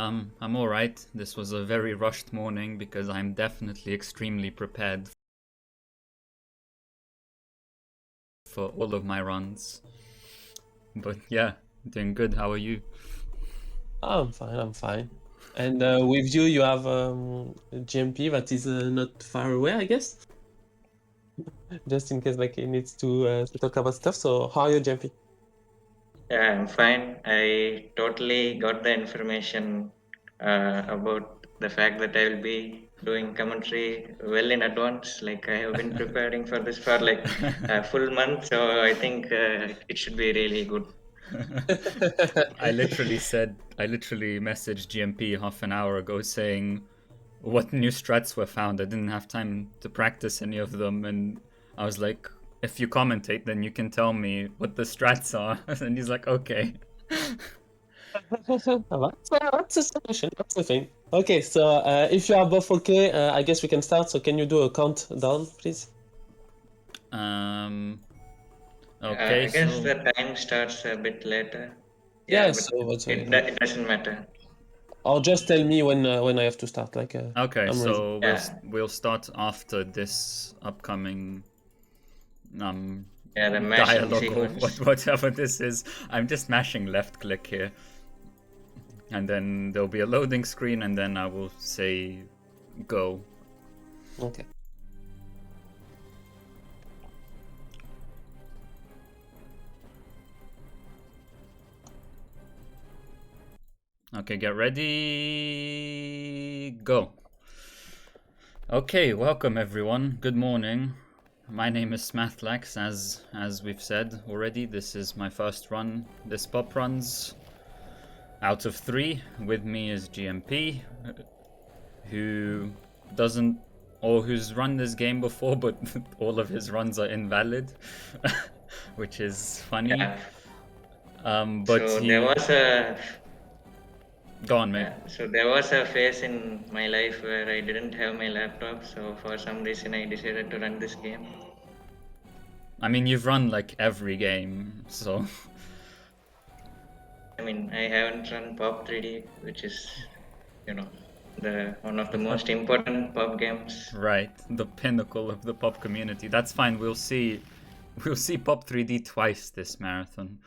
I'm alright. This was a very rushed morning because I'm definitely extremely prepared for all of my runs. But yeah, doing good. How are you? I'm fine. And with you, you have GMP that is not far away, I guess. Just in case like he needs to talk about stuff. So how are you, GMP? Yeah, I'm fine. I totally got the information about the fact that I will be doing commentary well in advance. Like I have been preparing for this for like a full month, so I think it should be really good. I literally messaged GMP half an hour ago saying what new strats were found. I didn't have time to practice any of them, and I was like, if you commentate, then you can tell me what the strats are. And he's like, okay. That's a solution. That's the thing. Okay, so if you are both okay, I guess we can start. So can you do a countdown, please? Okay, I guess so the time starts a bit later. Yeah, Yeah. but So what's it doesn't matter. or just tell me when I have to start. Like okay, I'm ready. so Yeah, we'll start after this upcoming um yeah, the mashing dialogue or sequence. whatever this is. I'm just mashing left click here, and then there'll be a loading screen, and then I will say go. Okay. Okay, get ready, go. Okay, welcome everyone. Good morning. My name is Smathlax, as we've said already. This is my first run. This PoPRuns out of 3. With me is GMP, who doesn't or who's run this game before, but all of his runs are invalid, which is funny. Yeah. But So there he was a go on, mate. Yeah, so there was a phase in my life where I didn't have my laptop, so for some reason I decided to run this game. I mean, you've run like every game, so I mean, I haven't run Pop 3D, which is, the one of the most important pop games. right, the pinnacle of the pop community. That's fine. We'll see Pop 3D twice this marathon,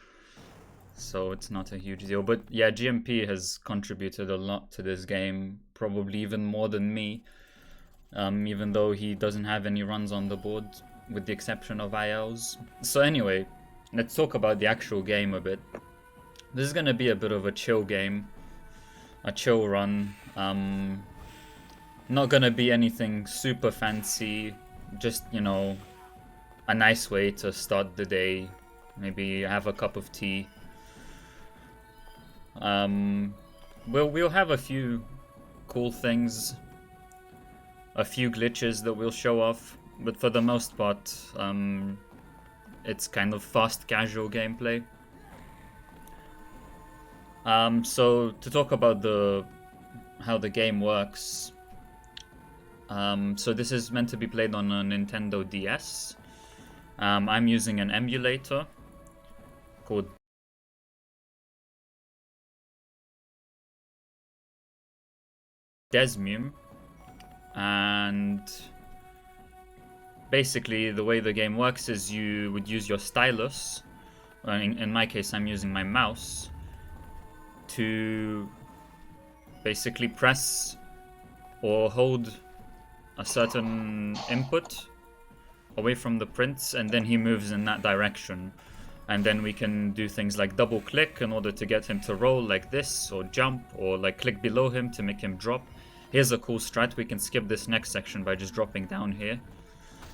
so it's not a huge deal. But yeah, GMP has contributed a lot to this game, probably even more than me. Even though he doesn't have any runs on the board, with the exception of ILs. So anyway, let's talk about the actual game a bit. This is gonna be a bit of a chill game, a chill run. Not gonna be anything super fancy, just, a nice way to start the day. Maybe have a cup of tea. We'll have a few cool things, a few glitches that we'll show off, but for the most part, it's kind of fast casual gameplay. So to talk about how the game works, so this is meant to be played on a Nintendo DS. I'm using an emulator called Desmium, and basically the way the game works is you would use your stylus, in my case I'm using my mouse, to basically press or hold a certain input away from the prints, and then he moves in that direction. And then we can do things like double click in order to get him to roll like this, or jump, or like click below him to make him drop. Here's a cool strat. We can skip this next section by just dropping down here.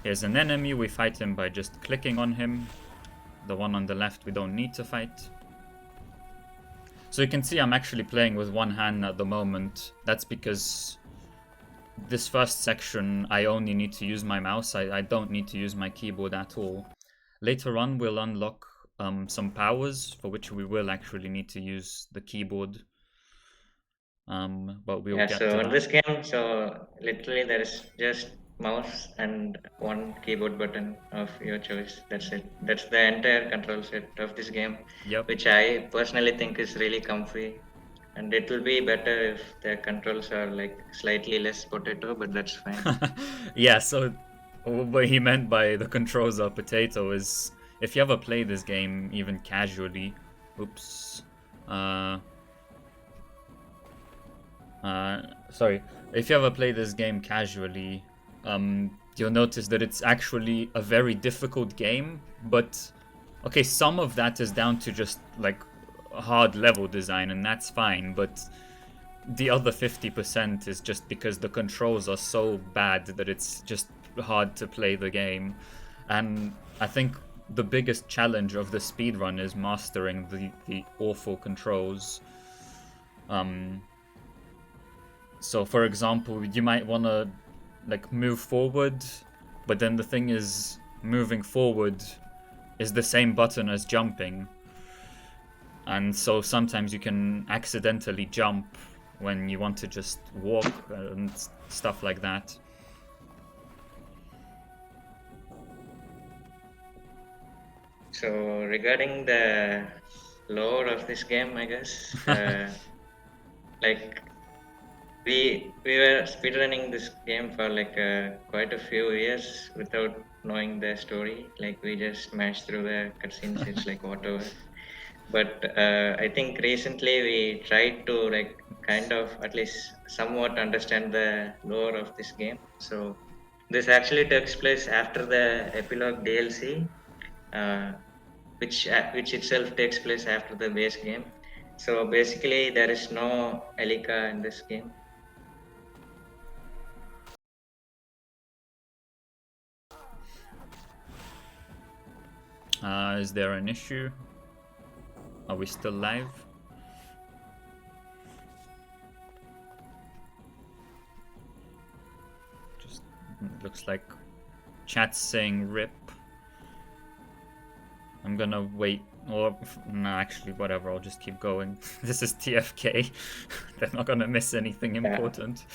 Here's an enemy. We fight him by just clicking on him. The one on the left we don't need to fight. So you can see I'm actually playing with one hand at the moment. That's because this first section I only need to use my mouse. I don't need to use my keyboard at all. Later on we'll unlock some powers for which we will actually need to use the keyboard. But we'll Yeah, get so to in that. this game, so literally there is just mouse and one keyboard button of your choice. That's it. That's the entire control set of this game, Yep. which I personally think is really comfy. And it will be better if the controls are like slightly less potato, but that's fine. Yeah, so what he meant by the controls are potato is if you ever play this game even casually, oops, sorry, if you ever play this game casually, you'll notice that it's actually a very difficult game, but okay, some of that is down to just like hard level design, and that's fine, but the other 50% is just because the controls are so bad that it's just hard to play the game. And I think the biggest challenge of the speedrun is mastering the awful controls. So for example, you might want to like move forward, but then the thing is moving forward is the same button as jumping. And so sometimes you can accidentally jump when you want to just walk and stuff like that. So regarding the lore of this game, I guess, like we were speedrunning this game for like quite a few years without knowing the story. Like we just smashed through the cutscenes. It's like whatever. But I think recently we tried to like kind of at least somewhat understand the lore of this game. So this actually takes place after the epilogue DLC, uh, which itself takes place after the base game. So basically, there is no Elika in this game. Is there an issue? Are we still live? Just looks like chat's saying rip. I'm gonna wait, or no, actually, whatever. I'll just keep going. This is TFK. They're not gonna miss anything important.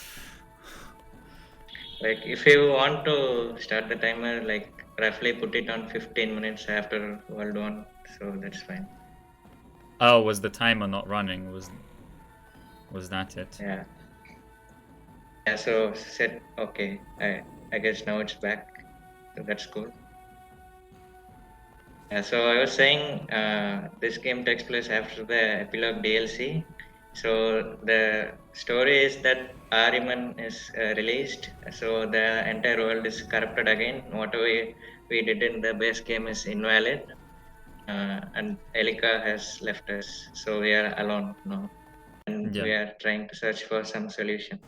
Like if you want to start the timer, like roughly put it on 15 minutes after World 1, so that's fine. Oh, was the timer not running? Was that it? Yeah. Yeah, so set okay. I guess now it's back. So that's cool. Yeah, so I was saying this game takes place after the epilogue DLC. So the story is that Ariman is released. So the entire world is corrupted again. Whatever we did in the base game is invalid. And Elika has left us. So we are alone now. And Yeah. we are trying to search for some solution.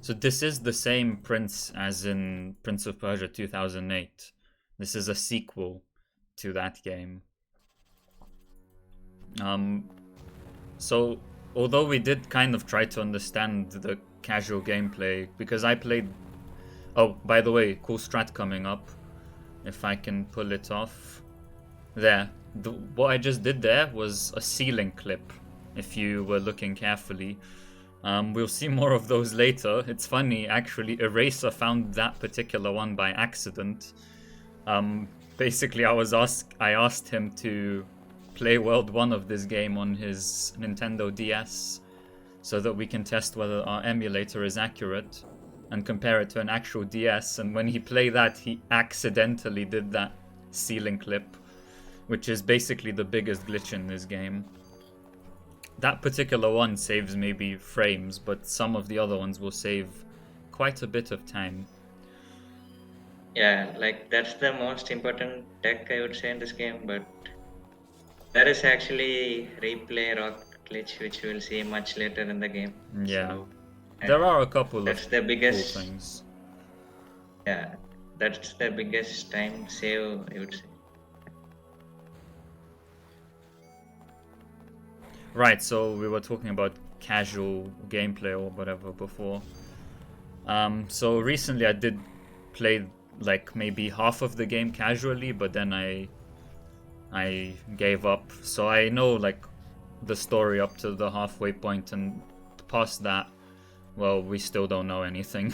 So this is the same prince as in Prince of Persia 2008. This is a sequel to that game. So although we did kind of try to understand the casual gameplay, because I played... Oh, by the way, cool strat coming up. If I can pull it off. There. What I just did there was a ceiling clip, if you were looking carefully. We'll see more of those later. It's funny, actually, Eraser found that particular one by accident. Basically, I asked him to play World 1 of this game on his Nintendo DS so that we can test whether our emulator is accurate and compare it to an actual DS. And when he played that, he accidentally did that ceiling clip, which is basically the biggest glitch in this game. That particular one saves maybe frames, but some of the other ones will save quite a bit of time. Yeah, like that's the most important tech I would say in this game, but there is actually replay rock glitch which we'll see much later in the game. Yeah. So, There are a couple that's of the cool biggest things. yeah, that's the biggest time save I would say. Right, so we were talking about casual gameplay or whatever before. So recently I did play like maybe half of the game casually, but then I gave up. So I know like the story up to the halfway point, and past that, well, we still don't know anything.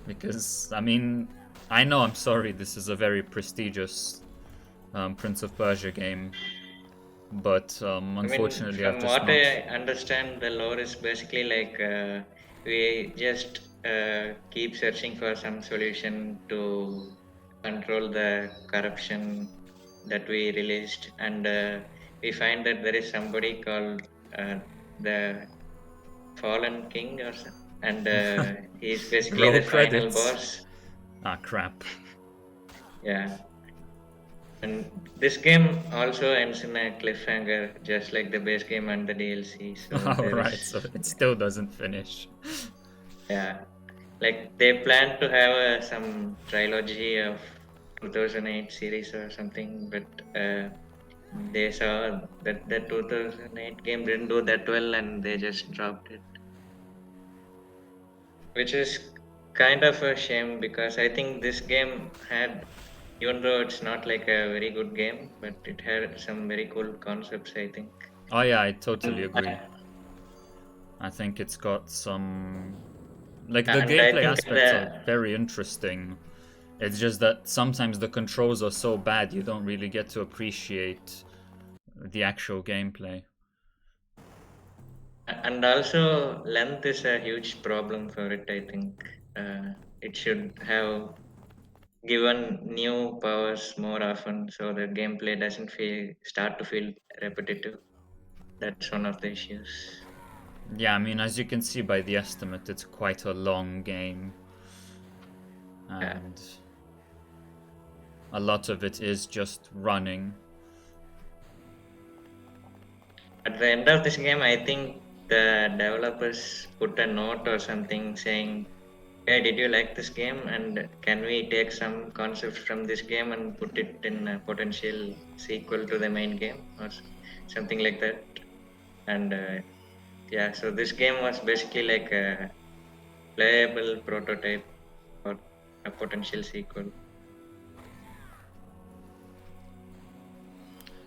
Because, I mean, I know, I'm sorry, this is a very prestigious Prince of Persia game, but I mean, unfortunately I've from just what not. I understand, the lore is basically like we just keep searching for some solution to control the corruption that we released, and we find that there is somebody called the Fallen King, and he's basically Roll the final credits. boss. Ah, crap. Yeah. And this game also ends in a cliffhanger, just like the base game and the DLC. So there Alright, so is, it still doesn't finish. yeah, like they plan to have some trilogy of 2008 series or something, but they saw that the 2008 game didn't do that well, and they just dropped it, which is kind of a shame because I think this game had, even though it's not like a very good game, but it had some very cool concepts, I think. Oh yeah, I totally And agree. I think it's got some... Like, the and I gameplay think aspects are the very interesting. It's just that sometimes the controls are so bad you don't really get to appreciate the actual gameplay. and also length is a huge problem for it. I think it should have given new powers more often, so the gameplay doesn't start to feel repetitive. That's one of the issues. Yeah, I mean, as you can see by the estimate, it's quite a long game. Yeah. And a lot of it is just running. At the end of this game, I think the developers put a note or something saying, "Hey, did you like this game? And can we take some concepts from this game and put it in a potential sequel to the main game or something like that?" And yeah, so this game was basically like a playable prototype for a potential sequel.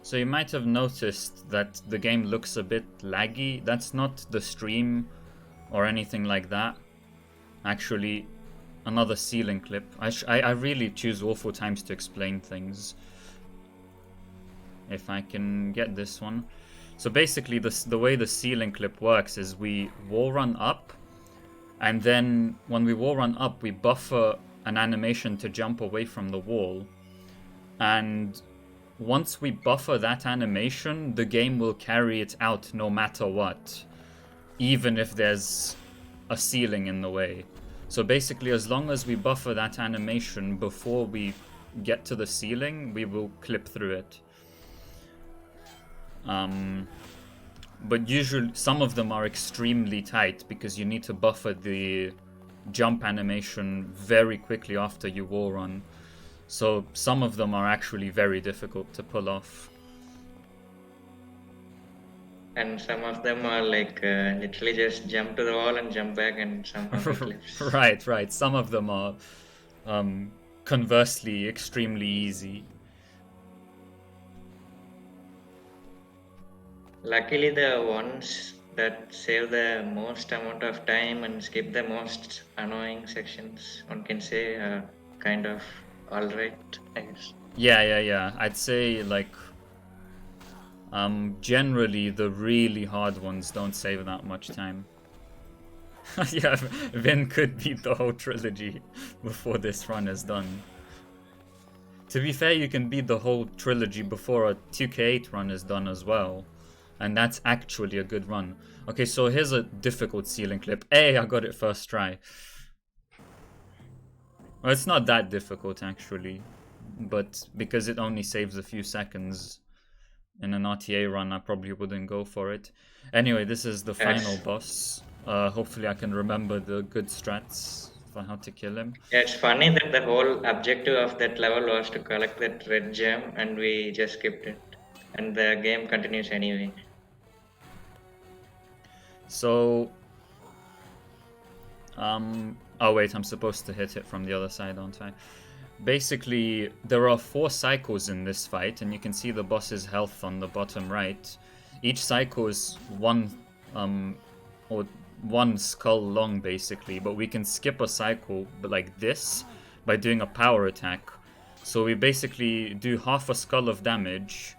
So you might have noticed that the game looks a bit laggy. That's not the stream or anything like that. Actually, another ceiling clip. I really choose awful times to explain things. If I can get this one. So basically, the way the ceiling clip works is we wall run up, and then when we wall run up, we buffer an animation to jump away from the wall. And once we buffer that animation, the game will carry it out no matter what, even if there's a ceiling in the way. So basically, as long as we buffer that animation before we get to the ceiling, we will clip through it. But usually, some of them are extremely tight because you need to buffer the jump animation very quickly after you wall run. So some of them are actually very difficult to pull off. And some of them are like literally just jump to the wall and jump back and somehow he clips. Right. Some of them are conversely extremely easy. Luckily, the ones that save the most amount of time and skip the most annoying sections, one can say, are kind of alright, I guess. Yeah. I'd say, like, generally the really hard ones don't save that much time. Yeah, Vin could beat the whole trilogy before this run is done. To be fair, you can beat the whole trilogy before a 2K8 run is done as well. And that's actually a good run. Okay, so here's a difficult ceiling clip. Hey, I got it first try. Well, it's not that difficult, actually. But because it only saves a few seconds in an RTA run, I probably wouldn't go for it. Anyway, this is the final It's, boss. Hopefully I can remember the good strats for how to kill him. yeah, it's funny that the whole objective of that level was to collect that red gem and we just skipped it. And the game continues anyway. So... Oh wait, I'm supposed to hit it from the other side, aren't I? Basically, there are 4 cycles in this fight, and you can see the boss's health on the bottom right. Each cycle is one skull long, basically, but we can skip a cycle like this by doing a power attack. So we basically do half a skull of damage,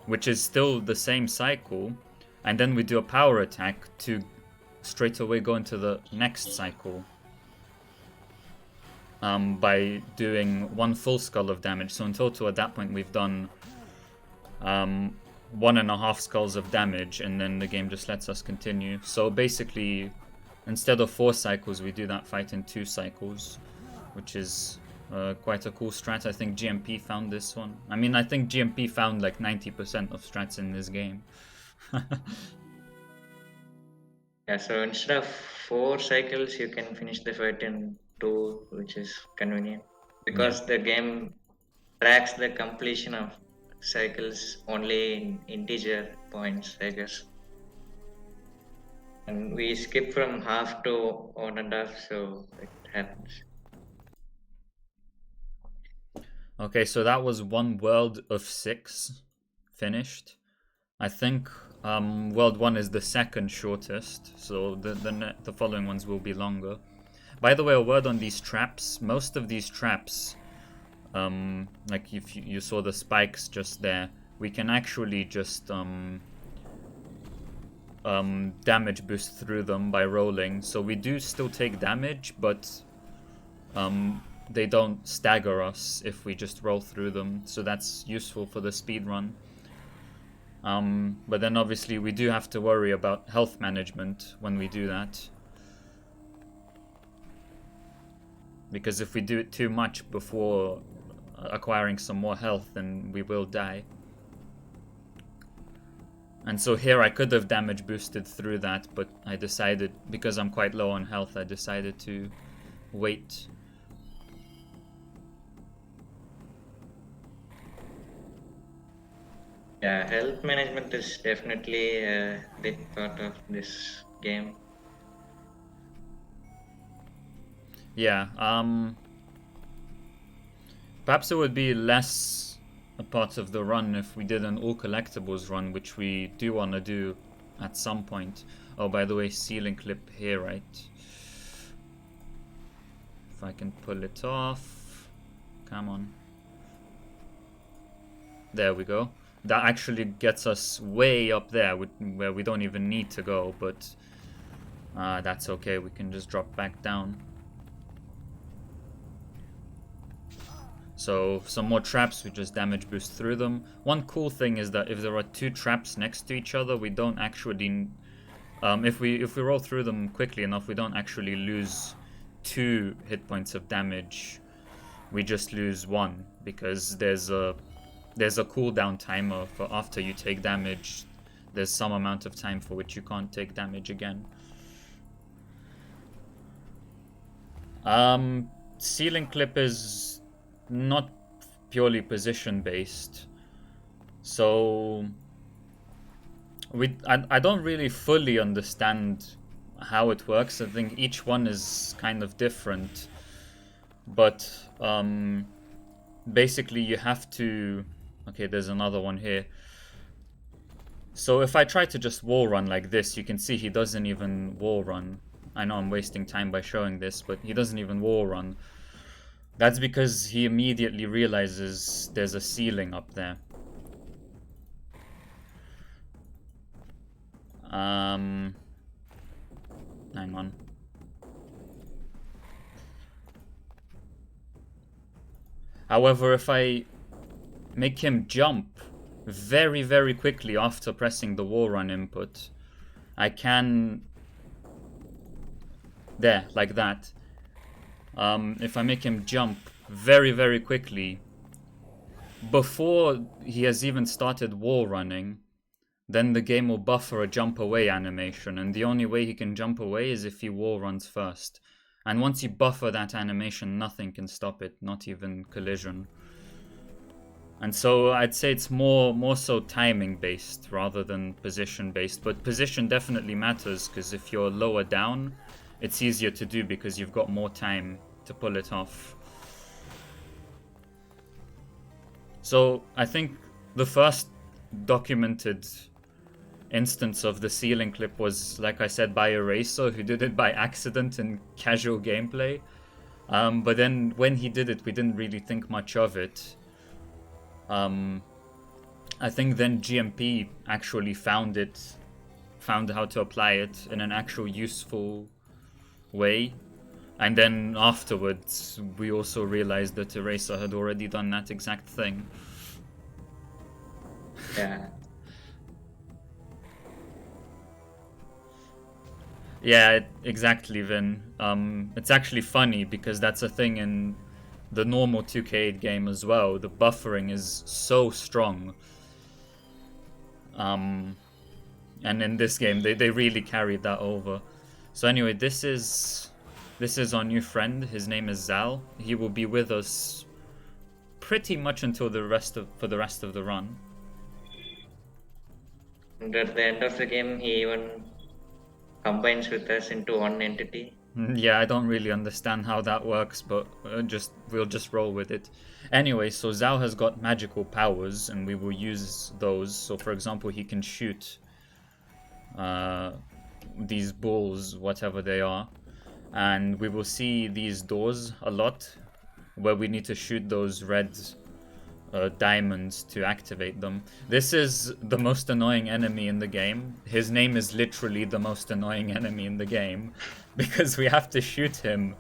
which is still the same cycle, and then we do a power attack to straight away go into the next cycle by doing one full skull of damage. So in total at that point we've done 1.5 skulls of damage, and then the game just lets us continue. So basically, instead of 4 cycles, we do that fight in 2 cycles, which is quite a cool strat. I think GMP found this one. I mean, I think GMP found like 90% of strats in this game. Yeah, so instead of 4 cycles, you can finish the fight in 2, which is convenient. Because the game tracks the completion of cycles only in integer points, I guess. And we skip from half to 1.5, so it happens. Okay, so that was one world of 6 finished. I think world 1 is the second shortest, so the following ones will be longer. By the way, a word on these traps. Most of these traps, like if you saw the spikes just there, we can actually just damage boost through them by rolling. So we do still take damage, but they don't stagger us if we just roll through them. So that's useful for the speed run. But then obviously we do have to worry about health management when we do that. Because if we do it too much before acquiring some more health, then we will die. And so here I could have damage boosted through that, but I decided, because I'm quite low on health, I decided to wait. Yeah, health management is definitely a big part of this game. Yeah, perhaps it would be less a part of the run if we did an all collectibles run, which we do want to do at some point. Oh, by the way, ceiling clip here, right? If I can pull it off. Come on. There we go. That actually gets us way up there where we don't even need to go, but that's okay. We can just drop back down. So some more traps, we just damage boost through them. One cool thing is that if there are 2 traps next to each other, we don't actually, if we roll through them quickly enough, we don't actually lose 2 hit points of damage. We just lose 1 because there's a cooldown timer for after you take damage. There's some amount of time for which you can't take damage again. Ceiling clip is not purely position based, so I don't really fully understand how it works. I think each one is kind of different, but basically you have to, okay, there's another one here. So if I try to just wall run like this, you can see he doesn't even wall run. I know I'm wasting time by showing this, but he doesn't even wall run. That's because he immediately realizes there's a ceiling up there. Hang on. However, if I make him jump very, very quickly after pressing the wall run input, I can... There, like that. If I make him jump very, very quickly, before he has even started wall running, then the game will buffer a jump away animation, and the only way he can jump away is if he wall runs first. And once you buffer that animation, nothing can stop it, not even collision. And so I'd say it's more so timing based rather than position based, but position definitely matters, because if you're lower down, it's easier to do because you've got more time to pull it off. So I think the first documented instance of the ceiling clip was, like I said, by Eraser, who did it by accident in casual gameplay. But then when he did it, we didn't really think much of it. I think then GMP actually found how to apply it in an actual useful way. And then afterwards, we also realized that Eraser had already done that exact thing. Yeah. Yeah, exactly, Vin. It's actually funny because that's a thing in the normal 2K8 game as well. The buffering is so strong. And in this game, they really carried that over. So anyway, this is our new friend. His name is Zal. He will be with us pretty much until for the rest of the run. And at the end of the game, he even combines with us into one entity. Yeah, I don't really understand how that works, but we'll just roll with it. Anyway, so Zhao has got magical powers, and we will use those. So, for example, he can shoot these balls, whatever they are, and we will see these doors a lot, where we need to shoot those red diamonds to activate them. This is the most annoying enemy in the game. His name is literally the most annoying enemy in the game because we have to shoot him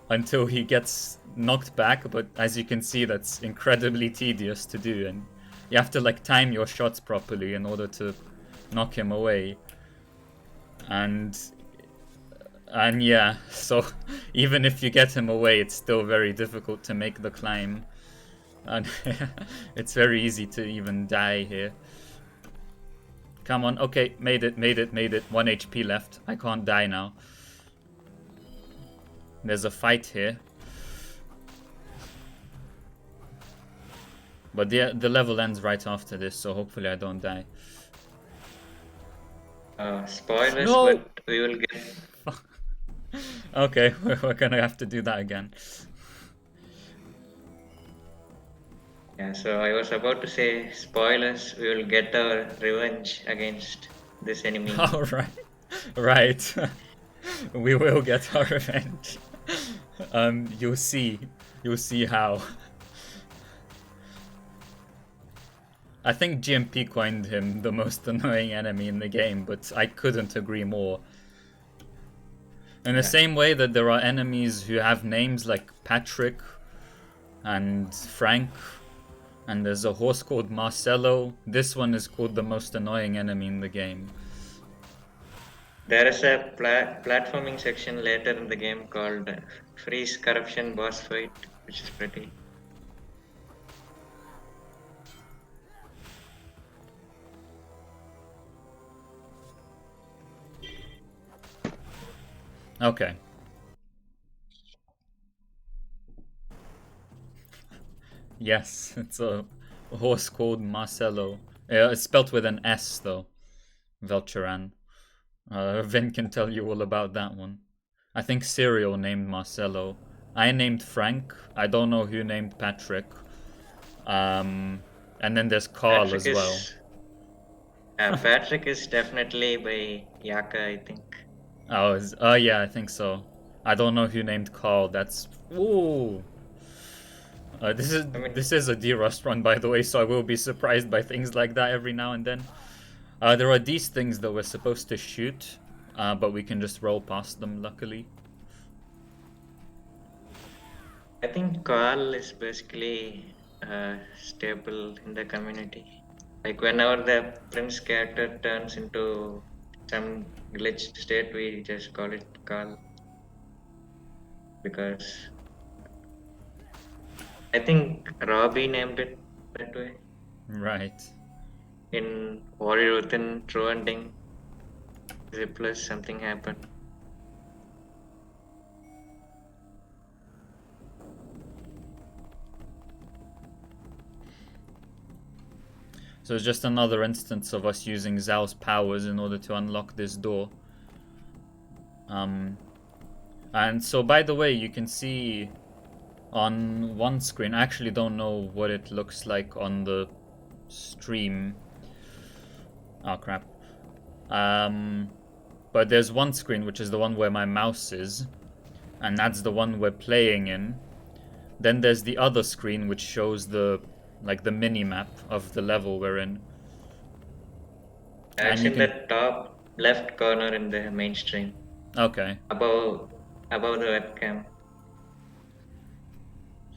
until he gets knocked back, but as you can see, that's incredibly tedious to do, and you have to like time your shots properly in order to knock him away. And yeah, so even if you get him away, it's still very difficult to make the climb. And it's very easy to even die here. Come on, okay, made it. 1 HP left. I can't die now. There's a fight here. But the level ends right after this, so hopefully I don't die. Spoilers, No! but we will get. Okay, we're gonna have to do that again. Yeah, so I was about to say spoilers. We will get our revenge against this enemy. Alright. Right. We will get our revenge. You'll see. You'll see how. I think GMP coined him the most annoying enemy in the game, but I couldn't agree more. In the same way that there are enemies who have names like Patrick and Frank, and there's a horse called Marcello, this one is called the most annoying enemy in the game. There is a platforming section later in the game called Freeze Corruption Boss Fight, which is pretty. Okay. Yes, it's a horse called Marcello. It's spelt with an S though. Velcheran. Vin can tell you all about that one. I think Serial named Marcello. I named Frank. I don't know who named Patrick. And then there's Carl as well. Patrick is definitely by Yaka, I think. Oh, yeah, I think so. I don't know who named Carl. That's ooh. This is a D-Rust run, by the way, so I will be surprised by things like that every now and then. There are these things that we're supposed to shoot, but we can just roll past them, luckily. I think Carl is basically staple in the community. Like whenever the Prince character turns into some glitched state, we just call it Carl. Because I think Robbie named it that way. Right. In Warrior Within True Ending, Zipless, something happened. So it's just another instance of us using Zhao's powers in order to unlock this door. And so, by the way, you can see on one screen, I actually don't know what it looks like on the stream. Oh, crap. But there's one screen, which is the one where my mouse is. and that's the one we're playing in. Then there's the other screen which shows the mini map of the level we're in. It's And you in the can top left corner in the mainstream, okay. above the webcam.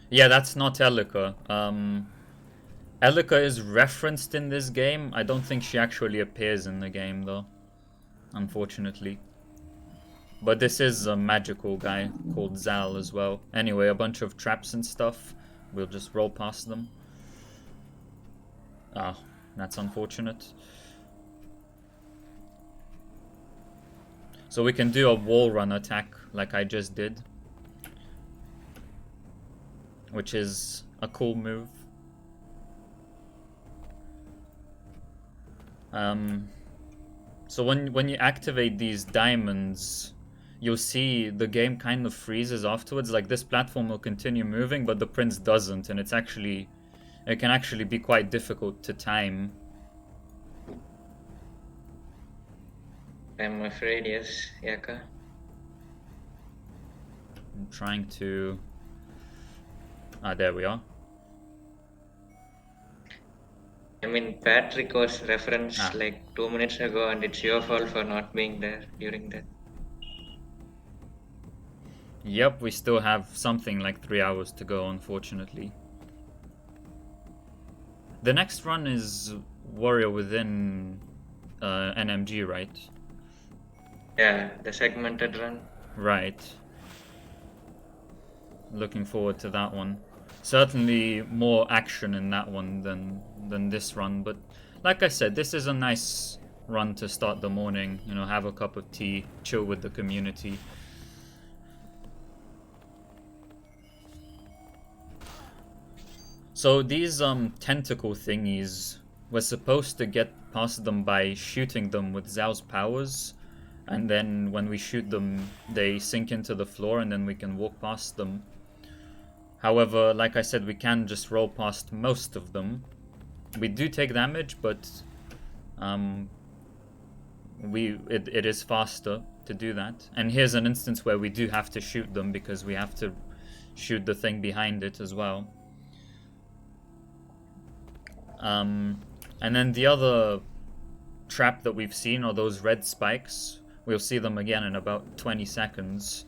Yeah, that's not Elika. Elika is referenced in this game. I don't think she actually appears in the game though, unfortunately. But this is a magical guy called Zal as well. Anyway, a bunch of traps and stuff. We'll just roll past them. Ah, that's unfortunate. So we can do a wall run attack like I just did, which is a cool move. So when you activate these diamonds, you'll see the game kind of freezes afterwards. Like this platform will continue moving, but the prince doesn't, and it can actually be quite difficult to time. I'm afraid, yes, Yaka. I'm trying to... Ah, there we are. I mean, Patrick was referenced Ah. like 2 minutes ago, and it's your fault for not being there during that. Yep, we still have something like 3 hours to go, unfortunately. The next run is Warrior Within NMG, right? Yeah, the segmented run. Right. Looking forward to that one. Certainly more action in that one than this run, but like I said, this is a nice run to start the morning, you know, have a cup of tea, chill with the community. So these tentacle thingies, we're supposed to get past them by shooting them with Zhao's powers, and then when we shoot them, they sink into the floor and then we can walk past them. However, like I said, we can just roll past most of them. We do take damage, but it is faster to do that. And here's an instance where we do have to shoot them because we have to shoot the thing behind it as well. And then the other trap that we've seen are those red spikes. We'll see them again in about 20 seconds.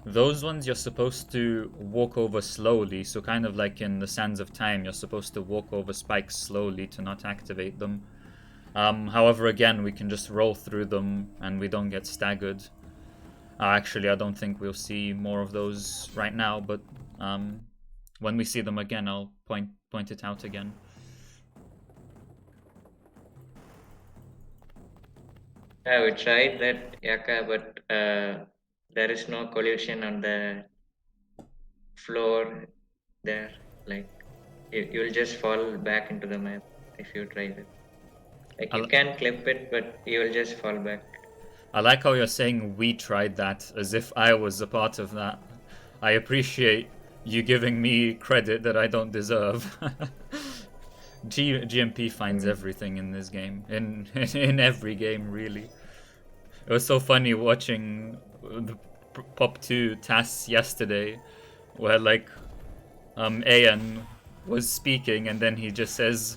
Those ones you're supposed to walk over slowly, so kind of like in the Sands of Time, you're supposed to walk over spikes slowly to not activate them. However, again, we can just roll through them and we don't get staggered. Actually, I don't think we'll see more of those right now, but when we see them again, I'll point it out again. Yeah, we tried that, Yaka, but there is no collision on the floor there. Like, you'll just fall back into the map if you try that. Like, you can clip it, but you'll just fall back. I like how you're saying we tried that as if I was a part of that. I appreciate you giving me credit that I don't deserve. GMP finds everything in this game. In every game, really. It was so funny watching the Pop 2 tasks yesterday, where like Ayan was speaking and then he just says,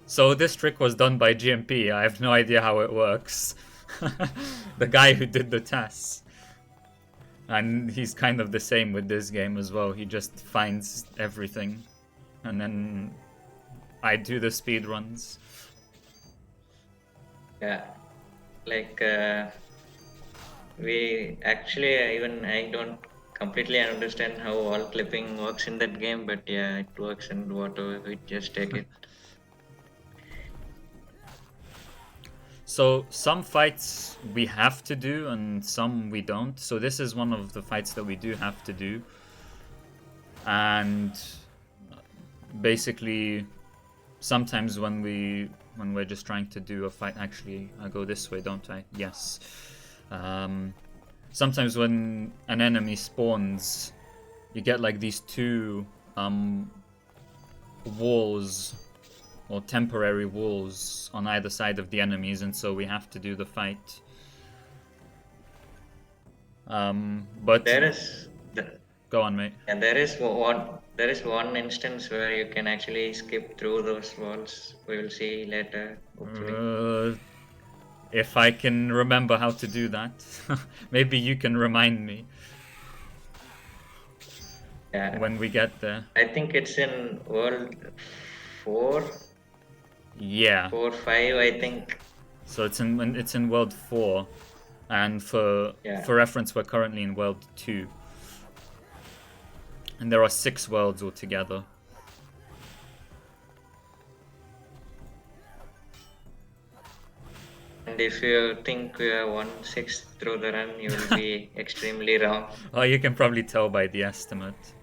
"So this trick was done by GMP. I have no idea how it works." The guy who did the tasks. And he's kind of the same with this game as well. He just finds everything. And then I do the speed runs. Yeah. Like, we actually, even I don't completely understand how wall clipping works in that game, but yeah, it works and whatever, we just take it. So some fights we have to do and some we don't. So this is one of the fights that we do have to do. And basically sometimes when we're just trying to do a fight, actually I go this way, don't I? Yes. Sometimes when an enemy spawns, you get like these two walls or temporary walls on either side of the enemies, and so we have to do the fight. But There is go on, mate. and there is one instance where you can actually skip through those walls. We will see later, hopefully. If I can remember how to do that, maybe you can remind me Yeah, when we get there. I think it's in World 4, Yeah. 4, 5. I think. So it's in World 4, and for reference, we're currently in World 2, and there are 6 worlds altogether. And if you think we are 1/6 through the run, you will be extremely wrong. Oh, you can probably tell by the estimate.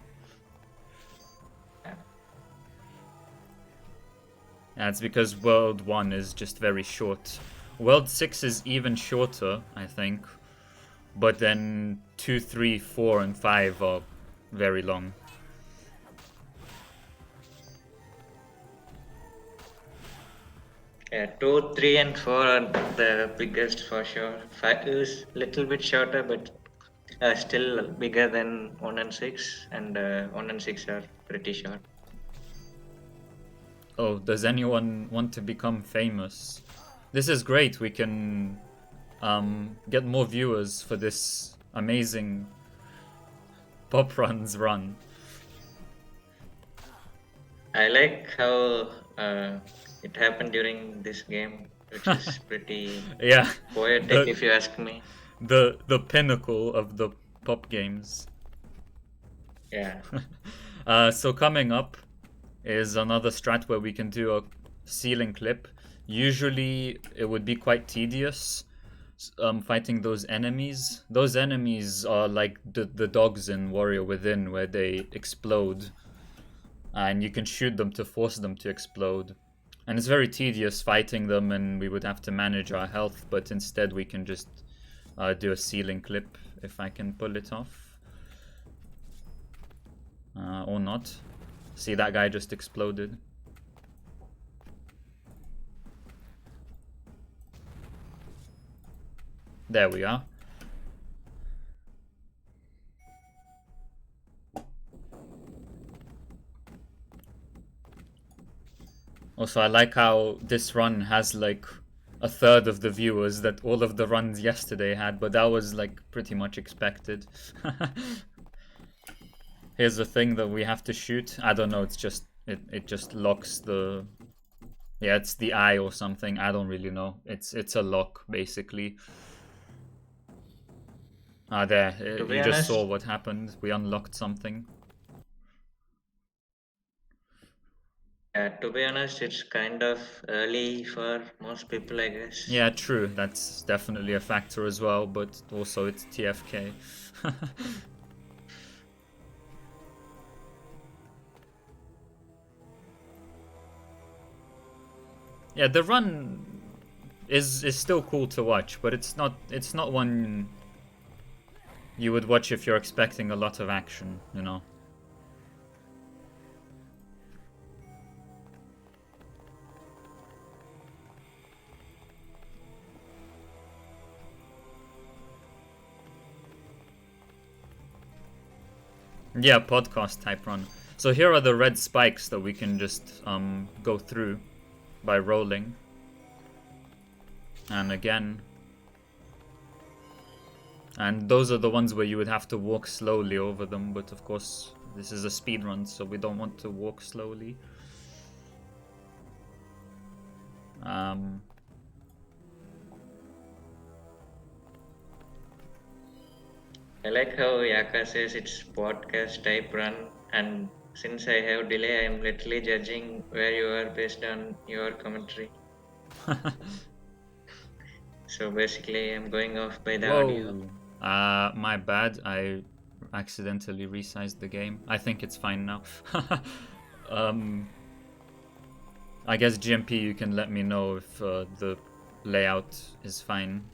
Yeah, it's because World 1 is just very short. World 6 is even shorter, I think. But then 2, 3, 4, and 5 are very long. Yeah, 2, 3, and 4 are the biggest for sure. 5 is little bit shorter, but still bigger than 1 and 6, and 1 and 6 are pretty short. Oh, does anyone want to become famous? This is great. We can get more viewers for this amazing PoPRuns run. I like how it happened during this game, which is pretty Yeah, poetic if you ask me. The pinnacle of the pop games. Yeah. So coming up is another strat where we can do a ceiling clip. Usually it would be quite tedious fighting those enemies. Those enemies are like the dogs in Warrior Within, where they explode and you can shoot them to force them to explode. And it's very tedious fighting them, and we would have to manage our health, but instead we can just do a ceiling clip if I can pull it off. Or not. See, that guy just exploded. There we are. Also, I like how this run has like a third of the viewers that all of the runs yesterday had, but that was like pretty much expected. Here's the thing that we have to shoot. I don't know, it's just it just locks the, yeah, it's the eye or something. I don't really know. It's a lock basically. There. You just saw what happened. We unlocked something. To be honest, it's kind of early for most people, I guess. Yeah, true. That's definitely a factor as well, but also it's TFK. Yeah, the run is still cool to watch, but it's not one you would watch if you're expecting a lot of action, you know. Yeah, podcast type run. So here are the red spikes that we can just go through by rolling. And again. And those are the ones where you would have to walk slowly over them, but of course this is a speed run, so we don't want to walk slowly. I like how Yaka says it's podcast type run, and since I have delay, I'm literally judging where you are based on your commentary. So basically, I'm going off by the audio. My bad. I accidentally resized the game. I think it's fine now. I guess GMP, you can let me know if the layout is fine.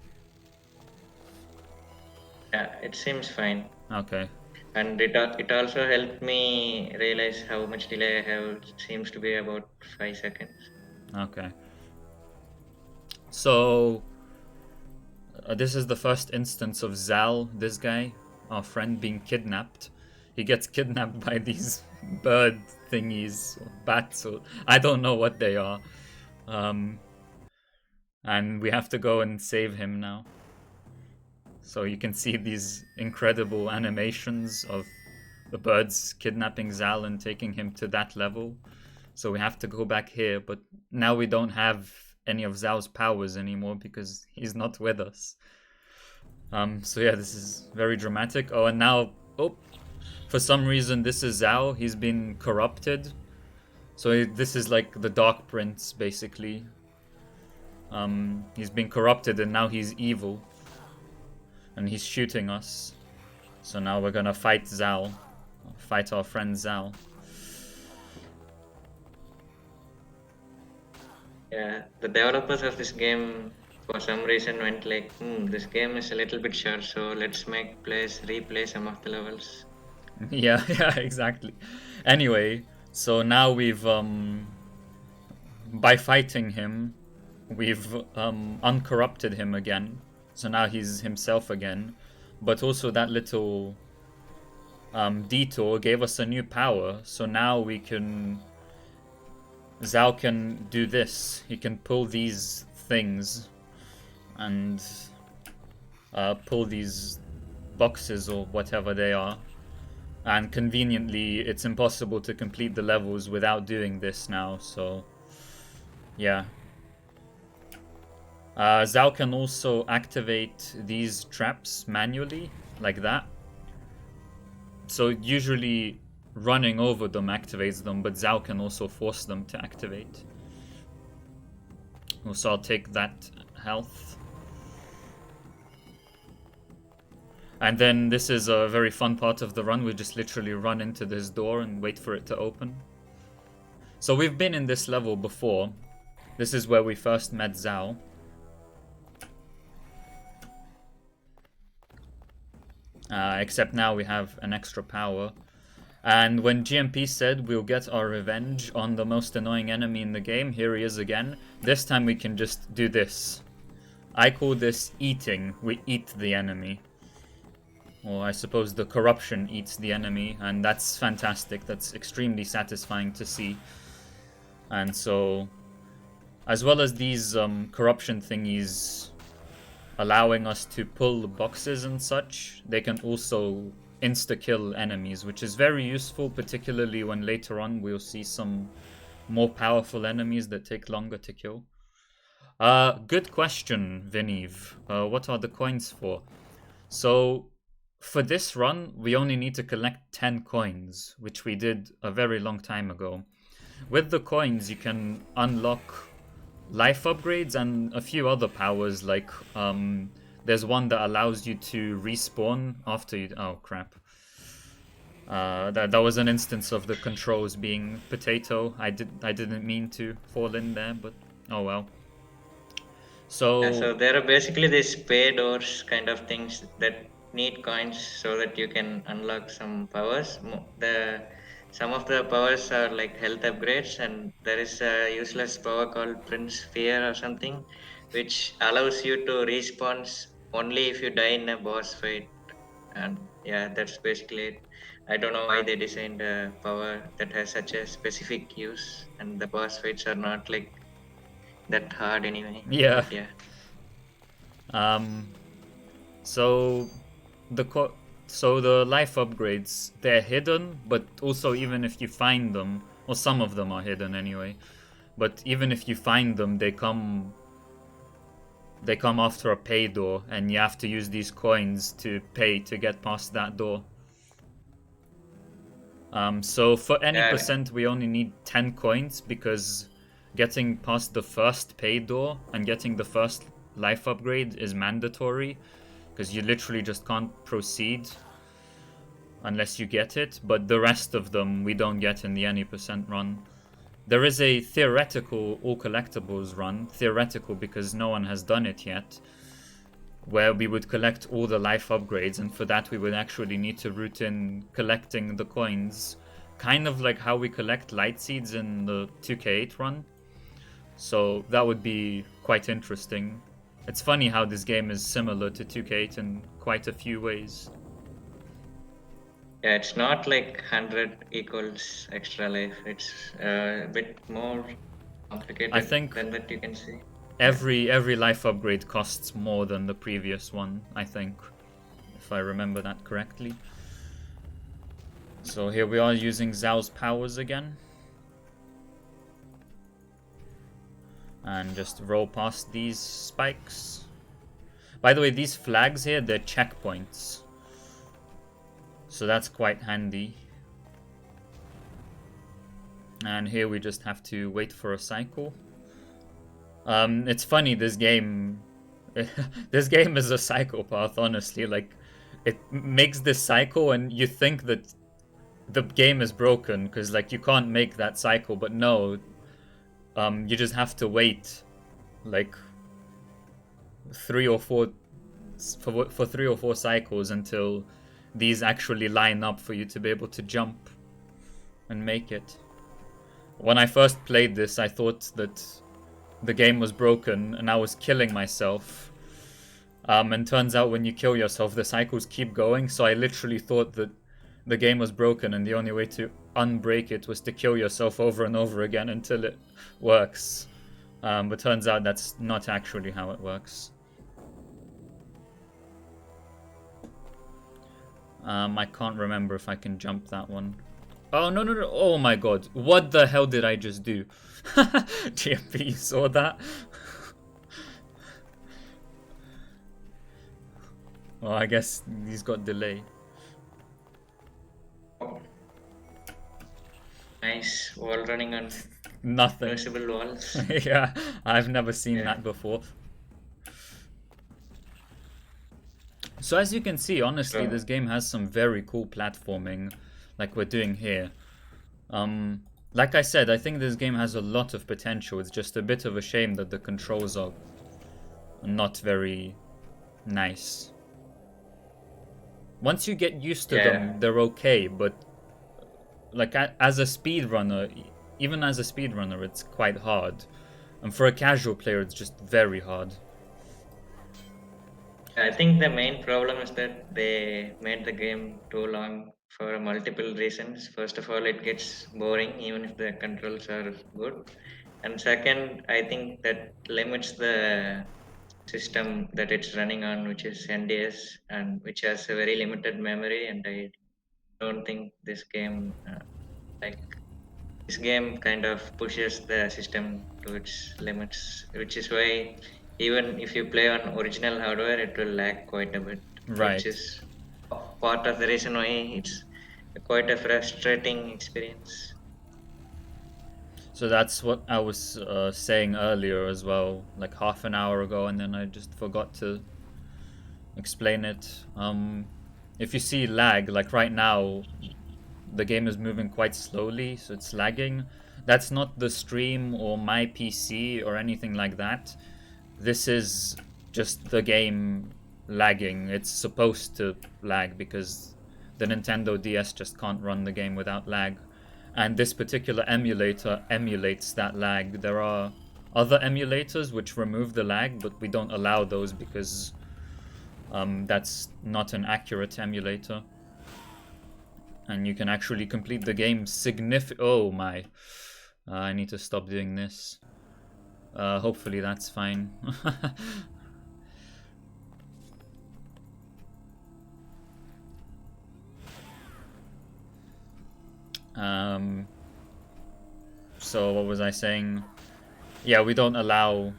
Yeah, it seems fine. Okay. And it also helped me realize how much delay I have. It seems to be about 5 seconds. Okay. So This is the first instance of Zal, this guy, our friend, being kidnapped. He gets kidnapped by these bird thingies, or bats, or I don't know what they are. And we have to go and save him now. So you can see these incredible animations of the birds kidnapping Zal and taking him to that level. So we have to go back here, but now we don't have any of Zal's powers anymore because he's not with us. So yeah, this is very dramatic. Oh, and now, for some reason this is Zal. He's been corrupted. So this is like the Dark Prince, basically. He's been corrupted and now he's evil. And he's shooting us. So now we're gonna fight Zal. Fight our friend Zal. Yeah, the developers of this game for some reason went like, this game is a little bit short, so let's make players replay some of the levels. Yeah, exactly. Anyway, so now we've by fighting him, we've uncorrupted him again. So now he's himself again. But also that little detour gave us a new power. So now we can... Zal can do this. He can pull these things and pull these boxes or whatever they are. And conveniently, it's impossible to complete the levels without doing this now, so yeah. Zal can also activate these traps manually, like that. So usually running over them activates them, but Zal can also force them to activate. Also, I'll take that health. And then this is a very fun part of the run. We just literally run into this door and wait for it to open. So we've been in this level before. This is where we first met Zal. Except now we have an extra power. And when GMP said we'll get our revenge on the most annoying enemy in the game, here he is again. This time we can just do this. I call this eating. We eat the enemy. Or I suppose the corruption eats the enemy, and that's fantastic. That's extremely satisfying to see. And so, as well as these corruption thingies allowing us to pull boxes and such, they can also insta-kill enemies, which is very useful, particularly when later on we'll see some more powerful enemies that take longer to kill. Good question, Viniv. What are the coins for? So, for this run, we only need to collect 10 coins, which we did a very long time ago. With the coins, you can unlock life upgrades and a few other powers, like there's one that allows you to respawn after you... Oh, crap. That was an instance of the controls being potato. I didn't mean to fall in there, but oh well. So... Yeah, so there are basically these pay doors kind of things that need coins so that you can unlock some powers. Some of the powers are like health upgrades, and there is a useless power called Prince Fear or something, which allows you to respawn only if you die in a boss fight. And yeah, that's basically it. I don't know why they designed a power that has such a specific use, and the boss fights are not like that hard anyway. Yeah. But yeah. So the life upgrades, they're hidden, but also even if you find them, or some of them are hidden anyway, but even if you find them, they come after a pay door, and you have to use these coins to pay to get past that door. So for any percent, we only need 10 coins, because getting past the first pay door and getting the first life upgrade is mandatory, because you literally just can't proceed unless you get it, but the rest of them we don't get in the any percent run. There is a theoretical all collectibles run, theoretical because no one has done it yet, where we would collect all the life upgrades, and for that we would actually need to root in collecting the coins, kind of like how we collect light seeds in the 2K8 run. So that would be quite interesting. It's funny how this game is similar to 2K8 in quite a few ways. Yeah, it's not like 100 equals extra life. It's a bit more complicated I think than that, you can see. every life upgrade costs more than the previous one, I think, if I remember that correctly. So here we are using Zhao's powers again. And just roll past these spikes. By the way, these flags here, they're checkpoints. So that's quite handy. And here we just have to wait for a cycle. It's funny, this game... this game is a psychopath, honestly. Like, it makes this cycle and you think that the game is broken because, like, you can't make that cycle. But no, you just have to wait, like, for 3 or 4 cycles until these actually line up for you to be able to jump and make it. When I first played this, I thought that the game was broken and I was killing myself. And turns out when you kill yourself, the cycles keep going. So I literally thought that the game was broken and the only way to unbreak it was to kill yourself over and over again until it works. But turns out that's not actually how it works. I can't remember if I can jump that one. Oh, no, no, no. Oh my god. What the hell did I just do? GMP, you saw that? Well, I guess he's got delay. Oh. Nice wall running on Nothing. invisible walls. Yeah, I've never seen that before. So as you can see, honestly, this game has some very cool platforming, like we're doing here. Like I said, I think this game has a lot of potential. It's just a bit of a shame that the controls are not very nice. Once you get used to them, they're okay, but like as a speedrunner, even as a speedrunner, it's quite hard. And for a casual player, it's just very hard. I think the main problem is that they made the game too long for multiple reasons. First of all, it gets boring even if the controls are good. And second, I think that limits the system that it's running on, which is NDS, and which has a very limited memory. And I don't think like this game kind of pushes the system to its limits, which is why even if you play on original hardware, it will lag quite a bit, which Right. is part of the reason why it's quite a frustrating experience. So that's what I was saying earlier as well, like half an hour ago, and then I just forgot to explain it. If you see lag, like right now, the game is moving quite slowly, so it's lagging. That's not the stream or my PC or anything like that. This is just the game lagging. It's supposed to lag because the Nintendo DS just can't run the game without lag. And this particular emulator emulates that lag. There are other emulators which remove the lag, but we don't allow those because that's not an accurate emulator. And you can actually complete the game oh my. I need to stop doing this. Hopefully that's fine. So what was I saying? Yeah, we don't allow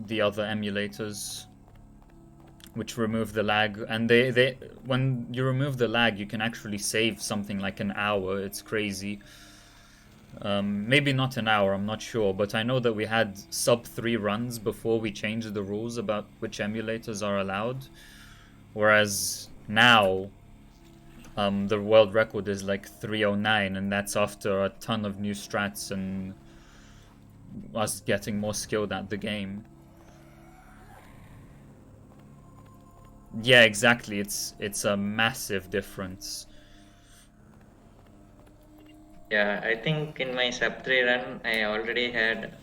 the other emulators which remove the lag, and they when you remove the lag, you can actually save something like an hour. It's crazy. Maybe not an hour, I'm not sure, but I know that we had sub 3 runs before we changed the rules about which emulators are allowed, whereas now the world record is like 309, and that's after a ton of new strats and us getting more skilled at the game. Yeah, exactly. It's a massive difference. Yeah, I think in my sub 3 run, I already had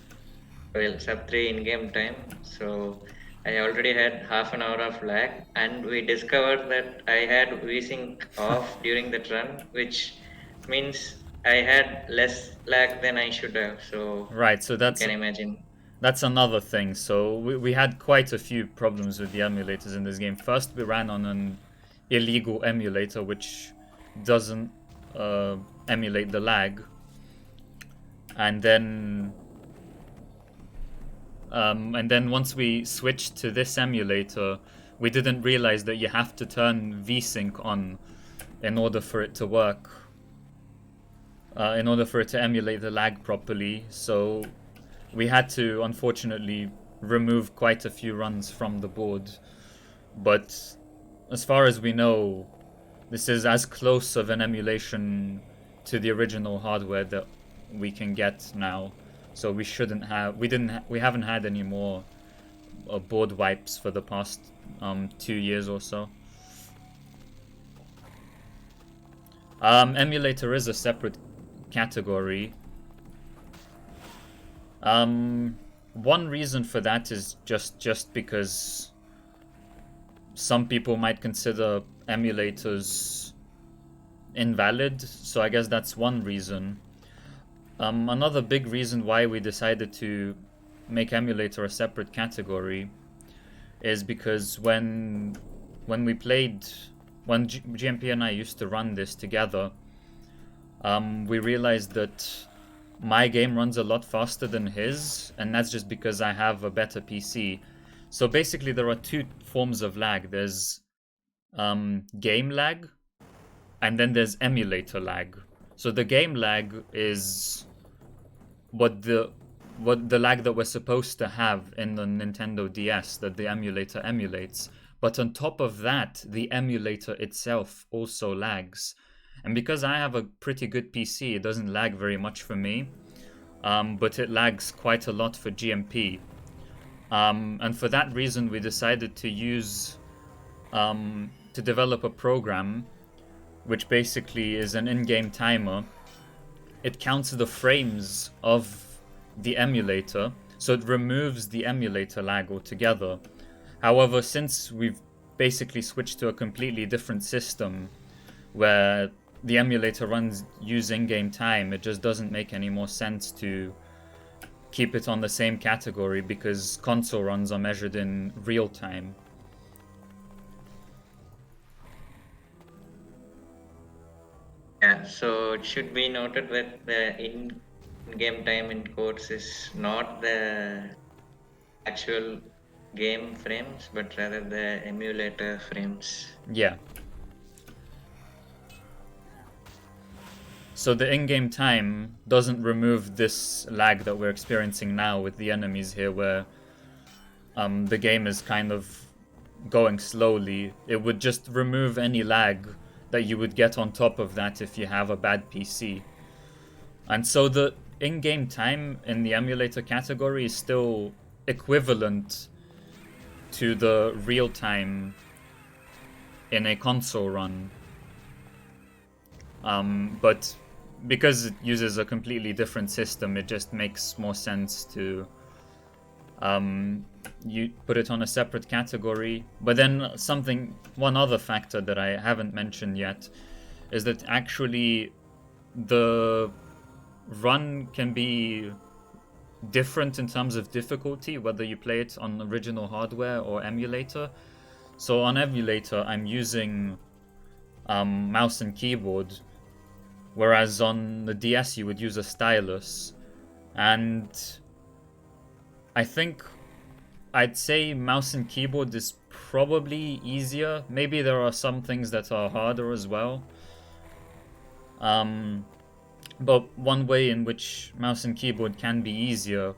sub 3 in game time. So I already had half an hour of lag, and we discovered that I had VSync off during that run, which means I had less lag than I should have. So Right, so you can imagine. that's another thing. So we had quite a few problems with the emulators in this game. First, we ran on an illegal emulator which doesn't emulate the lag, and then once we switched to this emulator, we didn't realize that you have to turn VSync on in order for it to work. In order for it to emulate the lag properly, so we had to unfortunately remove quite a few runs from the board. But as far as we know, this is as close of an emulation to the original hardware that we can get now. So we shouldn't have, we haven't had any more board wipes for the past 2 years or so. Emulator is a separate category. One reason for that is just because some people might consider emulators invalid, so I guess that's one reason. Another big reason why we decided to make emulator a separate category is because when GMP and I used to run this together, we realized that my game runs a lot faster than his, and that's just because I have a better PC. So basically there are two forms of lag. There's game lag, and then there's emulator lag. So the game lag is what the lag that we're supposed to have in the Nintendo DS that the emulator emulates. But on top of that, the emulator itself also lags. And because I have a pretty good PC, it doesn't lag very much for me, but it lags quite a lot for GMP. And for that reason, we decided to to develop a program which basically is an in-game timer. It counts the frames of the emulator, so it removes the emulator lag altogether. However, since we've basically switched to a completely different system where the emulator runs use in-game time, it just doesn't make any more sense to keep it on the same category because console runs are measured in real time. Yeah, so it should be noted that the in-game time in quotes is not the actual game frames, but rather the emulator frames. Yeah. So the in-game time doesn't remove this lag that we're experiencing now with the enemies here, where the game is kind of going slowly. It would just remove any lag that you would get on top of that if you have a bad PC. And so the in-game time in the emulator category is still equivalent to the real time in a console run. But because it uses a completely different system, it just makes more sense to you put it on a separate category. But then one other factor that I haven't mentioned yet is that actually the run can be different in terms of difficulty, whether you play it on original hardware or emulator. So on emulator, I'm using mouse and keyboard, whereas on the DS you would use a stylus. And I think I'd say mouse and keyboard is probably easier. Maybe there are some things that are harder as well. But one way in which mouse and keyboard can be easier,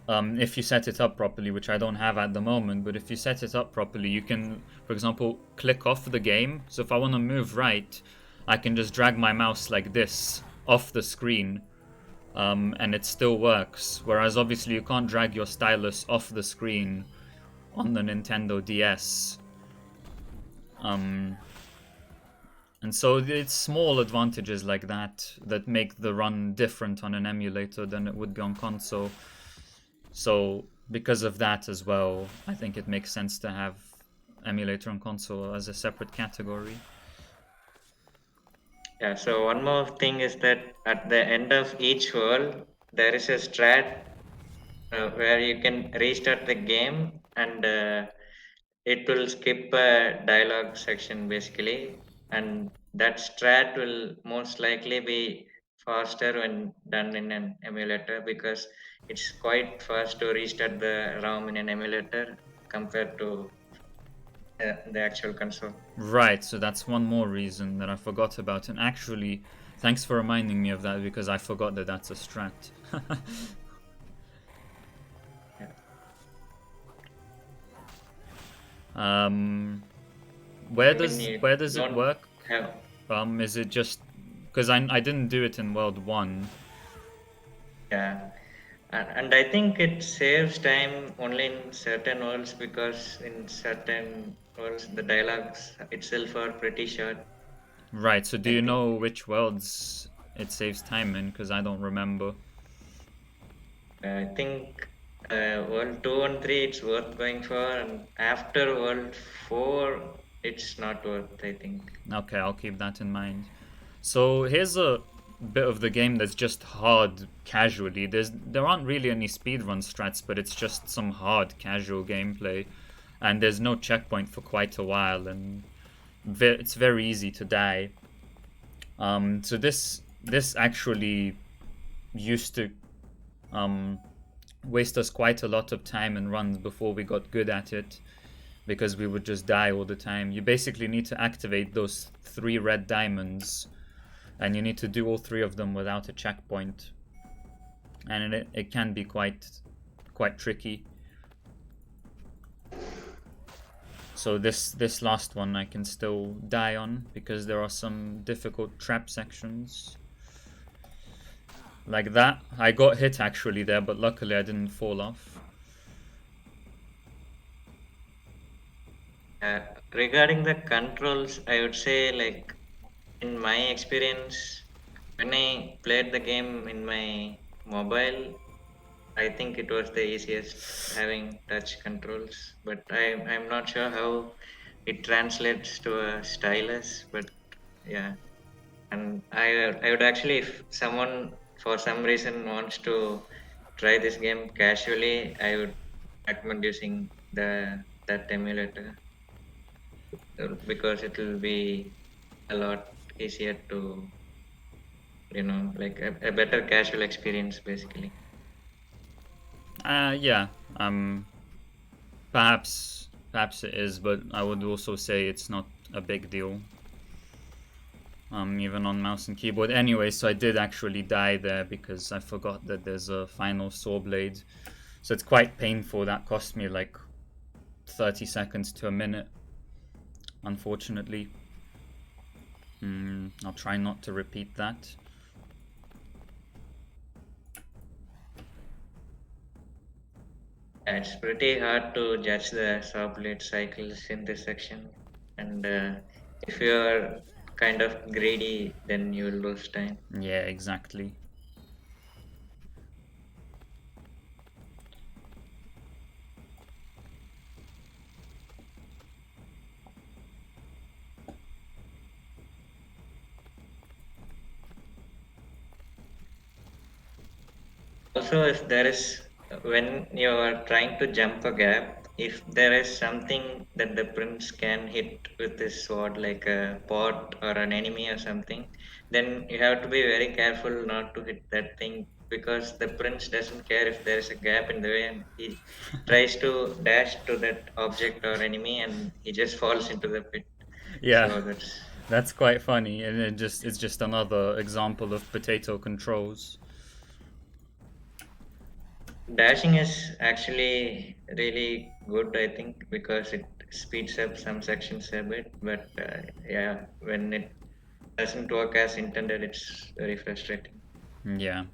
if you set it up properly, which I don't have at the moment, but if you set it up properly, you can, for example, click off the game. So if I want to move right, I can just drag my mouse like this off the screen, and it still works. Whereas obviously you can't drag your stylus off the screen on the Nintendo DS. And so it's small advantages like that make the run different on an emulator than it would be on console. So because of that as well, I think it makes sense to have emulator and console as a separate category. Yeah, so one more thing is that at the end of each world, there is a strat where you can restart the game and it will skip a dialogue section basically. And that strat will most likely be faster when done in an emulator because it's quite fast to restart the ROM in an emulator compared to the actual console. Right, so that's one more reason that I forgot about. And actually, thanks for reminding me of that because I forgot that that's a strat. Yeah. Where I mean, does you where does it don't work? have. Is it just because I didn't do it in World 1. Yeah, and I think it saves time only in certain worlds because in certain worlds the dialogues itself are pretty short. Right, so do I you think. know which worlds it saves time in? Because I don't remember. I think World 2 and 3 it's worth going for, and after World 4 it's not worth, I think. Okay, I'll keep that in mind. So here's a bit of the game that's just hard casually. There aren't really any speedrun strats, but it's just some hard casual gameplay. And there's no checkpoint for quite a while, and it's very easy to die. So this actually used to um, waste us quite a lot of time and runs before we got good at it, because we would just die all the time. You basically need to activate those 3 red diamonds, and you need to do all 3 of them without a checkpoint, and it can be quite tricky. So this last one I can still die on because there are some difficult trap sections. Like that. I got hit actually there, but luckily I didn't fall off. Regarding the controls, I would say like in my experience, when I played the game in my mobile, I think it was the easiest having touch controls, but I'm not sure how it translates to a stylus. But yeah, and I would actually, if someone for some reason wants to try this game casually, I would recommend using that emulator because it will be a lot easier to like a better casual experience basically. Yeah. Perhaps it is, but I would also say it's not a big deal. Even on mouse and keyboard. Anyway, so I did actually die there because I forgot that there's a final saw blade. So it's quite painful. That cost me like 30 seconds to a minute, unfortunately. I'll try not to repeat that. It's pretty hard to judge the saw blade cycles in this section, and if you are kind of greedy, then you will lose time. Yeah, exactly. Also, if there is when you are trying to jump a gap, if there is something that the prince can hit with his sword, like a pot or an enemy or something, then you have to be very careful not to hit that thing because the prince doesn't care if there is a gap in the way and he tries to dash to that object or enemy and he just falls into the pit. Yeah, So that's that's quite funny, and it's just another example of potato controls. dashing is actually really good, I think, because it speeds up some sections a bit. But yeah, when it doesn't work as intended, it's very frustrating. Yeah.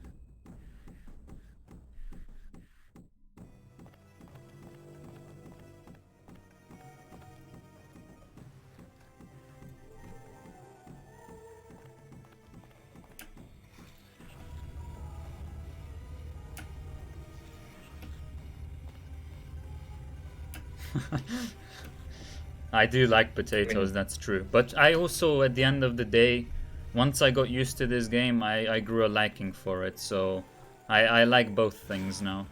I do like potatoes, that's true. But I also, at the end of the day, once I got used to this game, I grew a liking for it. So I like both things now.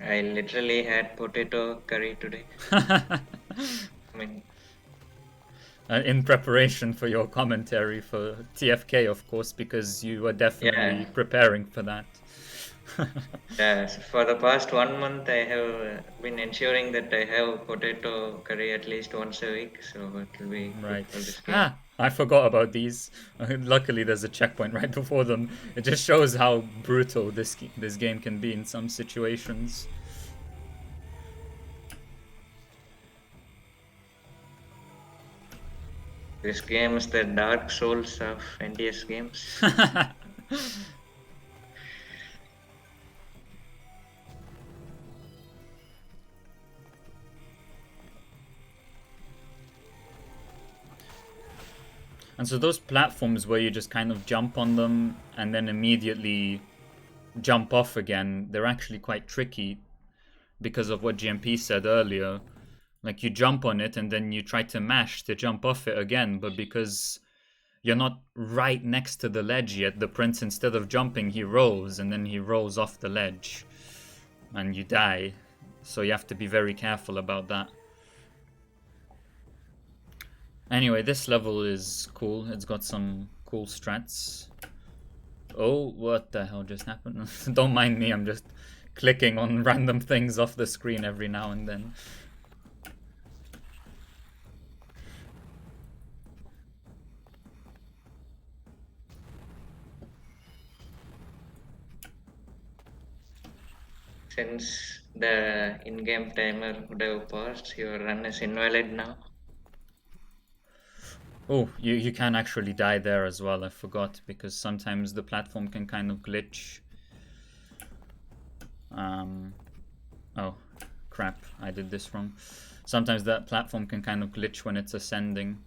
I literally had potato curry today. I mean, In preparation for your commentary for TFK, of course, because you were definitely yeah. preparing for that. Yes, for the past 1 month, I have been ensuring that I have potato curry at least once a week, so it will be good Right. for this game. Ah, I forgot about these. Luckily, there's a checkpoint right before them. It just shows how brutal this game can be in some situations. This game is the Dark Souls of NDS games. And so those platforms where you just kind of jump on them and then immediately jump off again, they're actually quite tricky because of what GMP said earlier. Like, you jump on it and then you try to mash to jump off it again, but because you're not right next to the ledge yet, the prince, instead of jumping, he rolls, and then he rolls off the ledge and you die. So you have to be very careful about that. Anyway, this level is cool. It's got some cool strats. Oh, what the hell just happened? Don't mind me, I'm just clicking on random things off the screen every now and then. Since the in-game timer would have paused, your run is invalid now. Oh, you can actually die there as well, I forgot, because sometimes the platform can kind of glitch. Oh, crap, I did this wrong. Sometimes that platform can kind of glitch when it's ascending.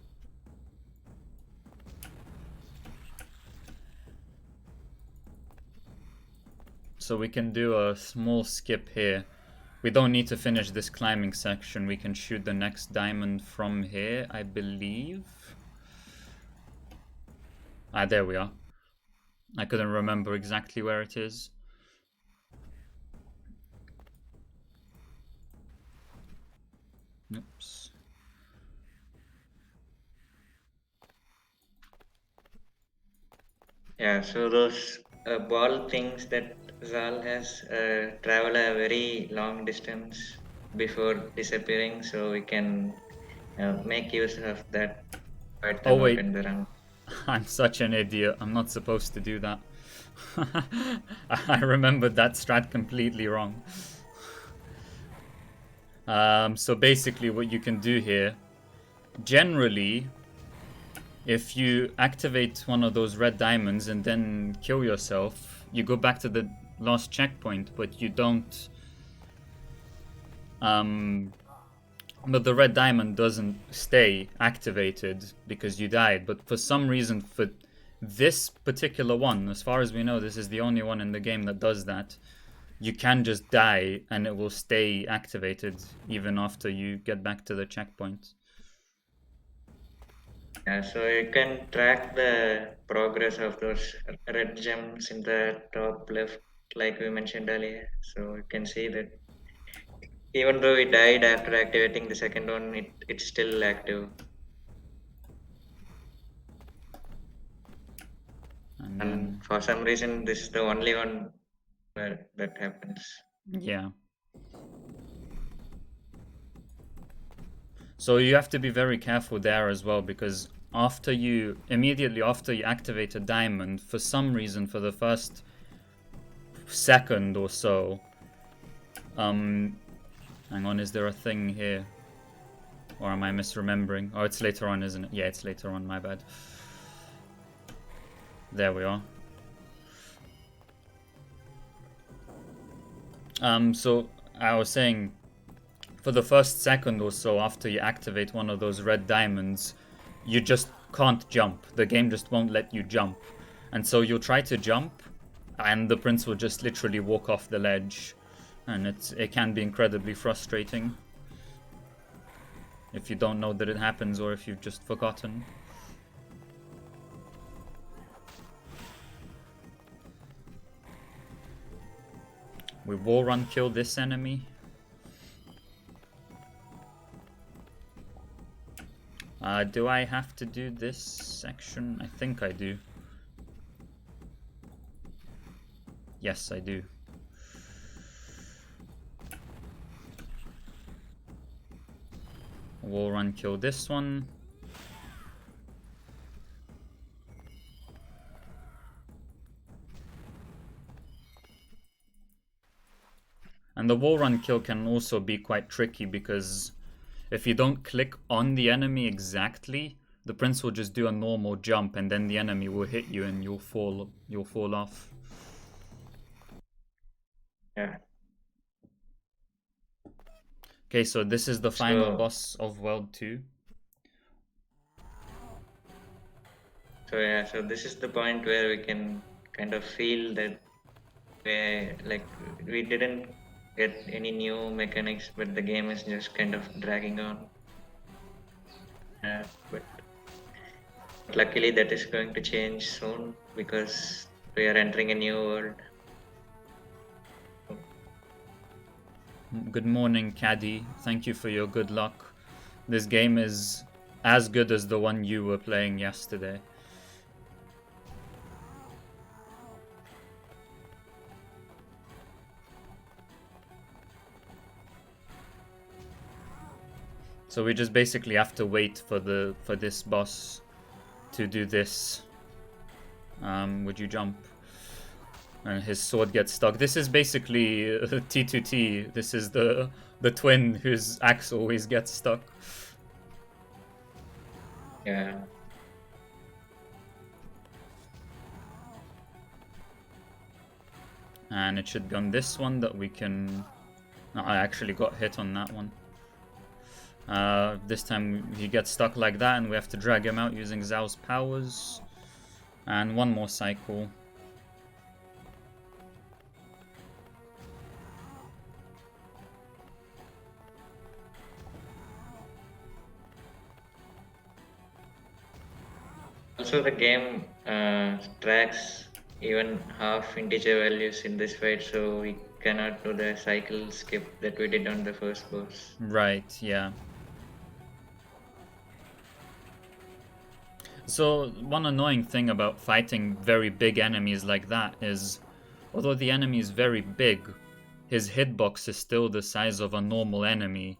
So we can do a small skip here. We don't need to finish this climbing section. We can shoot the next diamond from here, I believe. Ah, there we are. I couldn't remember exactly where it is. Oops. Yeah, so those ball things that Zal has travel a very long distance before disappearing, so we can make use of that quite a Oh lot wait, in the run. I'm such an idiot. I'm not supposed to do that. I remembered that strat completely wrong. So basically what you can do here, generally, if you activate one of those red diamonds and then kill yourself, you go back to the last checkpoint, but you don't... But the red diamond doesn't stay activated because you died. But for some reason, for this particular one, as far as we know, this is the only one in the game that does that. You can just die and it will stay activated even after you get back to the checkpoint. Yeah, so you can track the progress of those red gems in the top left, like we mentioned earlier. So you can see that even though we died after activating the second one, it's still active. And And then, for some reason, this is the only one where that happens. yeah. So you have to be very careful there as well, because immediately after you activate a diamond, for some reason, for the first second or so, hang on, is there a thing here? Or am I misremembering? Oh, it's later on, isn't it? Yeah, it's later on, my bad. There we are. So I was saying, for the first second or so after you activate one of those red diamonds, you just can't jump. The game just won't let you jump. And so you'll try to jump, and the prince will just literally walk off the ledge. And it can be incredibly frustrating if you don't know that it happens or if you've just forgotten. We wall run kill this enemy. Do I have to do this section? I think I do. Yes, I do. Wall run kill this one. And the wall run kill can also be quite tricky because if you don't click on the enemy exactly, the prince will just do a normal jump and then the enemy will hit you and you'll fall off. Yeah. Okay, so this is the final boss of World 2. So yeah, so this is the point where we can kind of feel that we didn't get any new mechanics, but the game is just kind of dragging on. But luckily that is going to change soon because we are entering a new world. Good morning, Caddy. Thank you for your good luck. This game is as good as the one you were playing yesterday. So we just basically have to wait for this boss to do this. Would you jump? And his sword gets stuck. This is basically T2T. This is the twin whose axe always gets stuck. Yeah. And it should be on this one that we can... No, I actually got hit on that one. This time he gets stuck like that and we have to drag him out using Zhao's powers. And one more cycle. Also the game tracks even half integer values in this fight, so we cannot do the cycle skip that we did on the first boss. Right, yeah. So one annoying thing about fighting very big enemies like that is, although the enemy is very big, his hitbox is still the size of a normal enemy,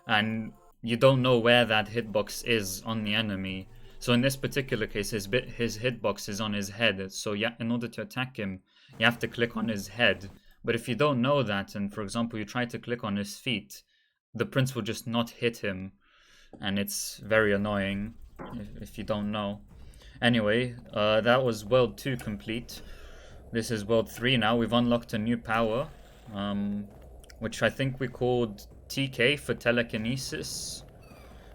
and you don't know where that hitbox is on the enemy. So in this particular case, his hitbox is on his head, so yeah, in order to attack him, you have to click on his head. But if you don't know that, and for example you try to click on his feet, the prince will just not hit him, and it's very annoying if you don't know. Anyway, that was World 2 complete. This is World 3 now. We've unlocked a new power, which I think we called TK for telekinesis,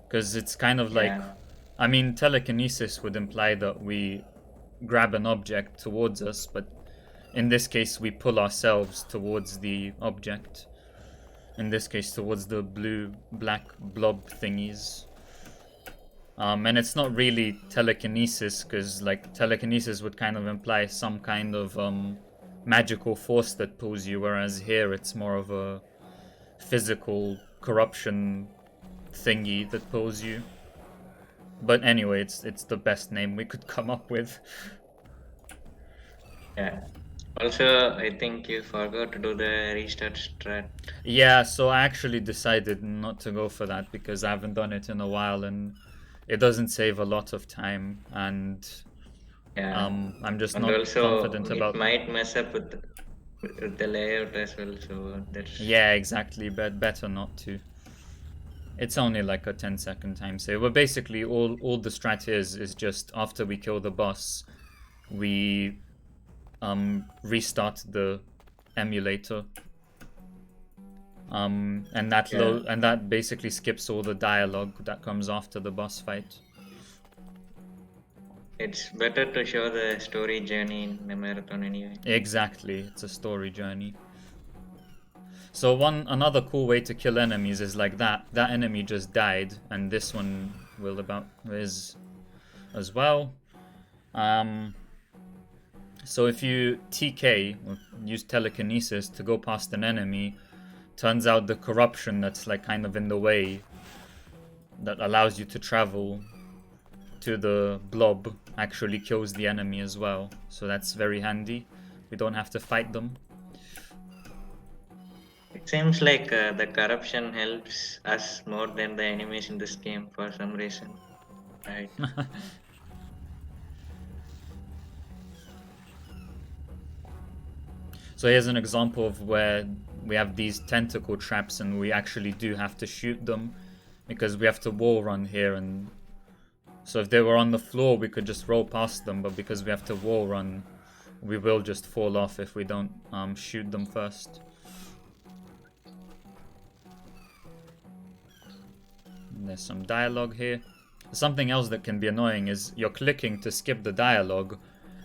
because it's kind of like... Yeah. I mean, telekinesis would imply that we grab an object towards us, but in this case we pull ourselves towards the object. In this case towards the blue-black blob thingies. And it's not really telekinesis, because like telekinesis would kind of imply some kind of magical force that pulls you, whereas here it's more of a physical corruption thingy that pulls you. But anyway, it's the best name we could come up with. Yeah. Also, I think you forgot to do the restart strat. Yeah, so I actually decided not to go for that because I haven't done it in a while and it doesn't save a lot of time, and Yeah. I'm just And not also, confident it about... might mess up with the layout as well, so that's... Yeah, exactly, but better not to. It's only like a 10-second time save. But basically, all the strat is just after we kill the boss, we restart the emulator. And that basically skips all the dialogue that comes after the boss fight. It's better to show the story journey in the marathon anyway. Exactly, it's a story journey. So another cool way to kill enemies is like that. That enemy just died, and this one is as well. So if you TK, or use telekinesis to go past an enemy, turns out the corruption that's like kind of in the way that allows you to travel to the blob actually kills the enemy as well. So that's very handy. We don't have to fight them. It seems like the corruption helps us more than the enemies in this game for some reason. Right. So here's an example of where we have these tentacle traps and we actually do have to shoot them because we have to wall run here, and so if they were on the floor we could just roll past them, but because we have to wall run we will just fall off if we don't shoot them first. And there's some dialogue here. Something else that can be annoying is you're clicking to skip the dialogue,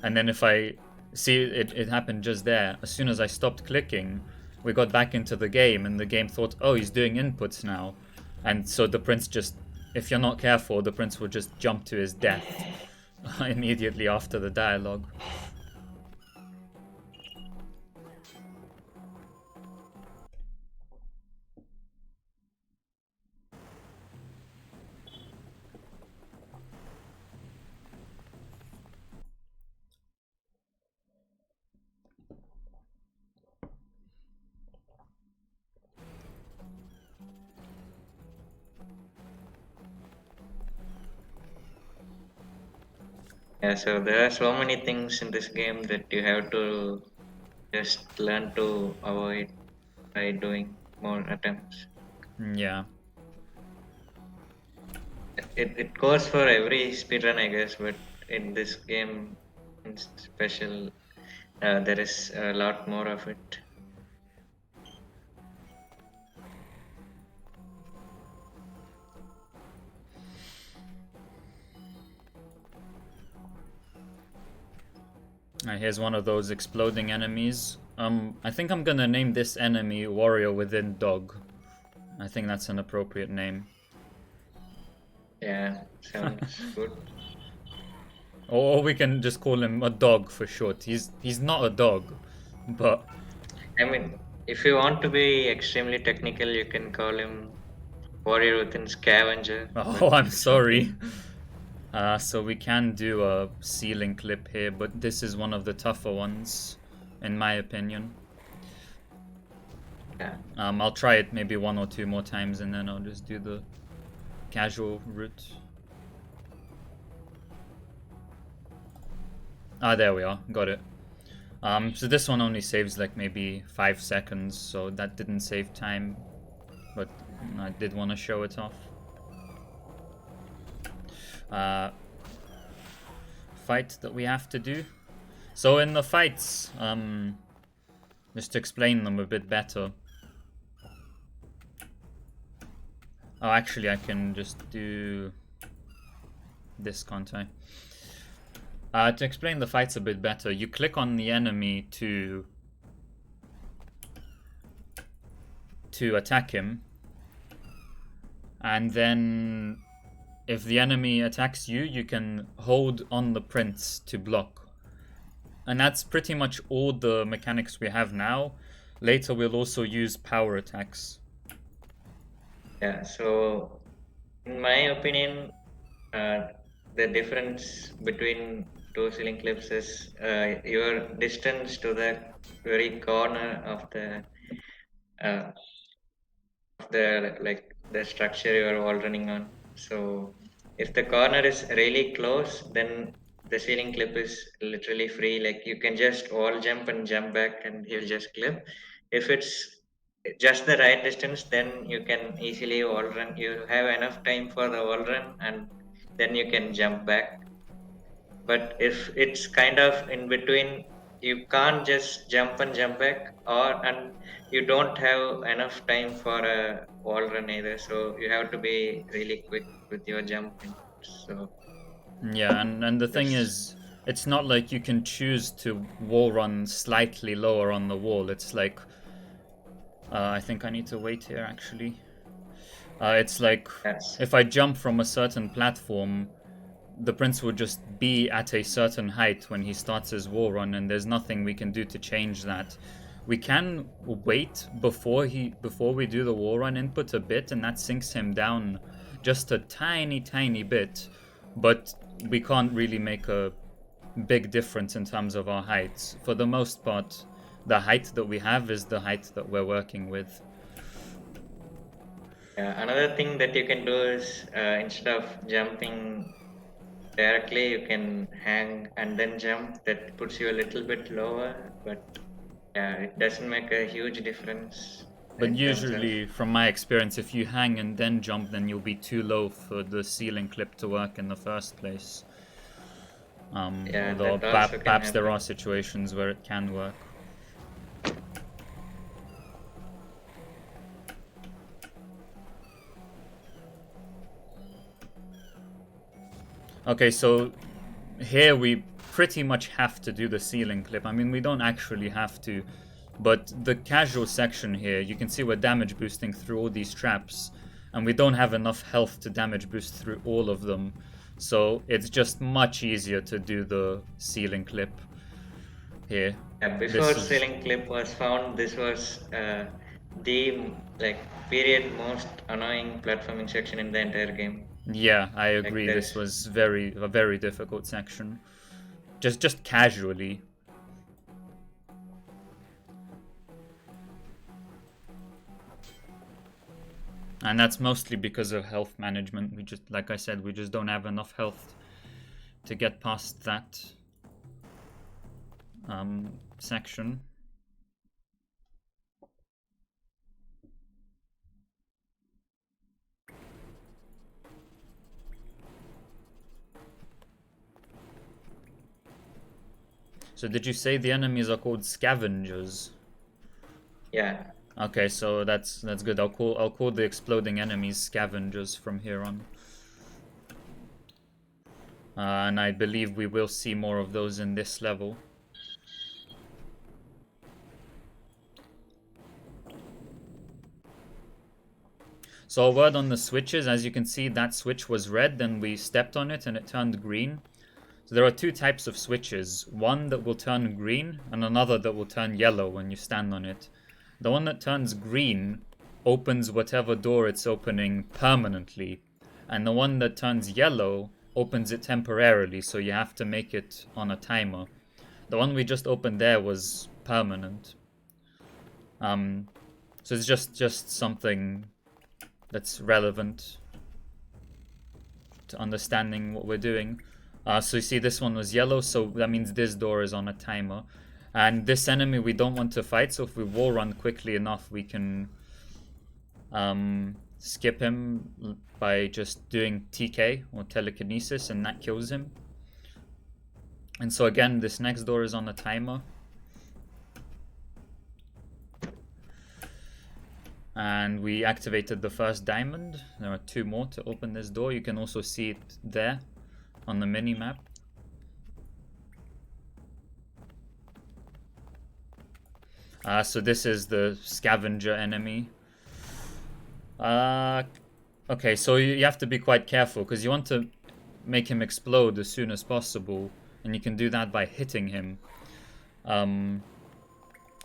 and then if I see it happened just there, as soon as I stopped clicking, we got back into the game and the game thought, oh, he's doing inputs now. And so the prince just, if you're not careful, the prince will just jump to his death immediately after the dialogue. Yeah, so there are so many things in this game that you have to just learn to avoid by doing more attempts. Yeah. It goes for every speedrun, I guess, but in this game in special, there is a lot more of it. Here's one of those exploding enemies. I think I'm gonna name this enemy Warrior Within Dog. I think that's an appropriate name. Yeah, sounds good. Or we can just call him a dog for short. He's not a dog, but I mean, if you want to be extremely technical, you can call him Warrior Within Scavenger. oh, but I'm it's sorry. okay. So we can do a ceiling clip here, but this is one of the tougher ones, in my opinion. Yeah. I'll try it maybe 1 or 2 more times, and then I'll just do the casual route. Ah, there we are. Got it. So this one only saves like maybe 5 seconds, so that didn't save time, but I did want to show it off. Fight that we have to do. So in the fights, just to explain them a bit better. Oh, actually, I can just do this, can't I? To explain the fights a bit better, you click on the enemy to attack him, and then if the enemy attacks you, you can hold on the prince to block. And that's pretty much all the mechanics we have now. Later we'll also use power attacks. Yeah, so in my opinion, the difference between two ceiling clips is your distance to the very corner of uh, the structure you are all running on. So if the corner is really close, then the ceiling clip is literally free. Like you can just all jump and jump back, and he'll just clip. If it's just the right distance, then you can easily wall run. You have enough time for the wall run, and then you can jump back. But if it's kind of in between, you can't just jump and jump back, and you don't have enough time for a wall run either. So you have to be really quick with your jumping. So Yeah, and the thing that's is, it's not like you can choose to wall run slightly lower on the wall. It's like I think I need to wait here, actually. It's like, Yes. if I jump from a certain platform, the prince will just be at a certain height when he starts his war run, and there's nothing we can do to change that. We can wait before we do the war run input a bit, and that sinks him down just a tiny bit, but we can't really make a big difference in terms of our heights. For the most part, the height that we have is the height that we're working with. Another thing that you can do is instead of jumping directly, you can hang and then jump. That puts you a little bit lower, but yeah, it doesn't make a huge difference But in terms of. usually, from my experience, if you hang and then jump, then you'll be too low for the ceiling clip to work in the first place. Yeah, Although that also can perhaps there are happen. situations where it can work. Okay, so here we pretty much have to do the ceiling clip. I mean, we don't actually have to, but the casual section here, you can see we're damage boosting through all these traps, and we don't have enough health to damage boost through all of them. So it's just much easier to do the ceiling clip here. Yeah, before This is, ceiling clip was found, this was the period most annoying platforming section in the entire game. yeah, I Like agree. This there's was a very difficult section. Just casually. And that's mostly because of health management. We just, like I said, we just don't have enough health to get past that section. So did you say the enemies are called scavengers? yeah. Okay, so that's good. I'll call the exploding enemies scavengers from here on. And I believe we will see more of those in this level. So a word on the switches. As you can see, that switch was red, then we stepped on it and it turned green. So there are two types of switches. One that will turn green and another that will turn yellow when you stand on it. The one that turns green opens whatever door it's opening permanently. And the one that turns yellow opens it temporarily, so you have to make it on a timer. The one we just opened there was permanent. So it's just something that's relevant to understanding what we're doing. So you see this one was yellow, so that means this door is on a timer. And this enemy we don't want to fight, so if we wall run quickly enough, we can skip him by just doing TK or telekinesis, and that kills him. And so again, this next door is on a timer. And we activated the first diamond. There are two more to open this door. You can also see it there on the mini-map. So this is the scavenger enemy. Okay, so you have to be quite careful because you want to make him explode as soon as possible, and you can do that by hitting him.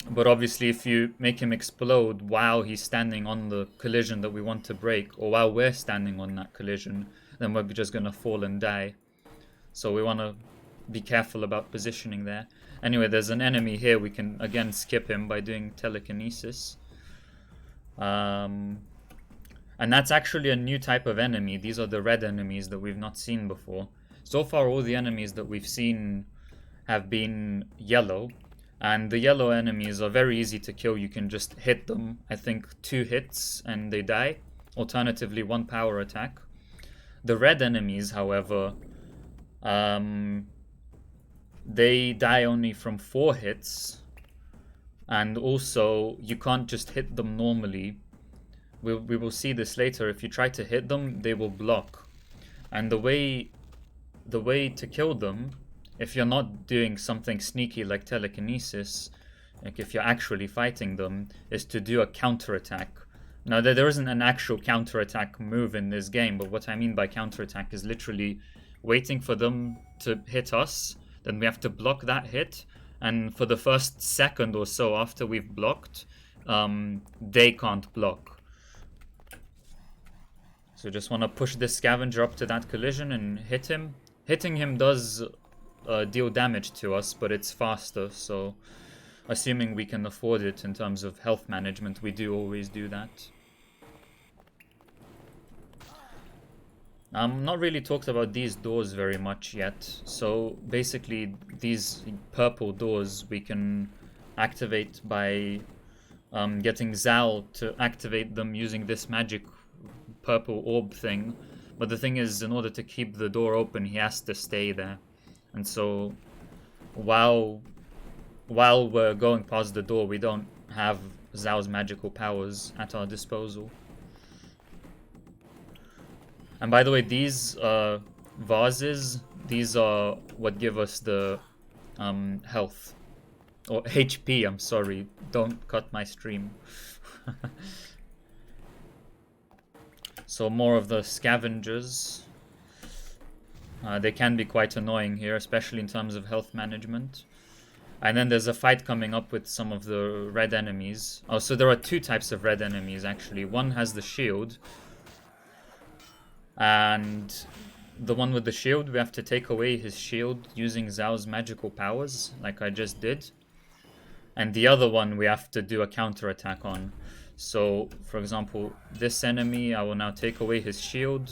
But obviously if you make him explode while he's standing on the collision that we want to break, or while we're standing on that collision, then we're just going to fall and die. So we want to be careful about positioning there. Anyway, there's an enemy here. We can again skip him by doing telekinesis. And that's actually a new type of enemy. These are the red enemies that we've not seen before. So far all the enemies that we've seen have been yellow. And the yellow enemies are very easy to kill. You can just hit them, I think 2 hits and they die. Alternatively, 1 power attack. The red enemies, however, they die only from 4 hits. And also, you can't just hit them normally. We will see this later. If you try to hit them, they will block. And the way to kill them, if you're not doing something sneaky like telekinesis, like if you're actually fighting them, is to do a counterattack. Now, there isn't an actual counterattack move in this game, but what I mean by counterattack is literally waiting for them to hit us, then we have to block that hit, and for the first second or so after we've blocked, they can't block. So just want to push this scavenger up to that collision and hit him. Hitting him does deal damage to us, but it's faster, so assuming we can afford it in terms of health management, we do always do that. Not really talked about these doors very much yet. So basically these purple doors we can activate by getting Zal to activate them using this magic purple orb thing. But the thing is, in order to keep the door open, he has to stay there. And so while we're going past the door, we don't have Zal's magical powers at our disposal. And by the way, these vases, these are what give us the health. Or HP, I'm sorry. Don't cut my stream. So more of the scavengers. They can be quite annoying here, especially in terms of health management. And then there's a fight coming up with some of the red enemies. Oh, so there are two types of red enemies, actually. One has the shield. And the one with the shield, we have to take away his shield using Zal's magical powers, like I just did. And the other one we have to do a counterattack on. So, for example, this enemy, I will now take away his shield.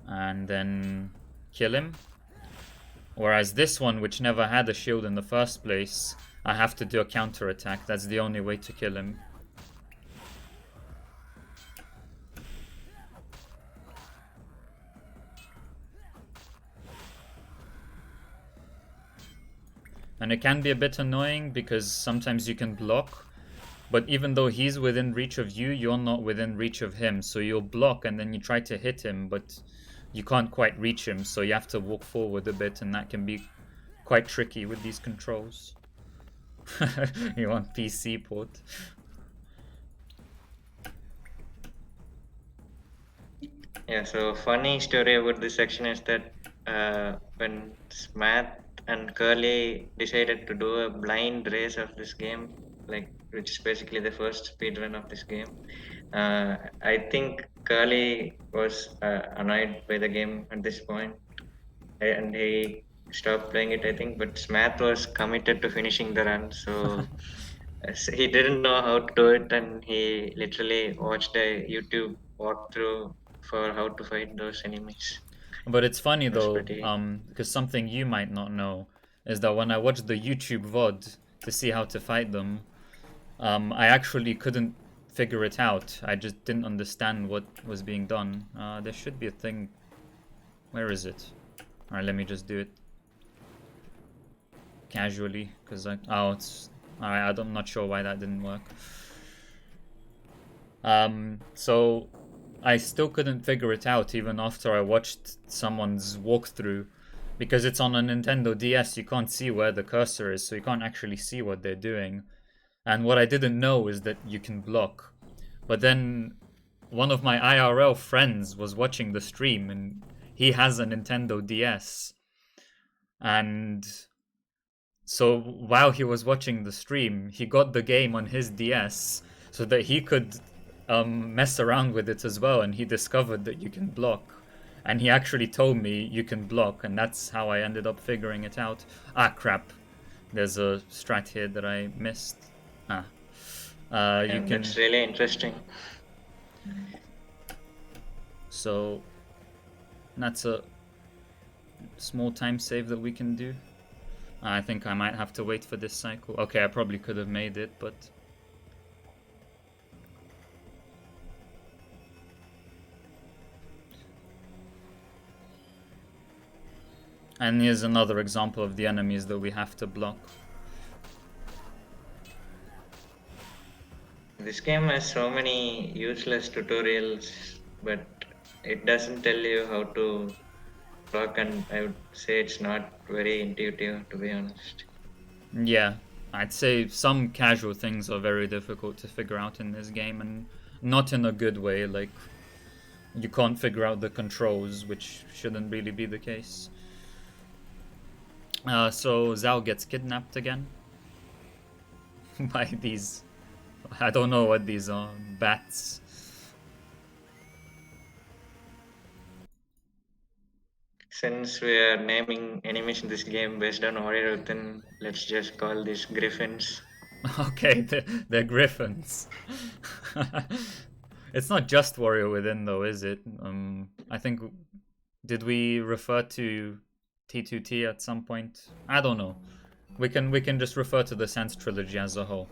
And then kill him. Whereas this one, which never had a shield in the first place, I have to do a counterattack. That's the only way to kill him. And it can be a bit annoying because sometimes you can block, but even though he's within reach of you, you're not within reach of him. So you'll block and then you try to hit him, but you can't quite reach him. So you have to walk forward a bit, and that can be quite tricky with these controls. You want PC port? Yeah, so funny story about this section is that when Smath and Curly decided to do a blind race of this game, like which is basically the first speedrun of this game, I think Curly was annoyed by the game at this point, and he stopped playing it, I think. But Smath was committed to finishing the run, so he didn't know how to do it, and he literally watched a YouTube walkthrough for how to fight those enemies. But it's funny That's though, pretty. because something you might not know is that when I watched the YouTube VOD to see how to fight them, I actually couldn't figure it out. I just didn't understand what was being done. There should be a thing. Where is it? Alright, let me just do it casually, because oh, it's... Alright, I'm not sure why that didn't work. So I still couldn't figure it out even after I watched someone's walkthrough, because it's on a Nintendo DS. You can't see where the cursor is, so you can't actually see what they're doing. And what I didn't know is that you can block. But then one of my IRL friends was watching the stream, and he has a Nintendo DS. And so while he was watching the stream, he got the game on his DS so that he could mess around with it as well, and he discovered that you can block. And he actually told me you can block, and that's how I ended up figuring it out. Ah, crap. There's a strat here that I missed. You can... That's really interesting. So that's a small time save that we can do. I think I might have to wait for this cycle. Okay, I probably could have made it, but... And here's another example of the enemies that we have to block. This game has so many useless tutorials, but it doesn't tell you how to block, and I would say it's not very intuitive, to be honest. Yeah, I'd say some casual things are very difficult to figure out in this game, and not in a good way. Like, you can't figure out the controls, which shouldn't really be the case. So Zhao gets kidnapped again by these. I don't know what these are. Bats. Since we are naming enemies in this game based on warrior within, let's just call these griffins. Okay, they're griffins. It's not just Warrior Within, though, is it? I think, did we refer to T2T at some point? I don't know. We can just refer to the Sense trilogy as a whole.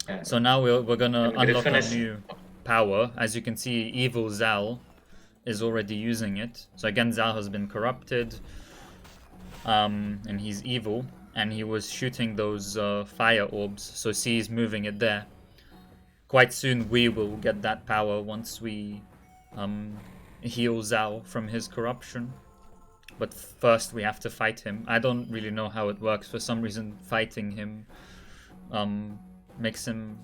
Yeah. So now we're gonna And unlock Griffin a is new power. As you can see, Evil Zal is already using it. So again, Zal has been corrupted, and he's evil. And he was shooting those fire orbs. So see, he's moving it there. Quite soon we will get that power once we heal Zhao from his corruption. But first we have to fight him. I don't really know how it works. For some reason fighting him makes him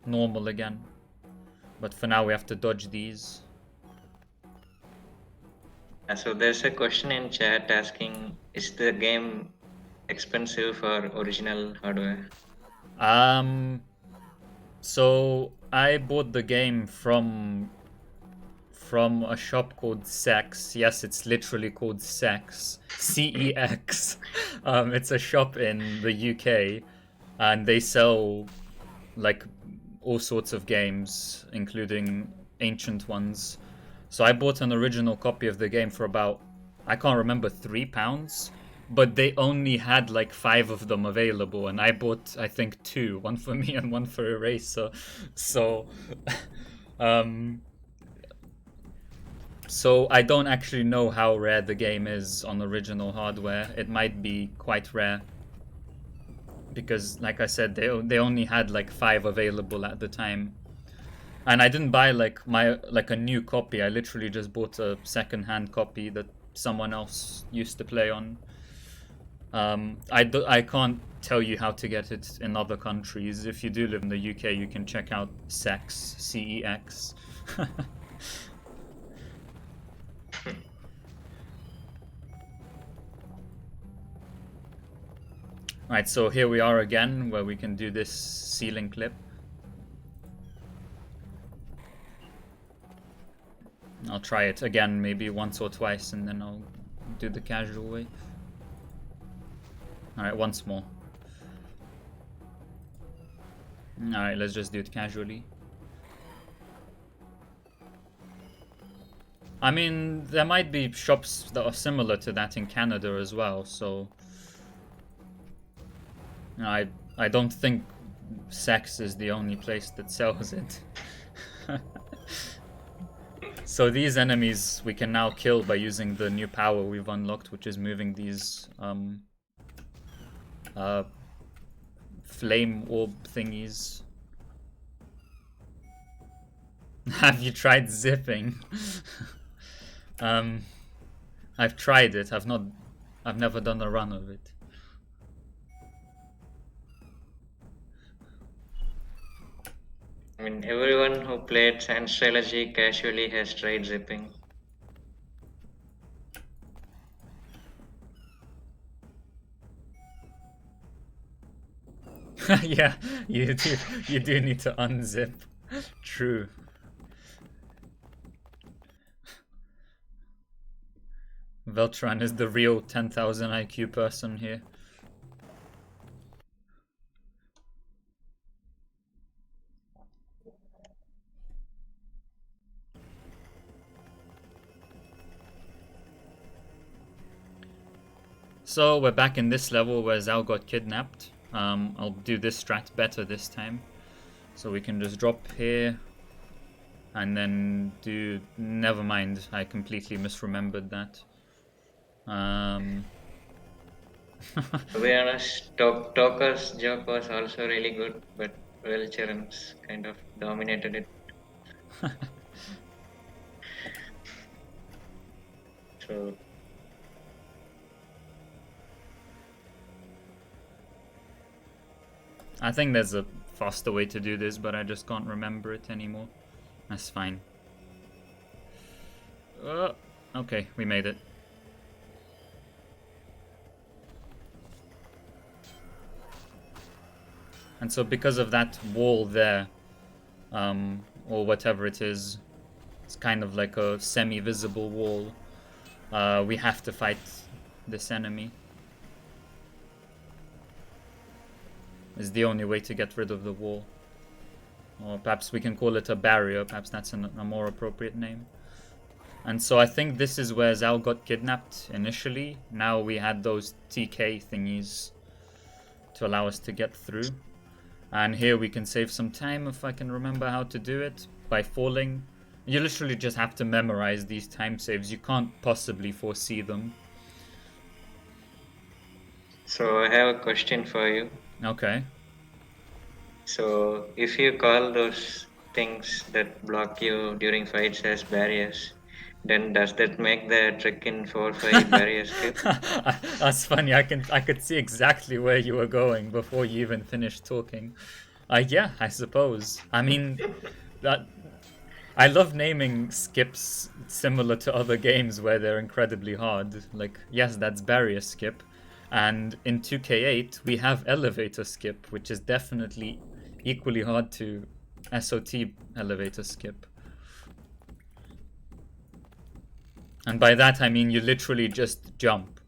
normal again. But for now we have to dodge these. so there's a question in chat asking, is the game expensive for original hardware? So I bought the game from a shop called Sex. Yes, it's literally called Sex. CEX. It's a shop in the UK, and they sell like all sorts of games, including ancient ones. So I bought an original copy of the game for about, I can't remember, £3, but they only had like 5 of them available, and I bought, I think, 2, one for me and one for Eraser. So um so I don't actually know how rare the game is on original hardware. It might be quite rare, because like I said, they only had like 5 available at the time. And I didn't buy like a new copy. I literally just bought a second-hand copy that someone else used to play on. I can't tell you how to get it in other countries. If you do live in the UK, you can check out Sex, CEX. Right, so here we are again, where we can do this ceiling clip. I'll try it again, maybe once or twice, and then I'll do the casual way. Alright, once more. Alright, let's just do it casually. I mean, there might be shops that are similar to that in Canada as well, so I don't think Sex is the only place that sells it. So these enemies we can now kill by using the new power we've unlocked, which is moving these flame orb thingies. Have you tried zipping? I've tried it. I've never done a run of it. I mean, everyone who played Sans Trilogy casually has tried zipping. Yeah, you do need to unzip. True. Veltran is the real 10,000 IQ person here. So we're back in this level where Zhao got kidnapped. I'll do this strat better this time. So we can just drop here and then do... Never mind, I completely misremembered that. To be honest, Toker's joke was also really good, but Welcheran's kind of dominated it. So I think there's a faster way to do this, but I just can't remember it anymore. That's fine. Okay, we made it. And so because of that wall there, or whatever it is, it's kind of like a semi-visible wall, we have to fight this enemy. Is the only way to get rid of the wall. Or perhaps we can call it a barrier, perhaps that's a more appropriate name. And so I think this is where Zal got kidnapped initially. Now we had those TK thingies to allow us to get through. And here we can save some time if I can remember how to do it by falling. You literally just have to memorize these time saves. You can't possibly foresee them. So I have a question for you. Okay. So if you call those things that block you during fights as barriers, then does that make the Trekkin 4-5 barrier skip? That's funny. I could see exactly where you were going before you even finished talking. Yeah, I suppose. I mean, that I love naming skips similar to other games where they're incredibly hard. Like, yes, that's barrier skip. And in 2K8, we have elevator skip, which is definitely equally hard to SOT elevator skip. And by that I mean you literally just jump.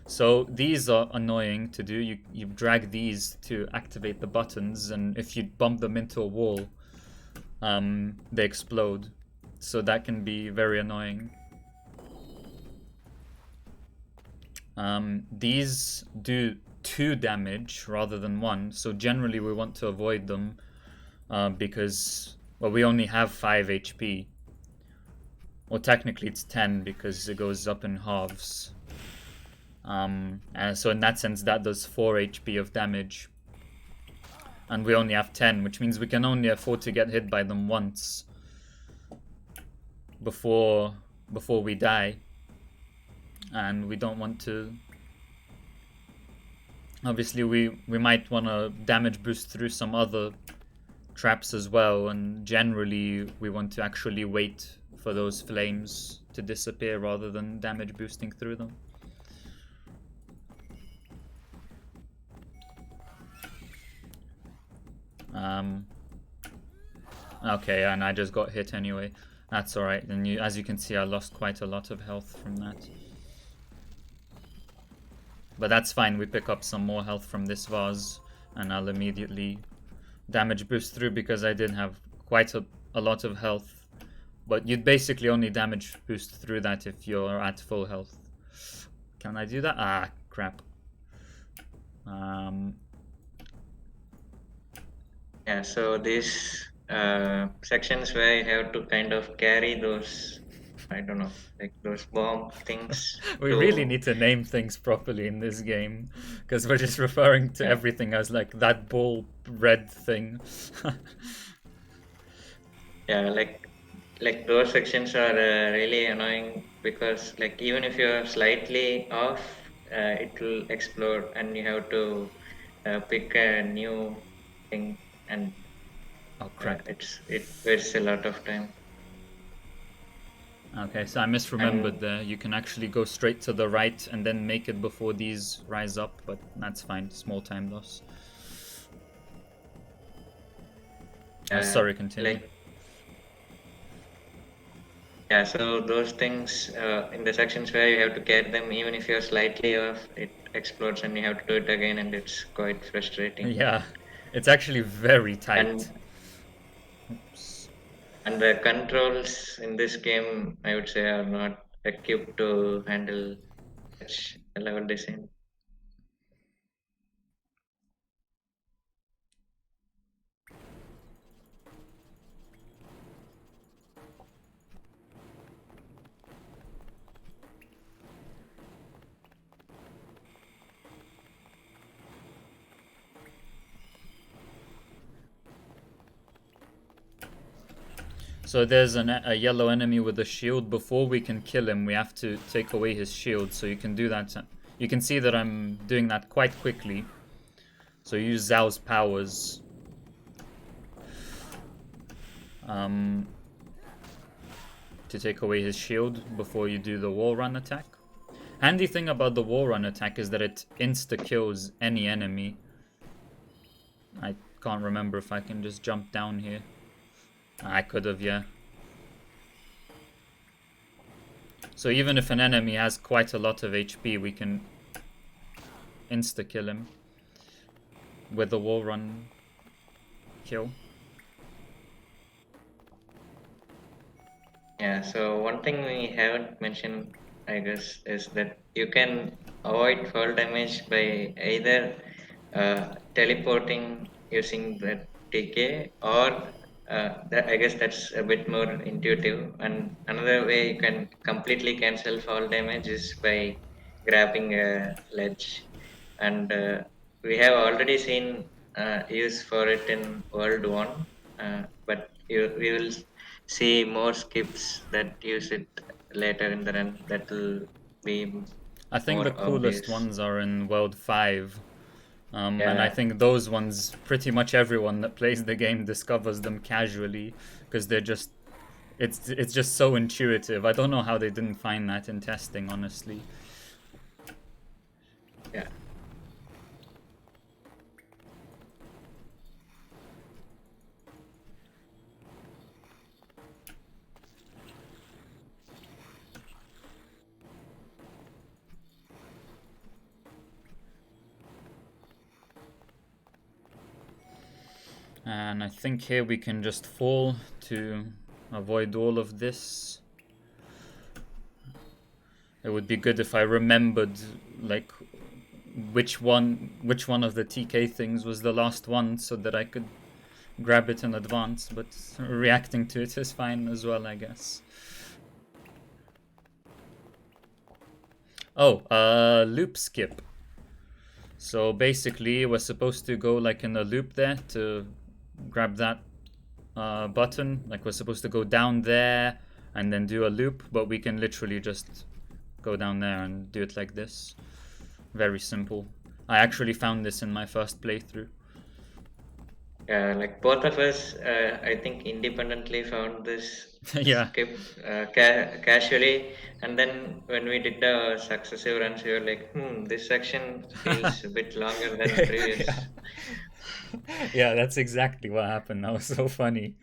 So these are annoying to do. You drag these to activate the buttons, and if you bump them into a wall, they explode. So that can be very annoying. These do 2 damage rather than 1, so generally we want to avoid them because, well, we only have 5 HP. Well, technically it's 10 because it goes up in halves. And so in that sense that does 4 HP of damage. And we only have 10, which means we can only afford to get hit by them once before we die. And we don't want to... Obviously we might want to damage boost through some other traps as well, and generally we want to actually wait for those flames to disappear rather than damage boosting through them. Okay, and I just got hit anyway. That's alright, and as you can see I lost quite a lot of health from that. But that's fine, we pick up some more health from this vase, and I'll immediately damage boost through because I did have quite a lot of health. But you'd basically only damage boost through that if you're at full health. Can I do that? Ah, crap. Yeah, so these sections where you have to kind of carry those, I don't know, like those bomb things. We really need to name things properly in this game, because we're just referring to everything as like that ball red thing. Yeah, like those sections are really annoying because like even if you're slightly off, it will explode and you have to pick a new thing, and Oh crap. it wastes a lot of time. Okay, so I misremembered there. You can actually go straight to the right and then make it before these rise up, but that's fine. Small time loss. Sorry, continue. Yeah, so those things in the sections where you have to carry them, even if you're slightly off, it explodes and you have to do it again, and it's quite frustrating. Yeah, it's actually very tight. And the controls in this game, I would say, are not equipped to handle such a level design. So there's a yellow enemy with a shield. Before we can kill him, we have to take away his shield. So you can do that. You can see that I'm doing that quite quickly. So use Zhao's powers. To take away his shield before you do the wall run attack. Handy thing about the wall run attack is that it insta-kills any enemy. I can't remember if I can just jump down here. I could have, yeah. So even if an enemy has quite a lot of HP, we can insta-kill him with the wall run kill. Yeah, so one thing we haven't mentioned, I guess, is that you can avoid fall damage by either teleporting using the TK, or I guess that's a bit more intuitive. And another way you can completely cancel fall damage is by grabbing a ledge. And we have already seen use for it in World 1, but we will see more skips that use it later in the run. That will be I think more the coolest obvious. ones are in World 5. And I Yeah, think those ones, pretty much everyone that plays the game discovers them casually, because they're just, it's just so intuitive. I don't know how they didn't find that in testing, honestly. yeah. And I think here we can just fall to avoid all of this. It would be good if I remembered, like, which one of the TK things was the last one, so that I could grab it in advance. But reacting to it is fine as well, I guess. Oh, loop skip. So basically, we're supposed to go like in a loop there to grab that button. Like we're supposed to go down there and then do a loop, but we can literally just go down there and do it like this. Very simple. I actually found this in my first playthrough. Yeah, like both of us, I think independently found this Yeah. skip casually, and then when we did the successive runs, we were like, this section feels a bit longer than Yeah. previous. Yeah, that's exactly what happened. That was so funny.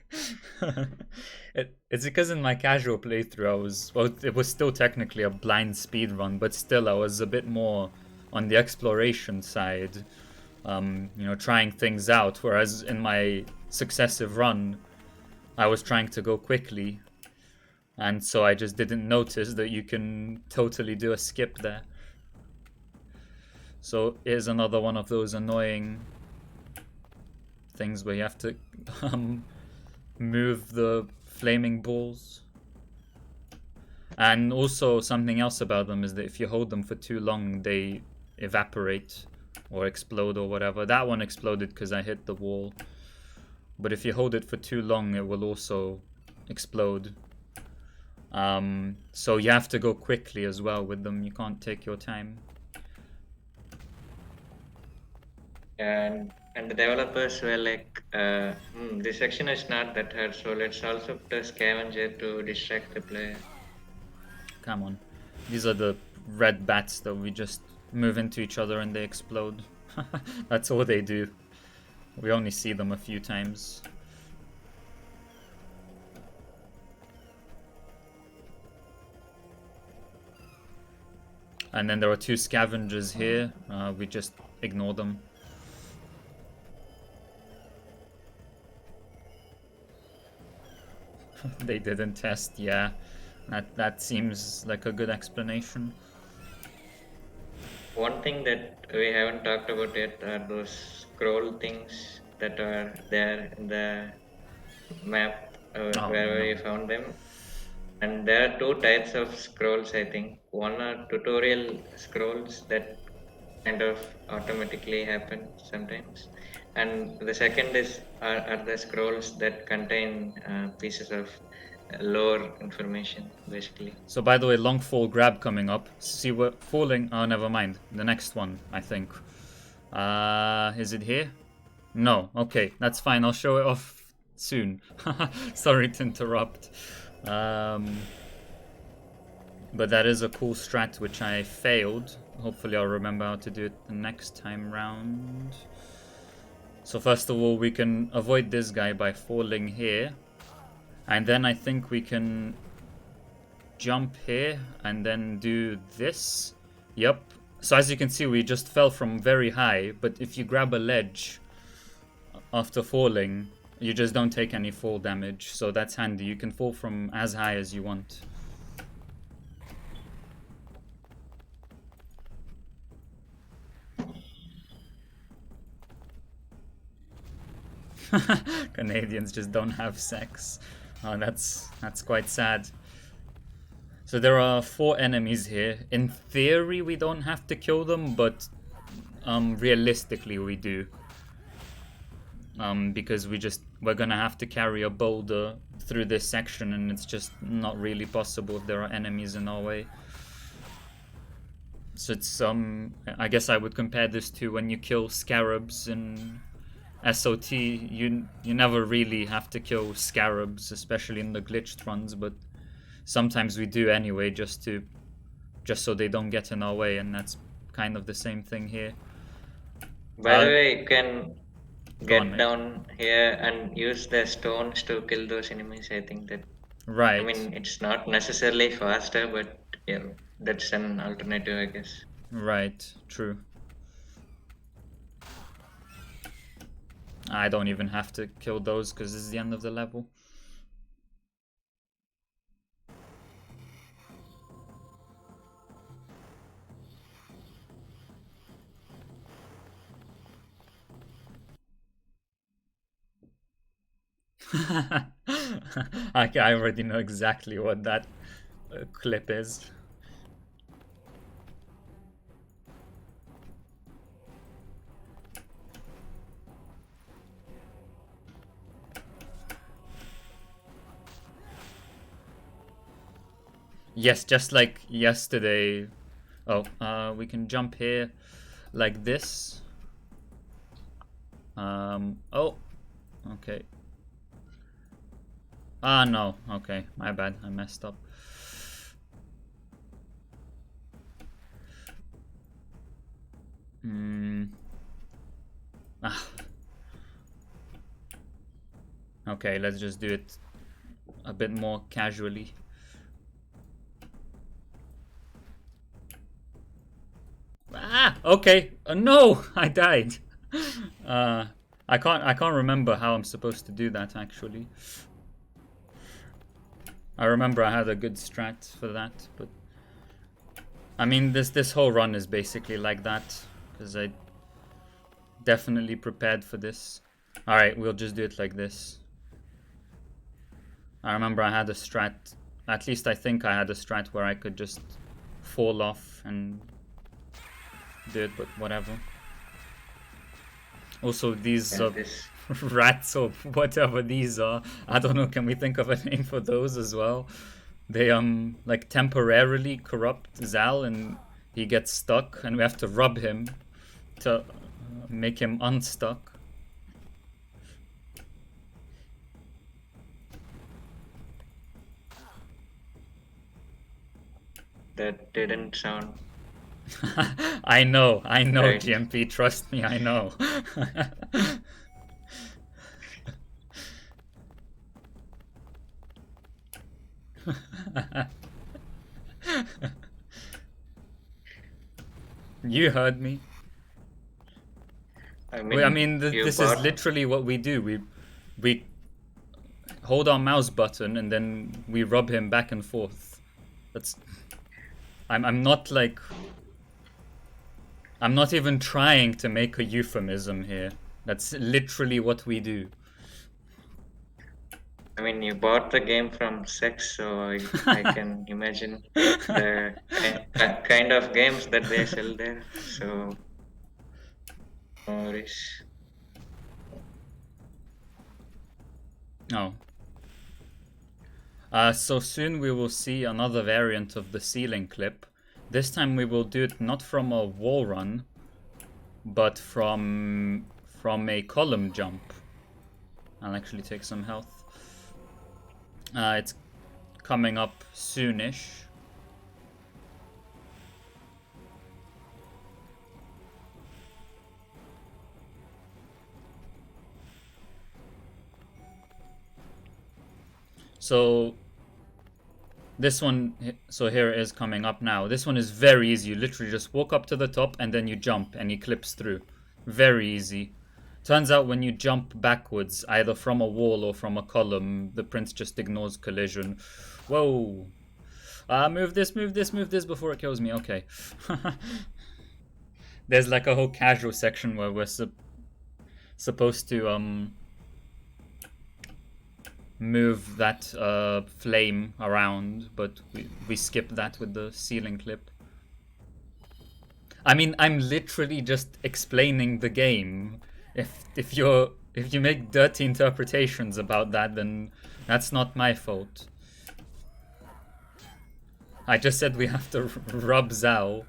It's because in my casual playthrough, it was still technically a blind speed run, but still I was a bit more on the exploration side, trying things out. Whereas in my successive run, I was trying to go quickly, and so I just didn't notice that you can totally do a skip there. So here's another one of those annoying things where you have to move the flaming balls. And also something else about them is that if you hold them for too long, they evaporate or explode or whatever. That one exploded because I hit the wall. But if you hold it for too long, it will also explode. So you have to go quickly as well with them. You can't take your time. And the developers were like, this section is not that hard, so let's also put a scavenger to distract the player. Come on. These are the red bats that we just move into each other and they explode. That's all they do. We only see them a few times. And then there are two scavengers here. We just ignore them. They didn't test, yeah. That seems like a good explanation. One thing that we haven't talked about yet are those scroll things that are there in the map wherever no. you found them. And there are two types of scrolls, I think. One are tutorial scrolls that kind of automatically happen sometimes. And the second is are the scrolls that contain pieces of lore information, basically. So by the way, long fall grab coming up. See what falling? Oh, never mind. The next one, I think. Is it here? No. Okay, that's fine. I'll show it off soon. Sorry to interrupt. But that is a cool strat which I failed. Hopefully I'll remember how to do it the next time round. So first of all, we can avoid this guy by falling here. And then I think we can jump here and then do this. Yep. So as you can see, we just fell from very high. But if you grab a ledge after falling, you just don't take any fall damage. So that's handy. You can fall from as high as you want. Canadians just don't have sex. Oh, that's quite sad. So there are 4 enemies here. In theory, we don't have to kill them, but realistically, we do. Because we're gonna have to carry a boulder through this section, and it's just not really possible if there are enemies in our way. So it's I guess I would compare this to when you kill scarabs in SOT. You never really have to kill scarabs, especially in the glitched runs, but sometimes we do anyway, just so they don't get in our way, and that's kind of the same thing here. By the way, you can Go on, get mate. down here and use the stones to kill those enemies. I think that. Right. I mean, it's not necessarily faster, but yeah, that's an alternative, I guess. Right. True. I don't even have to kill those because this is the end of the level. I already know exactly what that clip is. Yes, just like yesterday. Oh, we can jump here like this. Oh, okay. Ah, no. Okay, my bad. I messed up. Ah. Okay, let's just do it a bit more casually. Ah, okay. No, I died. I can't remember how I'm supposed to do that actually. I remember I had a good strat for that, but I mean this whole run is basically like that because I definitely prepared for this. All right, we'll just do it like this. I remember I had a strat, at least I think I had a strat where I could just fall off and do it, but whatever. Also, these rats or whatever these are, I don't know, can we think of a name for those as well? They like temporarily corrupt Zal and he gets stuck and we have to rub him to make him unstuck. That didn't sound. I know, right. GMP, trust me, I know. You heard me. I mean this is literally what we do. We hold our mouse button and then we rub him back and forth. That's. I'm not like. I'm not even trying to make a euphemism here. That's literally what we do. I mean, you bought the game from Sex, so I can imagine the kind of games that they sell there. So, no worries. Oh. So soon we will see another variant of the ceiling clip. This time we will do it not from a wall run, but from a column jump. I'll actually take some health. It's coming up soonish. So this one, so here it is coming up now. This one is very easy. You literally just walk up to the top and then you jump and he clips through. Very easy. Turns out when you jump backwards, either from a wall or from a column, the prince just ignores collision. Whoa. Move this before it kills me. Okay. There's like a whole casual section where we're supposed to move that flame around, but we skip that with the ceiling clip. I mean, I'm literally just explaining the game. If you make dirty interpretations about that, then that's not my fault. I just said we have to rub Zhao.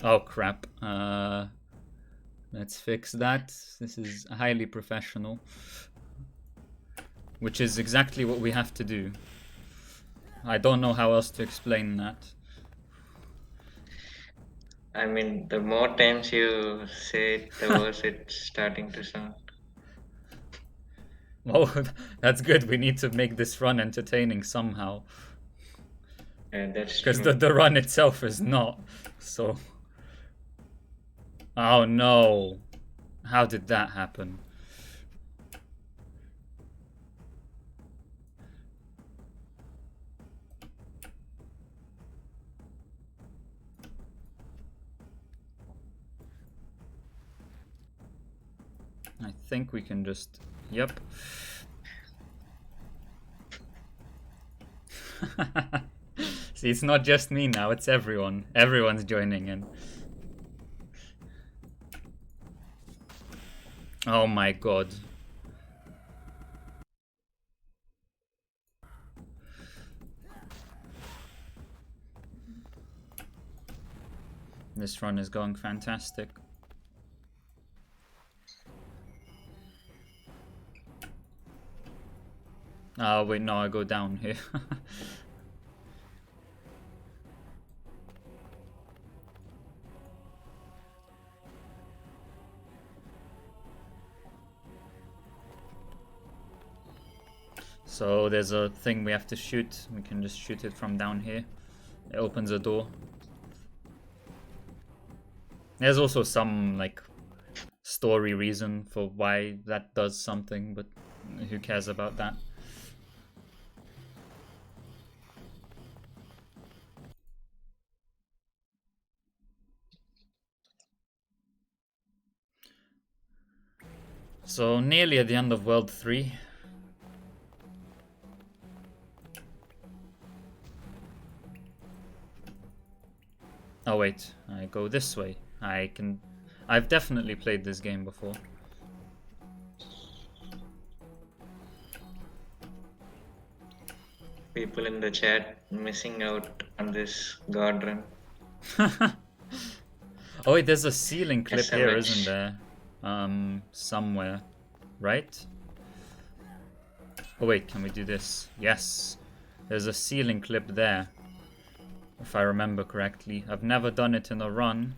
Oh crap. Let's fix that. This is highly professional. Which is exactly what we have to do. I don't know how else to explain that. I mean, the more times you say it, the worse it's starting to sound. Oh, that's good. We need to make this run entertaining somehow. That's Because true. the run itself is not. So. Oh no. How did that happen? I think we can just... Yep. See, it's not just me now, it's everyone. Everyone's joining in. Oh my god. This run is going fantastic. Oh wait, no, I go down here. So there's a thing we have to shoot. We can just shoot it from down here. It opens a door. There's also some like story reason for why that does something, but who cares about that? So nearly at the end of World 3. Oh wait, I go this way. I've definitely played this game before. People in the chat missing out on this god run. Oh wait, there's a ceiling clip here, SMH. isn't there? Somewhere, right? Oh wait, can we do this? Yes, there's a ceiling clip there, if I remember correctly. I've never done it in a run.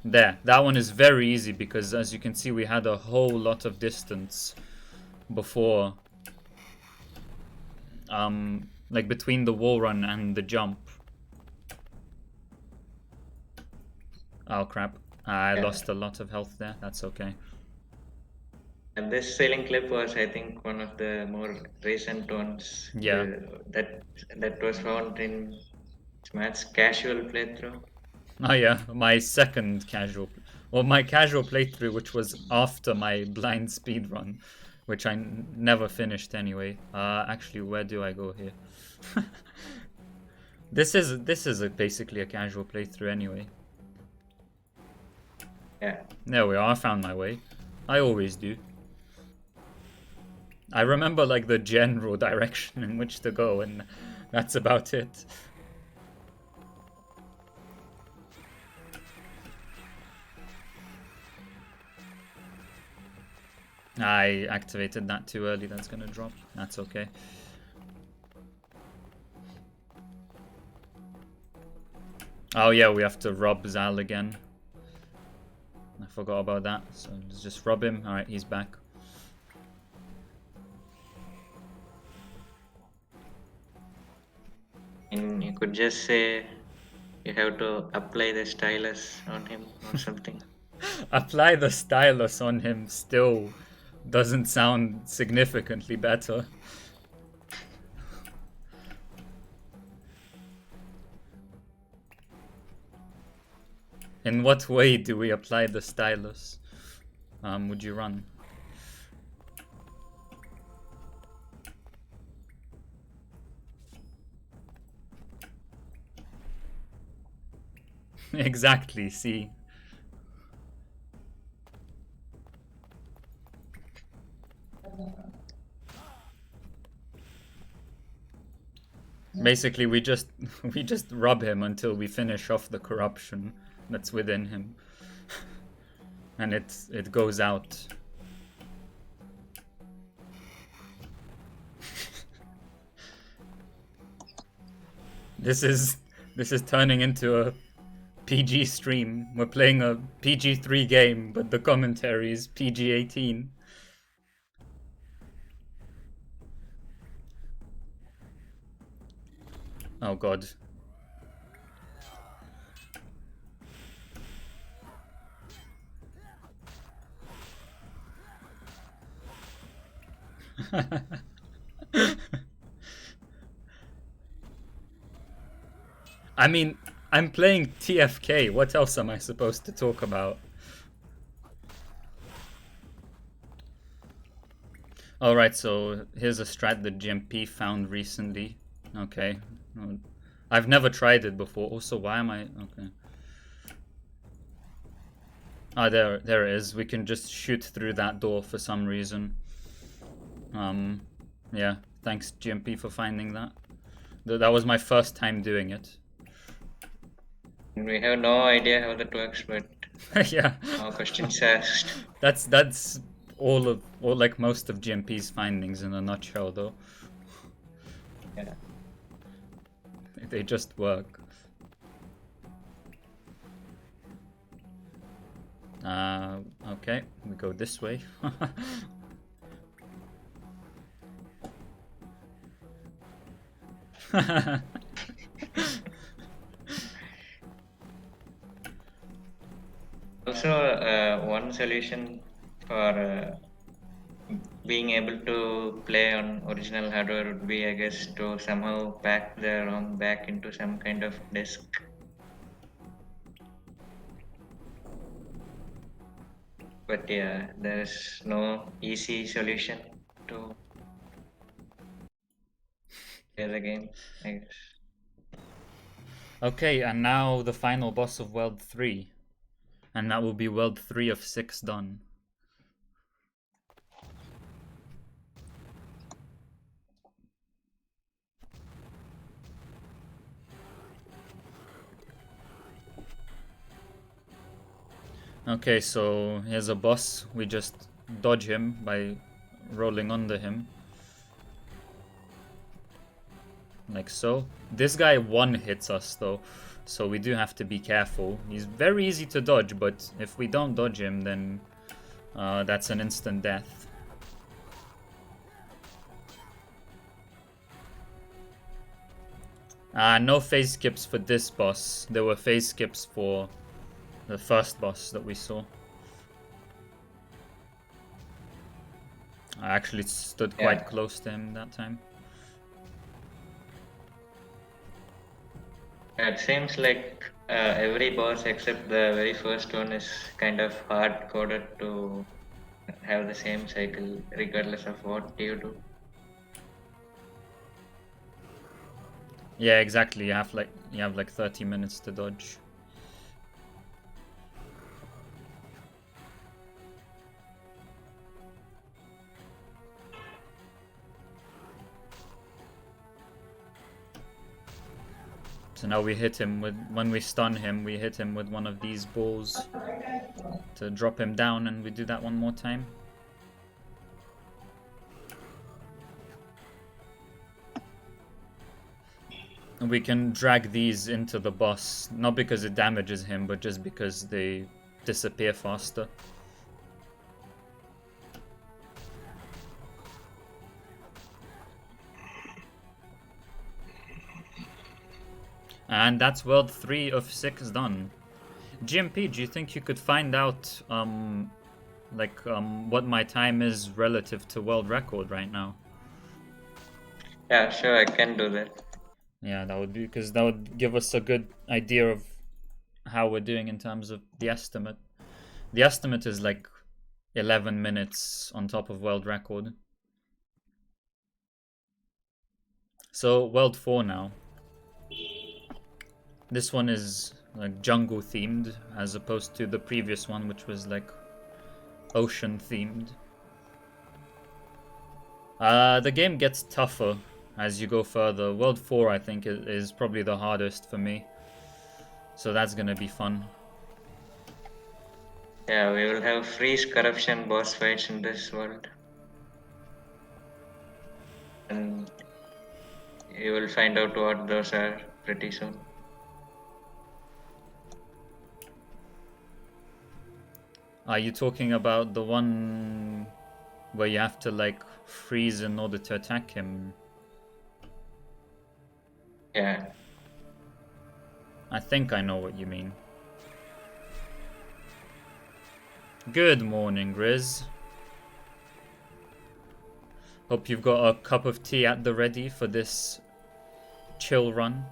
There, that one is very easy because as you can see we had a whole lot of distance before, like between the wall run and the jump. Oh crap, I lost a lot of health there, that's okay. And this sailing clip was, I think, one of the more recent ones. Yeah. That was found in Smath's casual playthrough. Oh yeah, my second casual, well, my casual playthrough, which was after my blind speedrun, which I never finished anyway. Actually, where do I go here? This is basically a casual playthrough anyway. Yeah. There we are. I found my way. I always do. I remember like the general direction in which to go, and that's about it. I activated that too early, that's gonna drop. That's okay. Oh yeah, we have to rob Zal again. I forgot about that, so let's just rob him. Alright, he's back. And you could just say you have to apply the stylus on him or something. Apply the stylus on him still doesn't sound significantly better. In what way do we apply the stylus? Would you run? Exactly, see. Basically, we just rub him until we finish off the corruption that's within him, and it goes out. This is turning into a PG stream. We're playing a PG-3 game, but the commentary is PG-18. Oh god. I mean, I'm playing TFK. What else am I supposed to talk about? Alright, so here's a strat that GMP found recently. Okay. I've never tried it before. Also, why am I... Okay. Ah, there it is. We can just shoot through that door for some reason. Yeah. Thanks, GMP, for finding that. That was my first time doing it. We have no idea how that works, but Yeah. no questions asked. That's all like most of GMP's findings in a nutshell, though. Yeah. They just work. Okay, we go this way. Also, one solution for being able to play on original hardware would be, I guess, to somehow pack the ROM back into some kind of disk. But yeah, there's no easy solution to play the game, I guess. Okay, and now the final boss of World 3. And that will be World 3 of 6 done. Okay, so here's a boss. We just dodge him by rolling under him. Like so. This guy one hits us though, so we do have to be careful. He's very easy to dodge, but if we don't dodge him, then that's an instant death. No phase skips for this boss. There were phase skips for the first boss that we saw. I actually stood quite close to him that time. It seems like every boss except the very first one is kind of hard coded to have the same cycle regardless of what you do. Yeah, exactly. You have like 30 minutes to dodge. So now we hit him with, when we stun him, we hit him with one of these balls to drop him down, and we do that one more time. And we can drag these into the boss, not because it damages him, but just because they disappear faster. And that's world 3 of 6 done. GMP, do you think you could find out what my time is relative to world record right now? Yeah, sure, I can do that. Yeah, that would be, because that would give us a good idea of how we're doing in terms of the estimate. The estimate is like 11 minutes on top of world record. So world 4 now. This one is like jungle themed as opposed to the previous one, which was like ocean themed. The game gets tougher as you go further. World 4 I think is probably the hardest for me. So that's gonna be fun. Yeah, we will have freeze corruption boss fights in this world. And you will find out what those are pretty soon. Are you talking about the one where you have to like freeze in order to attack him? Yeah. I think I know what you mean. Good morning, Grizz. Hope you've got a cup of tea at the ready for this chill run.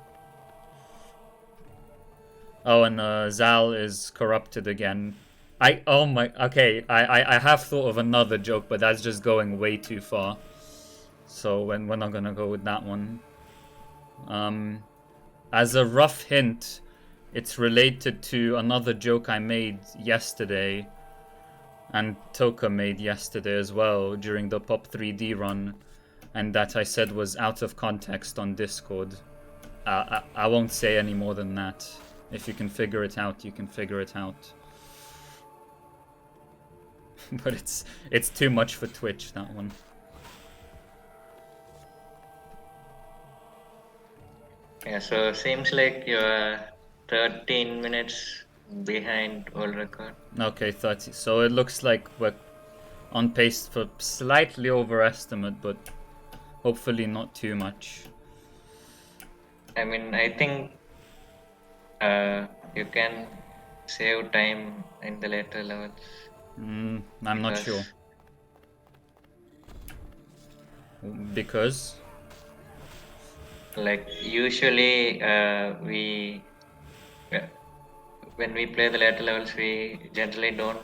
Oh, and Zal is corrupted again. Okay, I have thought of another joke, but that's just going way too far. So we're not gonna go with that one. As a rough hint, it's related to another joke I made yesterday, and Toka made yesterday as well during the Pop 3D run, and that I said was out of context on Discord. I won't say any more than that. If you can figure it out, you can figure it out. But it's too much for Twitch, that one. Yeah, so seems like you're 13 minutes behind world record. Okay, 30. So it looks like we're on pace for slightly overestimate, but hopefully not too much. I mean, I think you can save time in the later levels. I'm not sure. Because? Like, usually when we play the later levels, we generally don't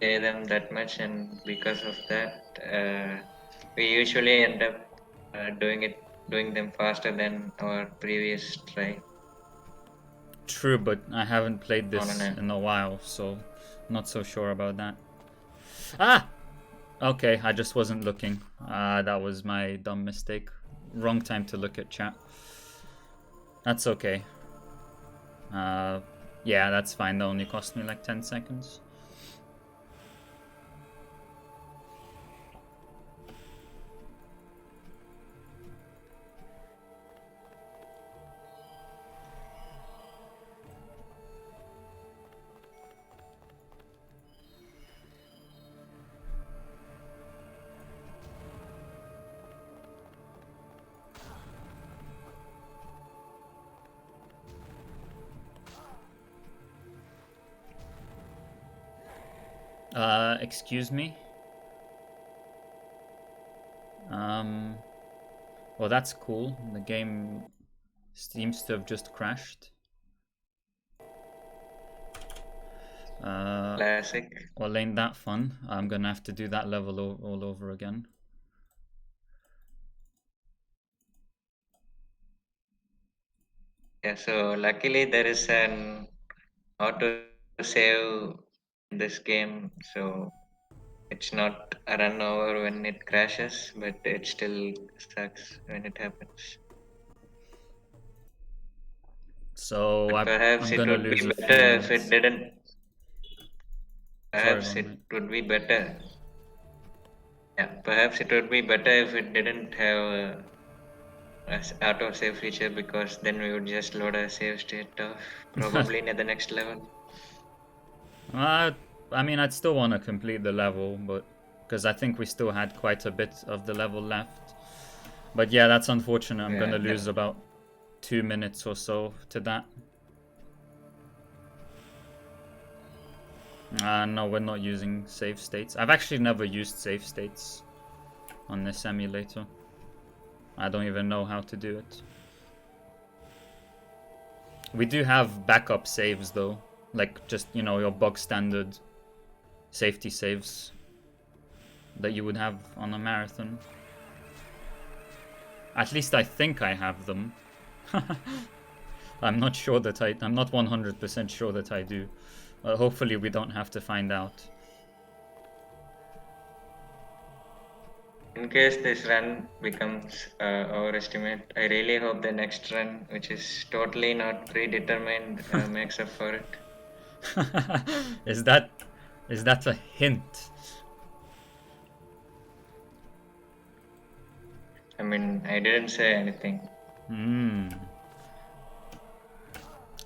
play them that much, and because of that, we usually end up doing them faster than our previous try. True, but I haven't played No, this no, no. in a while, so not so sure about that. Ah! Okay, I just wasn't looking. That was my dumb mistake. Wrong time to look at chat. That's okay. Yeah, that's fine. That only cost me like 10 seconds. Excuse me? Well, that's cool. The game seems to have just crashed. Classic. Well, ain't that fun? I'm gonna have to do that level all over again. Yeah, so luckily there is an auto save in this game, so it's not a run over when it crashes, but it still sucks when it happens. So But perhaps I'm it gonna would be lose a few better if it minutes. didn't. Sorry, go Perhaps on, it mate. would be better. Yeah, perhaps it would be better if it didn't have auto save feature, because then we would just load a save state of probably near the next level. I mean, I'd still want to complete the level, but because I think we still had quite a bit of the level left. But yeah, that's unfortunate. I'm gonna Yeah, lose about 2 minutes or so to that. No, we're not using save states. I've actually never used save states on this emulator. I don't even know how to do it. We do have backup saves though, like just, you know, your bog standard safety saves that you would have on a marathon. At least I think I have them. I'm not sure that I'm not 100% sure that I do. Hopefully we don't have to find out. in case this run becomes overestimate, I really hope the next run, which is totally not predetermined, makes up for it. Is that a hint? I mean, I didn't say anything.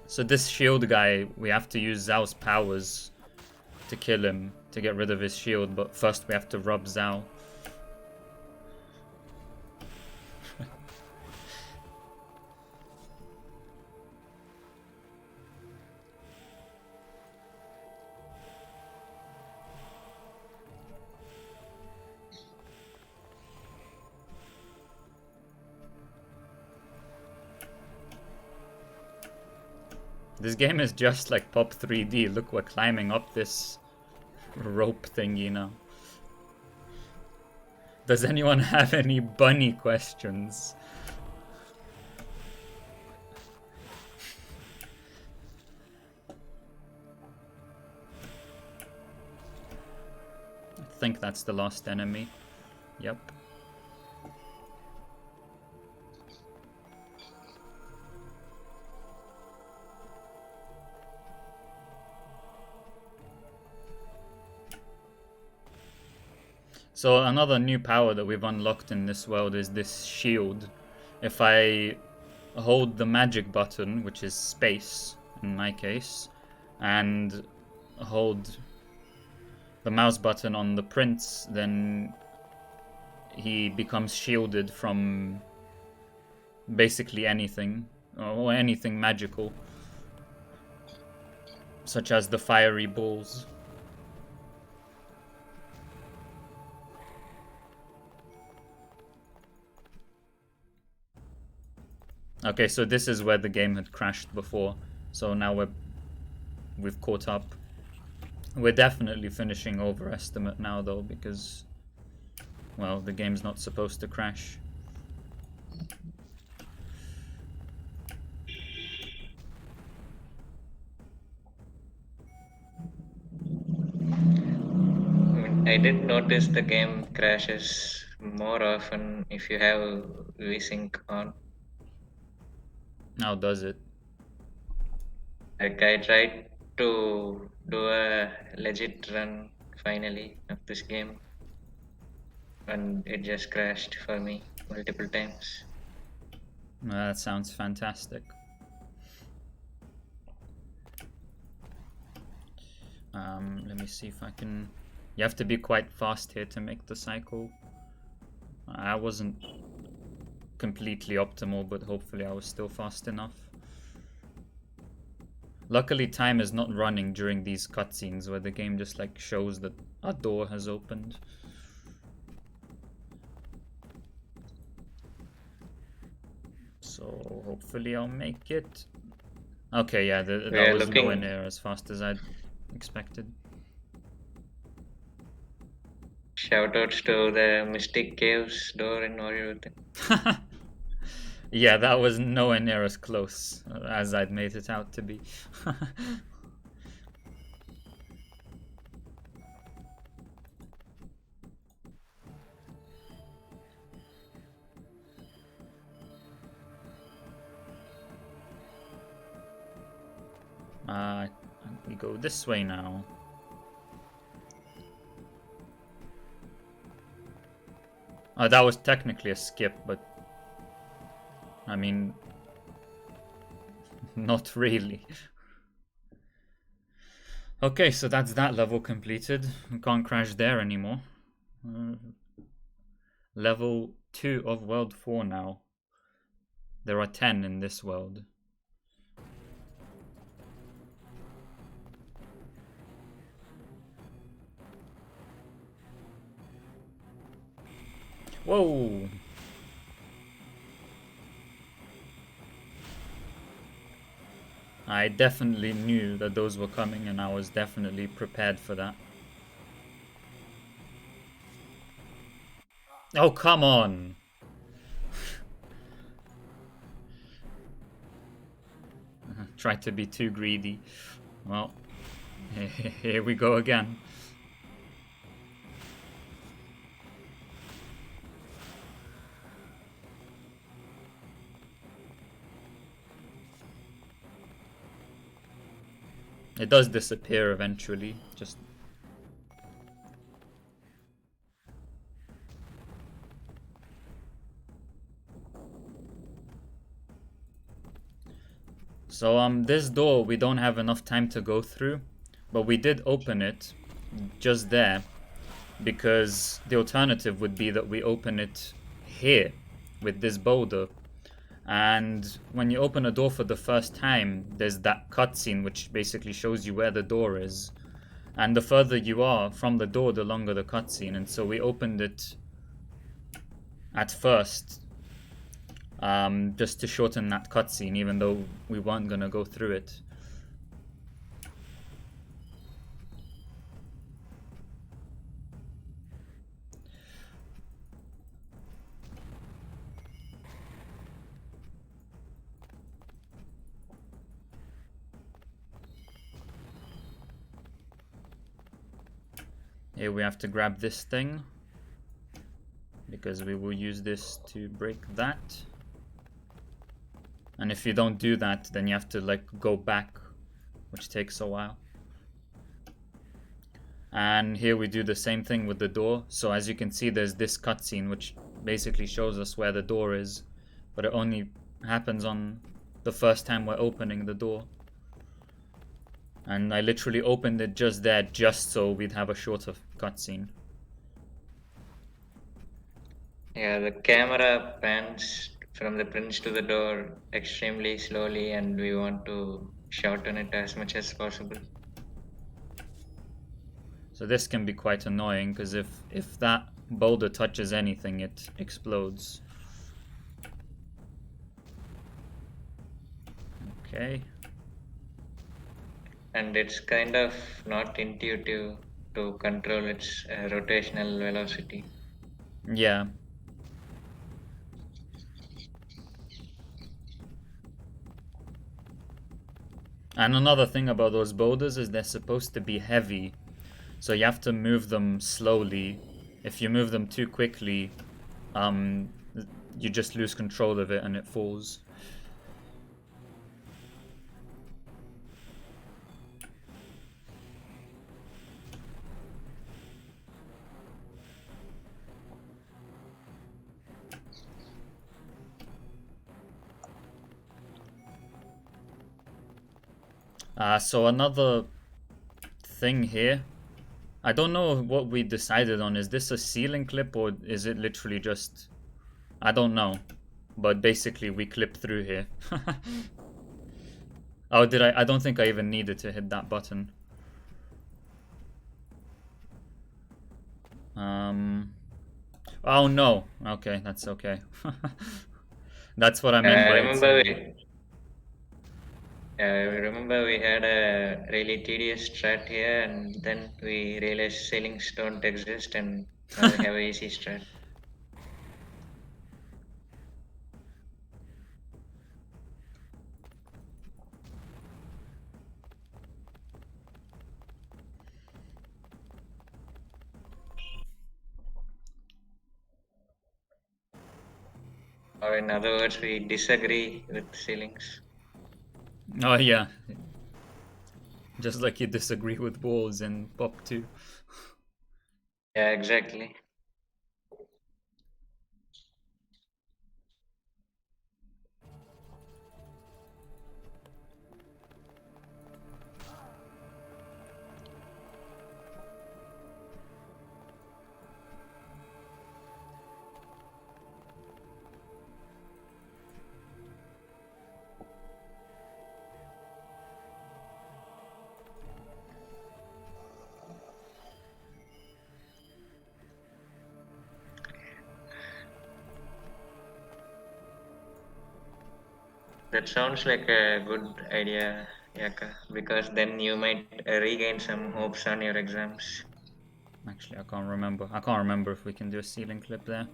So this shield guy, we have to use Zhao's powers to kill him, to get rid of his shield, but first we have to rub Zhao. This game is just like Pop 3D. Look, we're climbing up this rope thingy now. Does anyone have any bunny questions? I think that's the last enemy. Yep. So another new power that we've unlocked in this world is this shield. If I hold the magic button, which is space in my case, and hold the mouse button on the prince, then he becomes shielded from basically anything, or anything magical, such as the fiery balls. Okay, so this is where the game had crashed before, so now we've caught up. We're definitely finishing overestimate now though, because, well, the game's not supposed to crash. I mean, I did notice the game crashes more often if you have VSync on. How does it? Like, I tried to do a legit run finally of this game, and it just crashed for me multiple times. That sounds fantastic. Let me see if I can... You have to be quite fast here to make the cycle. I wasn't completely optimal, but hopefully I was still fast enough. Luckily, time is not running during these cutscenes where the game just like shows that a door has opened. So hopefully I'll make it. Okay, yeah, that We are was nowhere looking. near as fast as I'd expected. Shoutouts to the Mystic Caves door in Warrior. Yeah, that was nowhere near as close as I'd made it out to be. go this way now. Oh, that was technically a skip, but I mean, not really. Okay, so that's that level completed. We can't crash there anymore. Level 2 of World 4 now. There are 10 in this world. Whoa! I definitely knew that those were coming, and I was definitely prepared for that. Oh, come on! Tried to be too greedy. Well, here we go again. It does disappear eventually, just... So this door we don't have enough time to go through, but we did open it just there because the alternative would be that we open it here with this boulder. And when you open a door for the first time, there's that cutscene which basically shows you where the door is. And the further you are from the door, the longer the cutscene. And so we opened it at first, just to shorten that cutscene, even though we weren't gonna go through it. Here we have to grab this thing, because we will use this to break that. And if you don't do that, then you have to like go back, which takes a while. And here we do the same thing with the door. So as you can see, there's this cutscene which basically shows us where the door is, but it only happens on the first time we're opening the door. And I literally opened it just there, just so we'd have a shorter cutscene. Yeah, the camera pans from the prince to the door extremely slowly, and we want to shorten it as much as possible. So this can be quite annoying, because if that boulder touches anything, it explodes. Okay. And it's kind of not intuitive to control its rotational velocity. Yeah. And another thing about those boulders is they're supposed to be heavy, so you have to move them slowly. If you move them too quickly, you just lose control of it and it falls. So another thing here. I don't know what we decided on. Is this a ceiling clip or is it literally just... I don't know. But basically we clip through here. Oh, did I? I don't think I even needed to hit that button. Oh no. Okay, that's okay. That's what I meant I by remember it. we had a really tedious strat here, and then we realized ceilings don't exist, and now we have a easy strat. Or in other words, we disagree with ceilings. Oh yeah. Just like you disagree with walls in Pop 2. Yeah, exactly. That sounds like a good idea, Yaka, because then you might regain some hopes on your exams. Actually, I can't remember. I can't remember if we can do a ceiling clip there.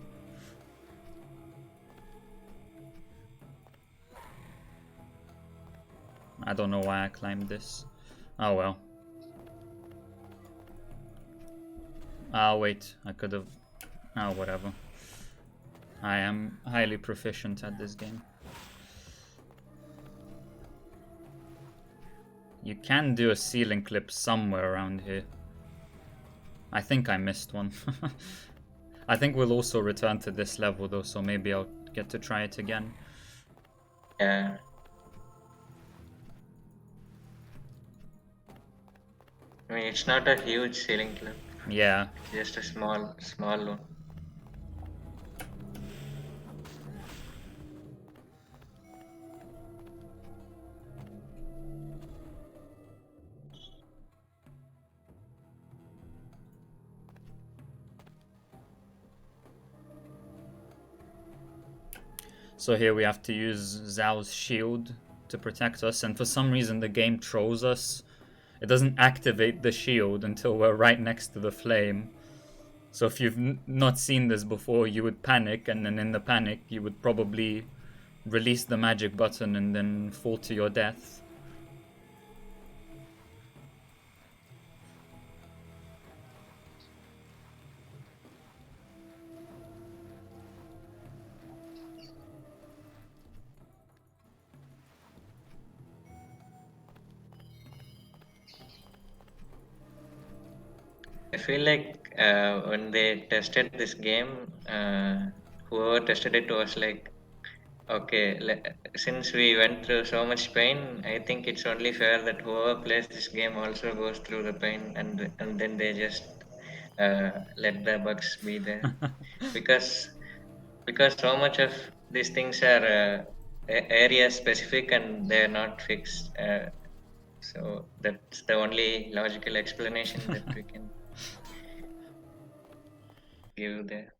I don't know why I climbed this. Oh well. Oh wait, I could have... Oh, whatever. I am highly proficient at this game. You can do a ceiling clip somewhere around here. I think I missed one. I think we'll also return to this level though, so maybe I'll get to try it again. Yeah. I mean, it's not a huge ceiling clip, Yeah. just a small one. So here we have to use Zhao's shield to protect us, and for some reason the game trolls us. It doesn't activate the shield until we're right next to the flame. So if you've not seen this before, you would panic, and then in the panic you would probably release the magic button and then fall to your death. I feel like when they tested this game, whoever tested it was like, okay, since we went through so much pain, I think it's only fair that whoever plays this game also goes through the pain, and then they just let the bugs be there, because so much of these things are area specific and they're not fixed. So that's the only logical explanation that we can give there.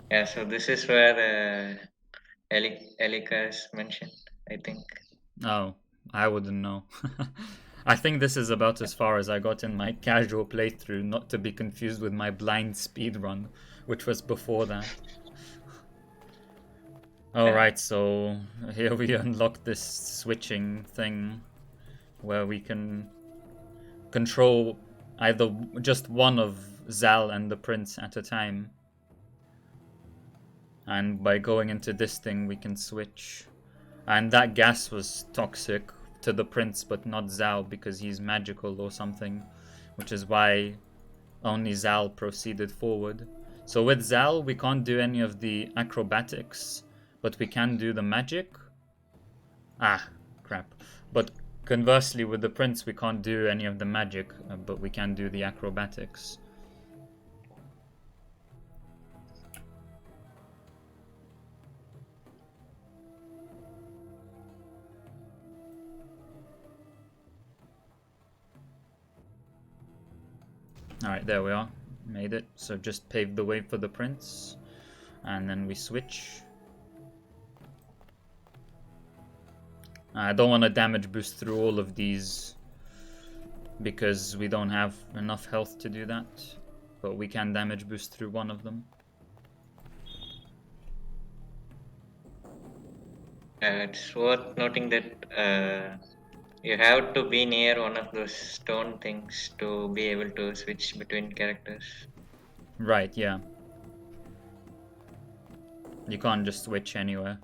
Yeah, so this is where Elika is mentioned, I think. Oh, I wouldn't know. I think this is about as far as I got in my casual playthrough, not to be confused with my blind speedrun, which was before that. Alright, so here we unlock this switching thing where we can control either just one of Zal and the prince at a time. And by going into this thing we can switch. And that gas was toxic to the prince but not Zal because he's magical or something, which is why only Zal proceeded forward. So with Zal we can't do any of the acrobatics, but we can do the magic. Ah, crap. But conversely with the prince we can't do any of the magic, but we can do the acrobatics. Alright, there we are. Made it. So just pave the way for the prince. And then we switch. I don't want to damage boost through all of these because we don't have enough health to do that. But we can damage boost through one of them. It's worth noting that you have to be near one of those stone things to be able to switch between characters. Right, yeah. You can't just switch anywhere.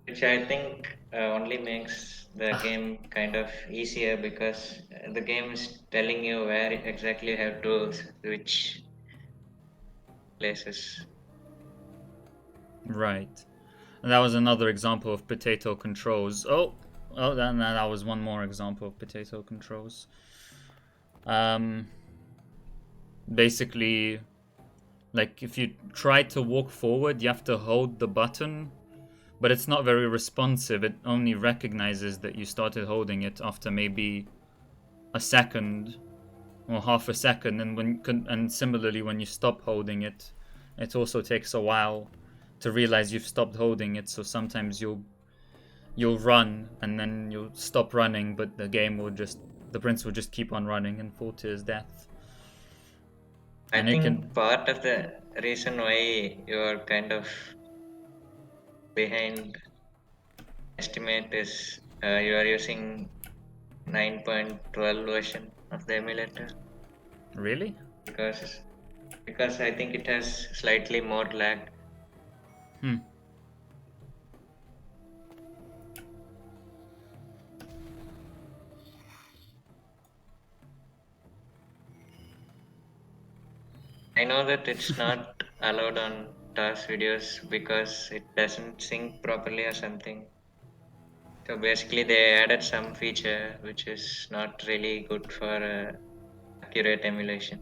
Which I think only makes the game kind of easier because the game is telling you where exactly you have to switch places. Right. And that was another example of potato controls. Oh, that was one more example of potato controls. Basically, like if you try to walk forward, you have to hold the button, but it's not very responsive. It only recognizes that you started holding it after maybe a second or half a second, and similarly when you stop holding it, it also takes a while to realize you've stopped holding it. So sometimes you'll run and then you'll stop running, but the prince will just keep on running and fall to his death. I And it think can part of the reason why you're kind of behind estimate is you are using 9.12 version of the emulator really. because I think it has slightly more lag. I know that it's not allowed on TAS videos because it doesn't sync properly or something. So basically, they added some feature which is not really good for accurate emulation.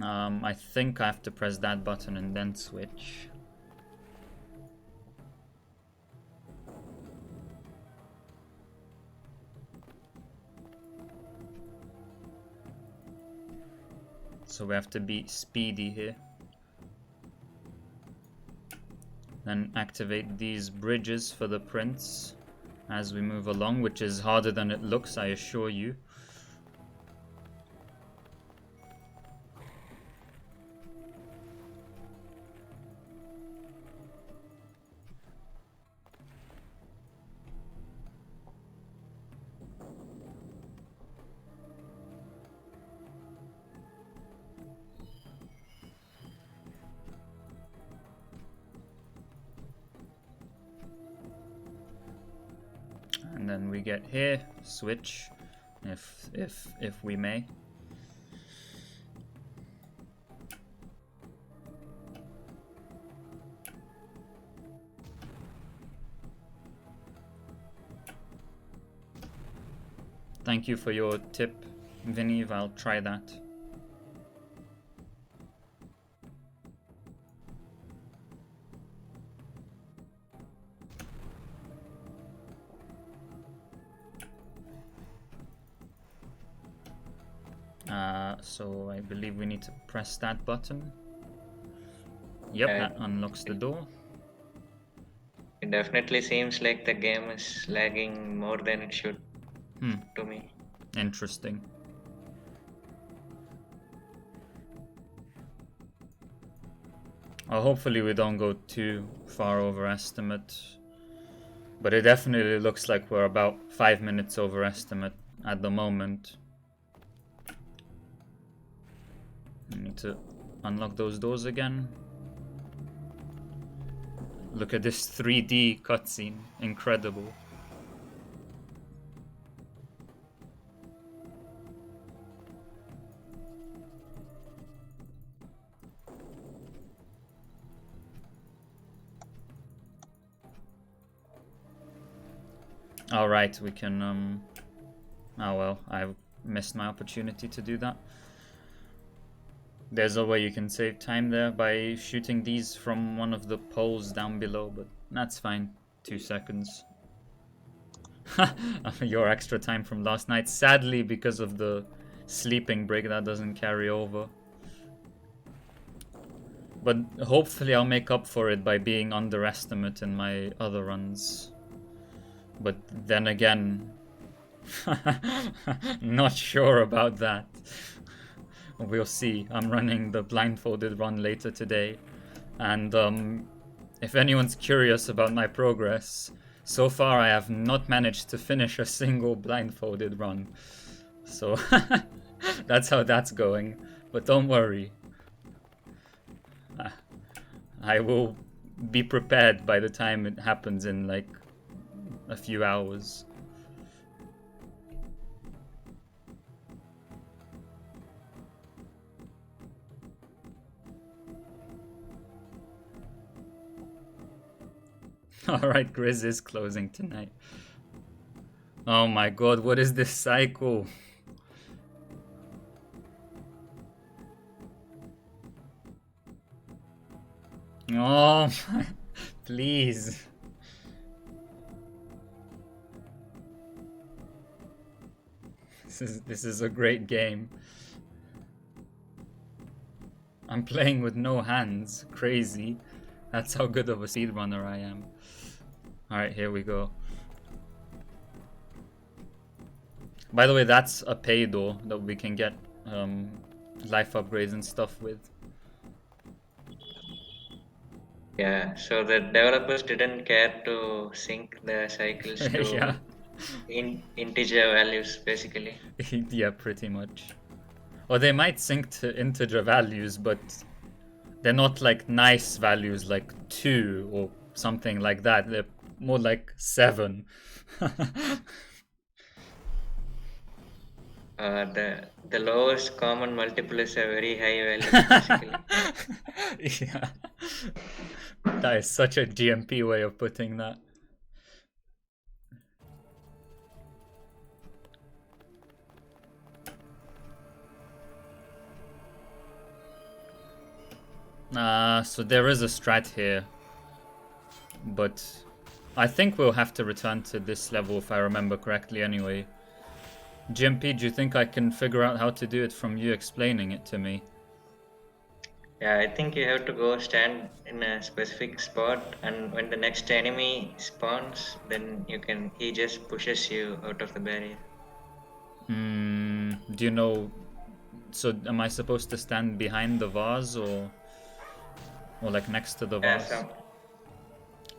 I think I have to press that button and then switch. So we have to be speedy here. Then activate these bridges for the prince as we move along, which is harder than it looks, I assure you. And then we get here, switch, if we may. Thank you for your tip, Vinny. I'll try that. So I believe we need to press that button. Yep, that unlocks the door. It definitely seems like the game is lagging more than it should to me. Interesting. Well, hopefully we don't go too far over estimate. But it definitely looks like we're about 5 minutes over estimate at the moment. We need to unlock those doors again. Look at this 3D cutscene. Incredible. Alright, we can, oh well, I missed my opportunity to do that. There's a way you can save time there by shooting these from one of the poles down below, but that's fine. 2 seconds. Your extra time from last night. Sadly, because of the sleeping break, that doesn't carry over. But hopefully I'll make up for it by being underestimate in my other runs. But then again, not sure about that. We'll see. I'm running the blindfolded run later today. And if anyone's curious about my progress, So far, I have not managed to finish a single blindfolded run. So that's how that's going. But don't worry. I will be prepared by the time it happens in like a few hours. Alright, Grizz is closing tonight. Oh my god, what is this cycle? Oh my, please. This is a great game. I'm playing with no hands. Crazy. That's how good of a speedrunner I am. Alright, here we go. By the way, that's a pay door that we can get life upgrades and stuff with. Yeah, so the developers didn't care to sync the cycles to Yeah. integer values, basically. Yeah, pretty much. Or they might sync to integer values, but they're not like nice values like 2 or something like that. They're more like 7. The lowest common multiple is a very high value, basically. Yeah. That is such a GMP way of putting that. So there is a strat here, but I think we'll have to return to this level if I remember correctly anyway. GMP, do you think I can figure out how to do it from you explaining it to me? Yeah, I think you have to go stand in a specific spot, and when the next enemy spawns, then he just pushes you out of the barrier. Do you know? So am I supposed to stand behind the vase or like next to the vase?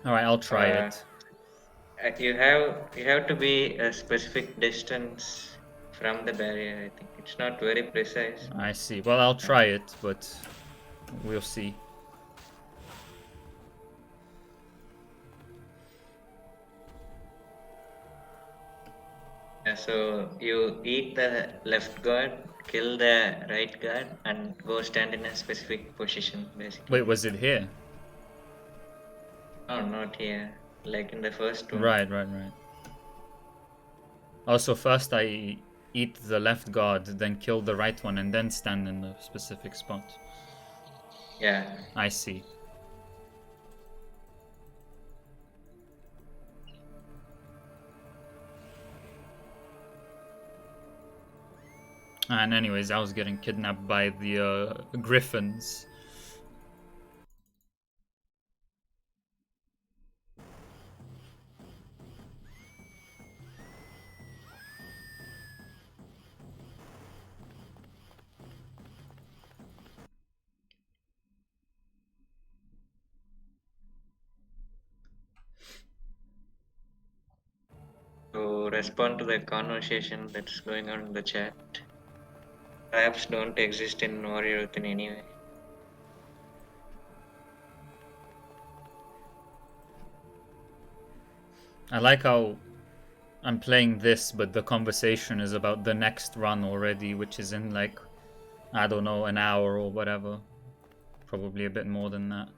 All right, I'll try it. You have to be a specific distance from the barrier. I think it's not very precise. I see. Well, I'll try it, but we'll see. Yeah, so you eat the left guard, kill the right guard, and go stand in a specific position, basically. Wait, was it here? No, not here. Like in the first one. Right. Also, first I eat the left guard, then kill the right one, and then stand in the specific spot. Yeah. I see. And anyways, I was getting kidnapped by the griffins. To respond to the conversation that's going on in the chat, traps don't exist in Warrior Earth in any way. I like how I'm playing this, but the conversation is about the next run already, which is in like, I don't know, an hour or whatever. Probably a bit more than that.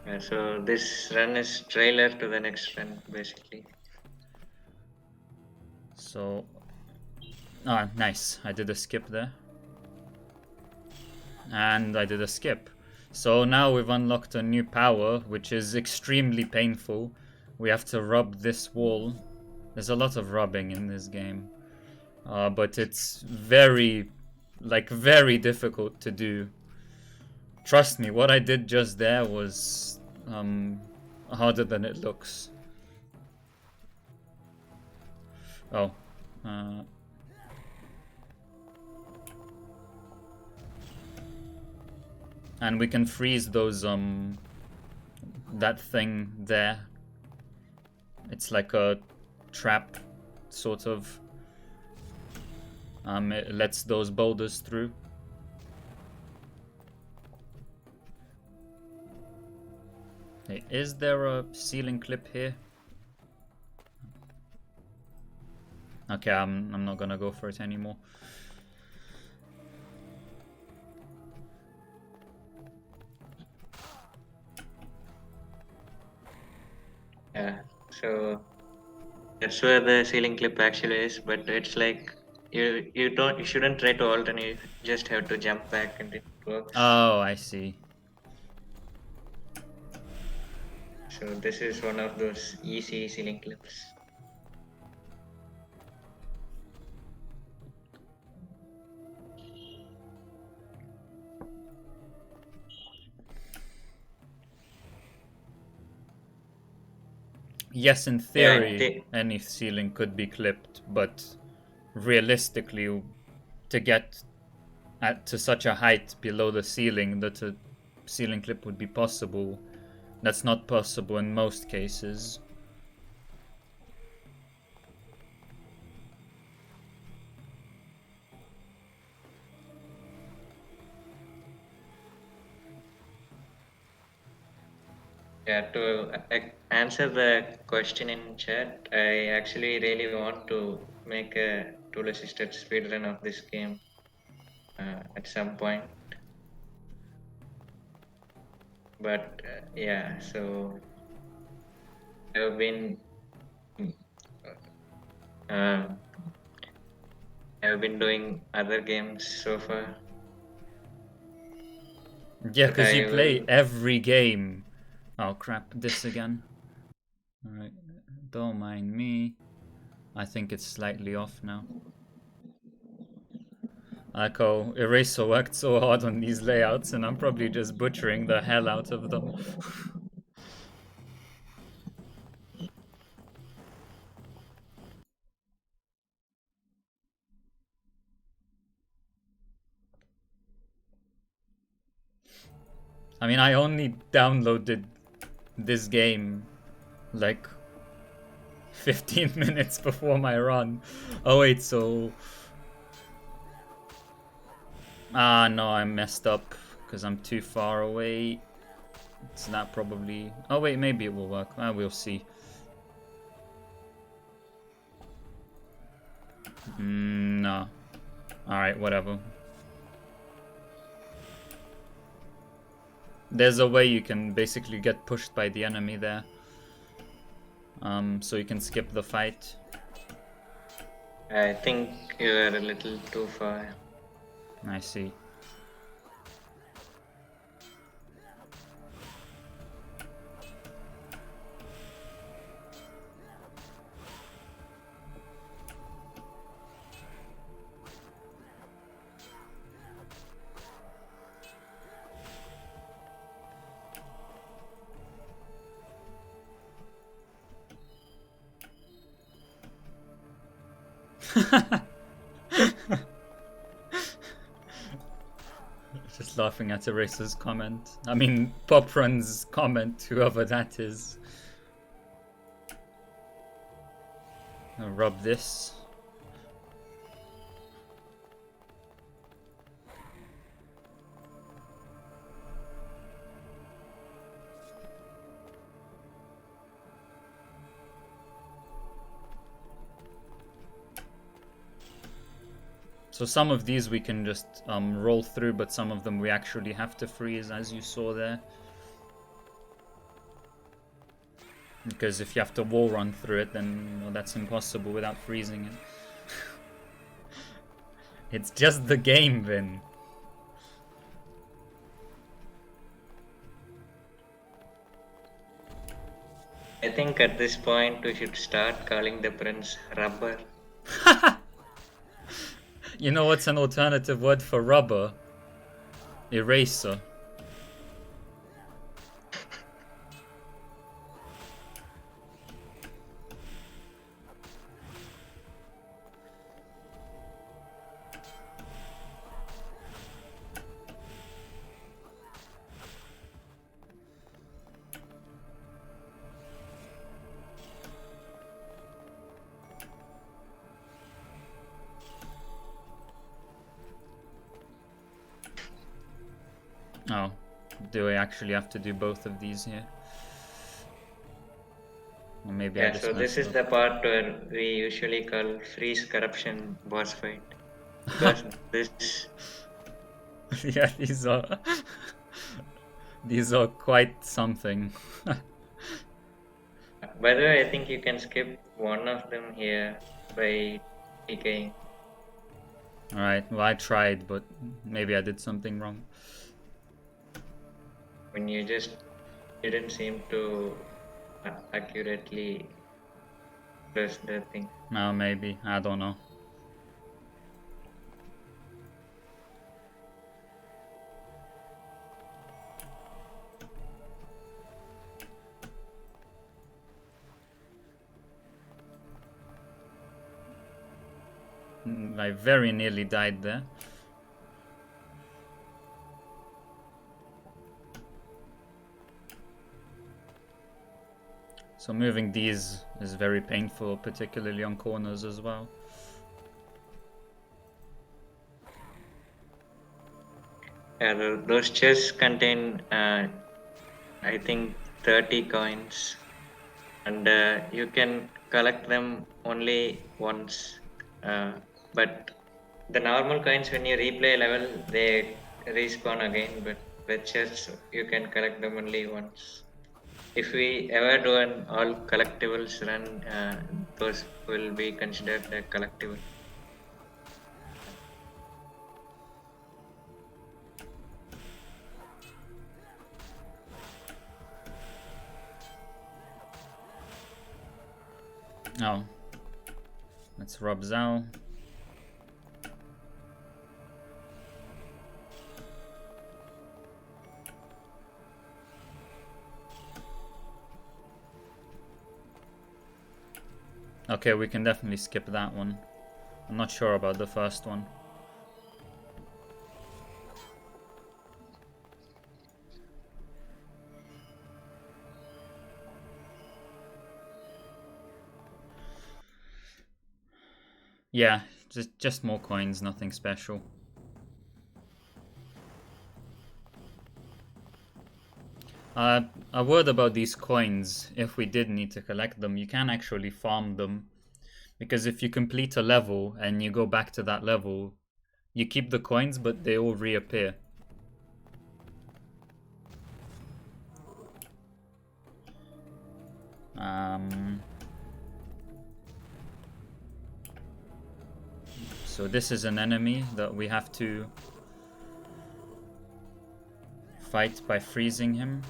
Yeah, so this run is trailer to the next run, basically. So, nice. I did a skip there. And I did a skip. So now we've unlocked a new power, which is extremely painful. We have to rub this wall. There's a lot of rubbing in this game. But it's very difficult to do. Trust me, what I did just there was harder than it looks. Oh. And we can freeze those, that thing there It's like a trap, sort of. It lets those boulders through. Hey, is there a ceiling clip here? Okay, I'm not gonna go for it anymore. Yeah, so that's where the ceiling clip actually is, but it's like you shouldn't try to alternate, you just have to jump back and it works. Oh, I see. So this is one of those easy ceiling clips. Yes, in Yeah, theory, any ceiling could be clipped, but realistically, to get to such a height below the ceiling that a ceiling clip would be possible, that's not possible in most cases. Yeah, to answer the question in chat, I actually really want to make a tool-assisted speedrun of this game at some point. But yeah, so I've been uh, I've been doing other games so far. Yeah, But because you I play will. every game. Oh crap, this again. Alright, don't mind me. I think it's slightly off now. Like, oh, Eraser worked so hard on these layouts, and I'm probably just butchering the hell out of them. I mean, I only downloaded this game like 15 minutes before my run. Oh wait, so... Ah, no, I messed up because I'm too far away. It's not probably... Oh wait, maybe it will work. We'll see. No. Alright, whatever. There's a way you can basically get pushed by the enemy there. So you can skip the fight. I think you are a little too far. I see. Just laughing at Eraser's comment. I mean, PoPRuns comment, whoever that is. I'll rub this. So some of these we can just roll through, but some of them we actually have to freeze, as you saw there. Because if you have to wall run through it, then that's impossible without freezing it. It's just the game, Vin. I think at this point we should start calling the prince rubber. You know what's an alternative word for rubber? Eraser. Oh, do I actually have to do both of these here? Or maybe I Yeah, just so this messed is up. the part where we usually call freeze corruption boss fight. Because this, Yeah, these are quite something. by the way, I think you can skip one of them here by TKing. Alright, well I tried, but maybe I did something wrong. When you just didn't seem to accurately press the thing. No, maybe. I don't know. I very nearly died there. So moving these is very painful, particularly on corners as well. Yeah, those chests contain, I think, 30 coins, and you can collect them only once. But the normal coins, when you replay level, they respawn again. But the chests, you can collect them only once. If we ever do an all collectibles run, those will be considered a collectible. Oh. Let's rub Zhao. Okay, we can definitely skip that one. I'm not sure about the first one. Yeah, just more coins, nothing special. A word about these coins, if we did need to collect them, you can actually farm them. Because if you complete a level and you go back to that level, you keep the coins, but they all reappear. So this is an enemy that we have to fight by freezing him.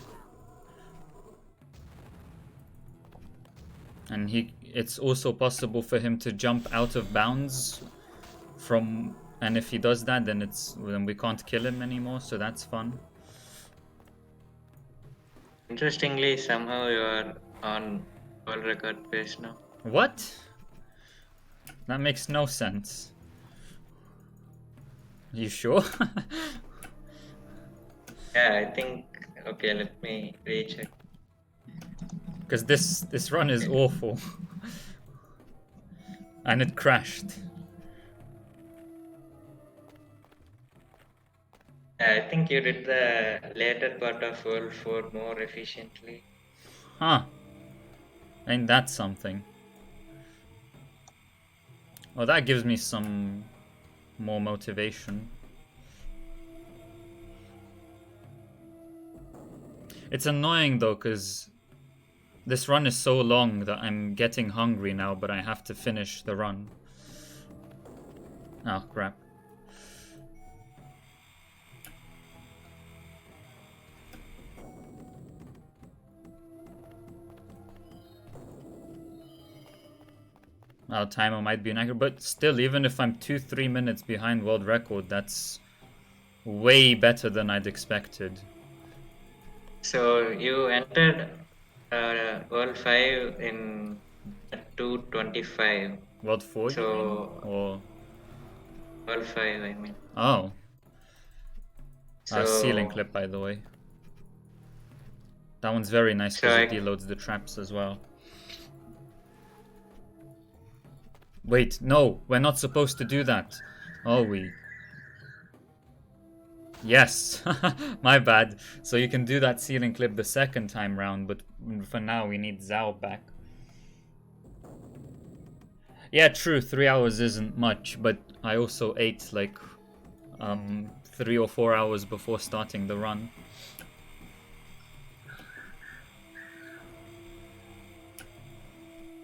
And it's also possible for him to jump out of bounds from, and if he does that, then we can't kill him anymore, so that's fun. Interestingly, somehow you are on world record pace now. What? That makes no sense. You sure? Yeah, I think. Okay, let me recheck. Because this run is awful. And it crashed. Yeah, I think you did the later part of World 4 more efficiently. Huh. Ain't that something? Oh, that gives me some more motivation. It's annoying though, because this run is so long that I'm getting hungry now, but I have to finish the run. Oh, crap. Our timer might be inaccurate, but still, even if I'm 2-3 minutes behind world record, that's way better than I'd expected. So you entered World 5 in 2:25. World 4, you mean? So Or... World 5, I mean. Oh. Ceiling So, clip, by the way. That one's very nice so because it I, deloads the traps as well. Wait, no, we're not supposed to do that. Are we? Yes, my bad. So you can do that ceiling clip the second time round, but for now we need Zhao back. Yeah, true, 3 hours isn't much, but I also ate like 3 or 4 hours before starting the run.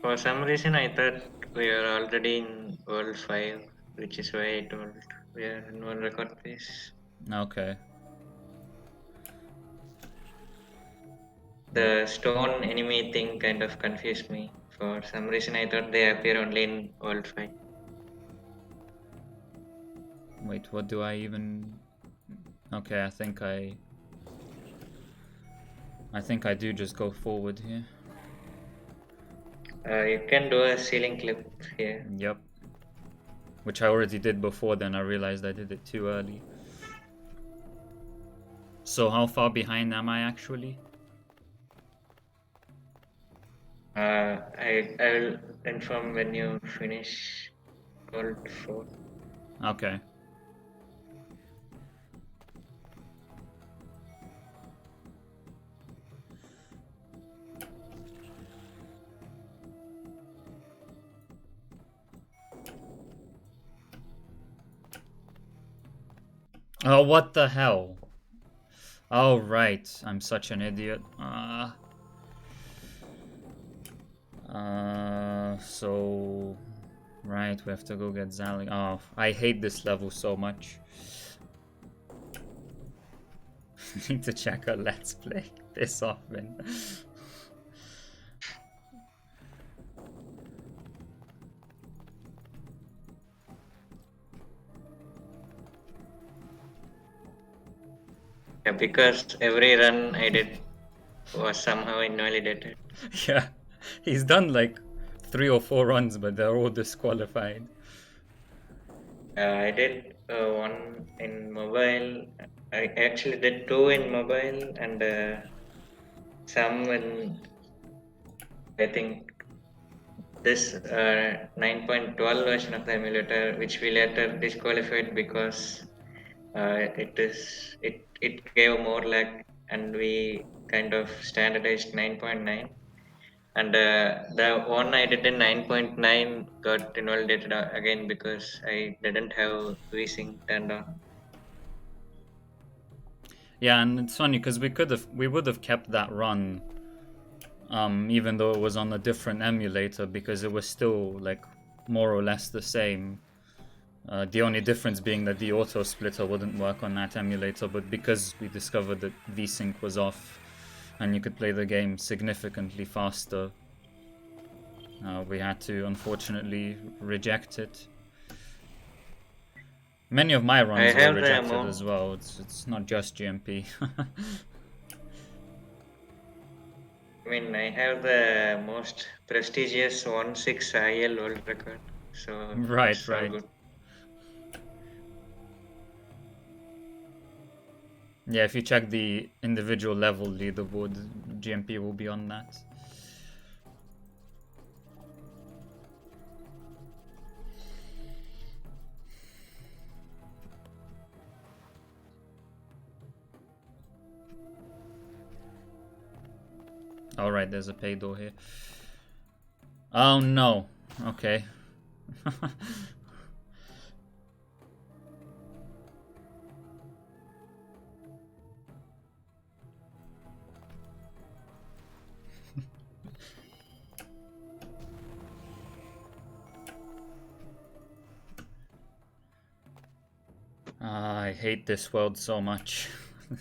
For some reason, I thought we are already in World 5, which is why I told we are in one record phase. Okay. The stone enemy thing kind of confused me. For some reason, I thought they appear only in World 5. Wait, what do I even... Okay, I think I do just go forward here. You can do a ceiling clip here. Yep. Which I already did before, then I realized I did it too early. So how far behind am I actually? I will inform when you finish World 4. Okay. Oh, what the hell? Oh, right. I'm such an idiot. So... Right, we have to go get Zali. Oh, I hate this level so much. Need to check our Let's Play. Piss off, man. Yeah, because every run I did was somehow invalidated. Yeah, he's done like 3 or 4 runs, but they're all disqualified. I did one in mobile. I actually did two in mobile and some in, I think, this 9.12 version of the emulator, which we later disqualified because it gave more lag, and we kind of standardized 9.9. And the one I did in 9.9 got invalidated again because I didn't have VSync turned on. Yeah, and it's funny because we would have kept that run, even though it was on a different emulator, because it was still like more or less the same. The only difference being that the auto splitter wouldn't work on that emulator, but because we discovered that VSync was off and you could play the game significantly faster, we had to unfortunately reject it. Many of my runs were have the rejected as well. It's not just GMP. I mean, I have the most prestigious 1.6 IL world record, so Right, it's all right. good. Yeah, if you check the individual level leaderboard, GMP will be on that. Alright, there's a pay door here. Oh no. Okay. I hate this world so much.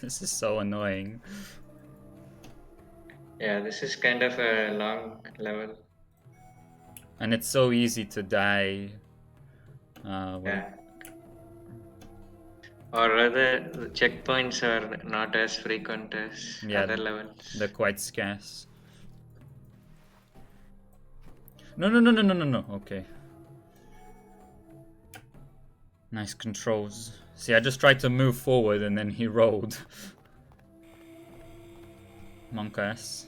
This is so annoying. Yeah, this is kind of a long level. And it's so easy to die. Well, Yeah. Or rather, the checkpoints are not as frequent as yeah, other levels. they're quite scarce. No, no, no, no, no, no, no. Okay. Nice controls. See, I just tried to move forward and then he rolled. Monk ass.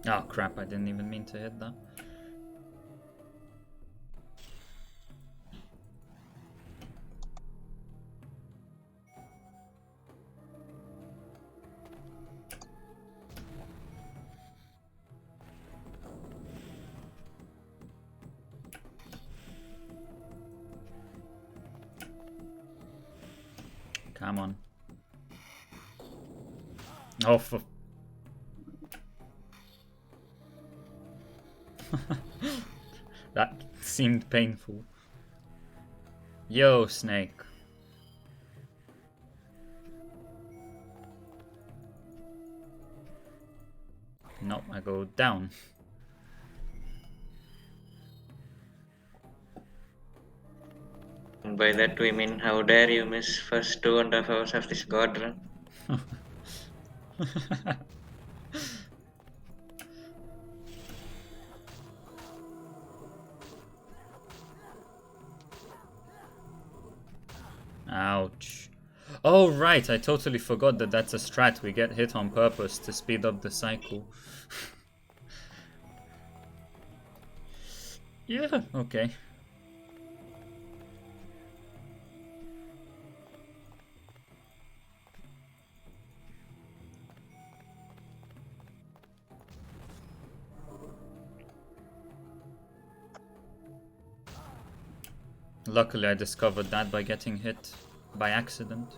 Oh crap, I didn't even mean to hit that. Come on. Oh, for... That seemed painful. Yo, snake. No, I go down. And by that we mean, how dare you miss first 2.5 hours of this god run? Ouch. Oh, right, I totally forgot that that's a strat. We get hit on purpose to speed up the cycle. Yeah, okay. Luckily, I discovered that by getting hit by accident.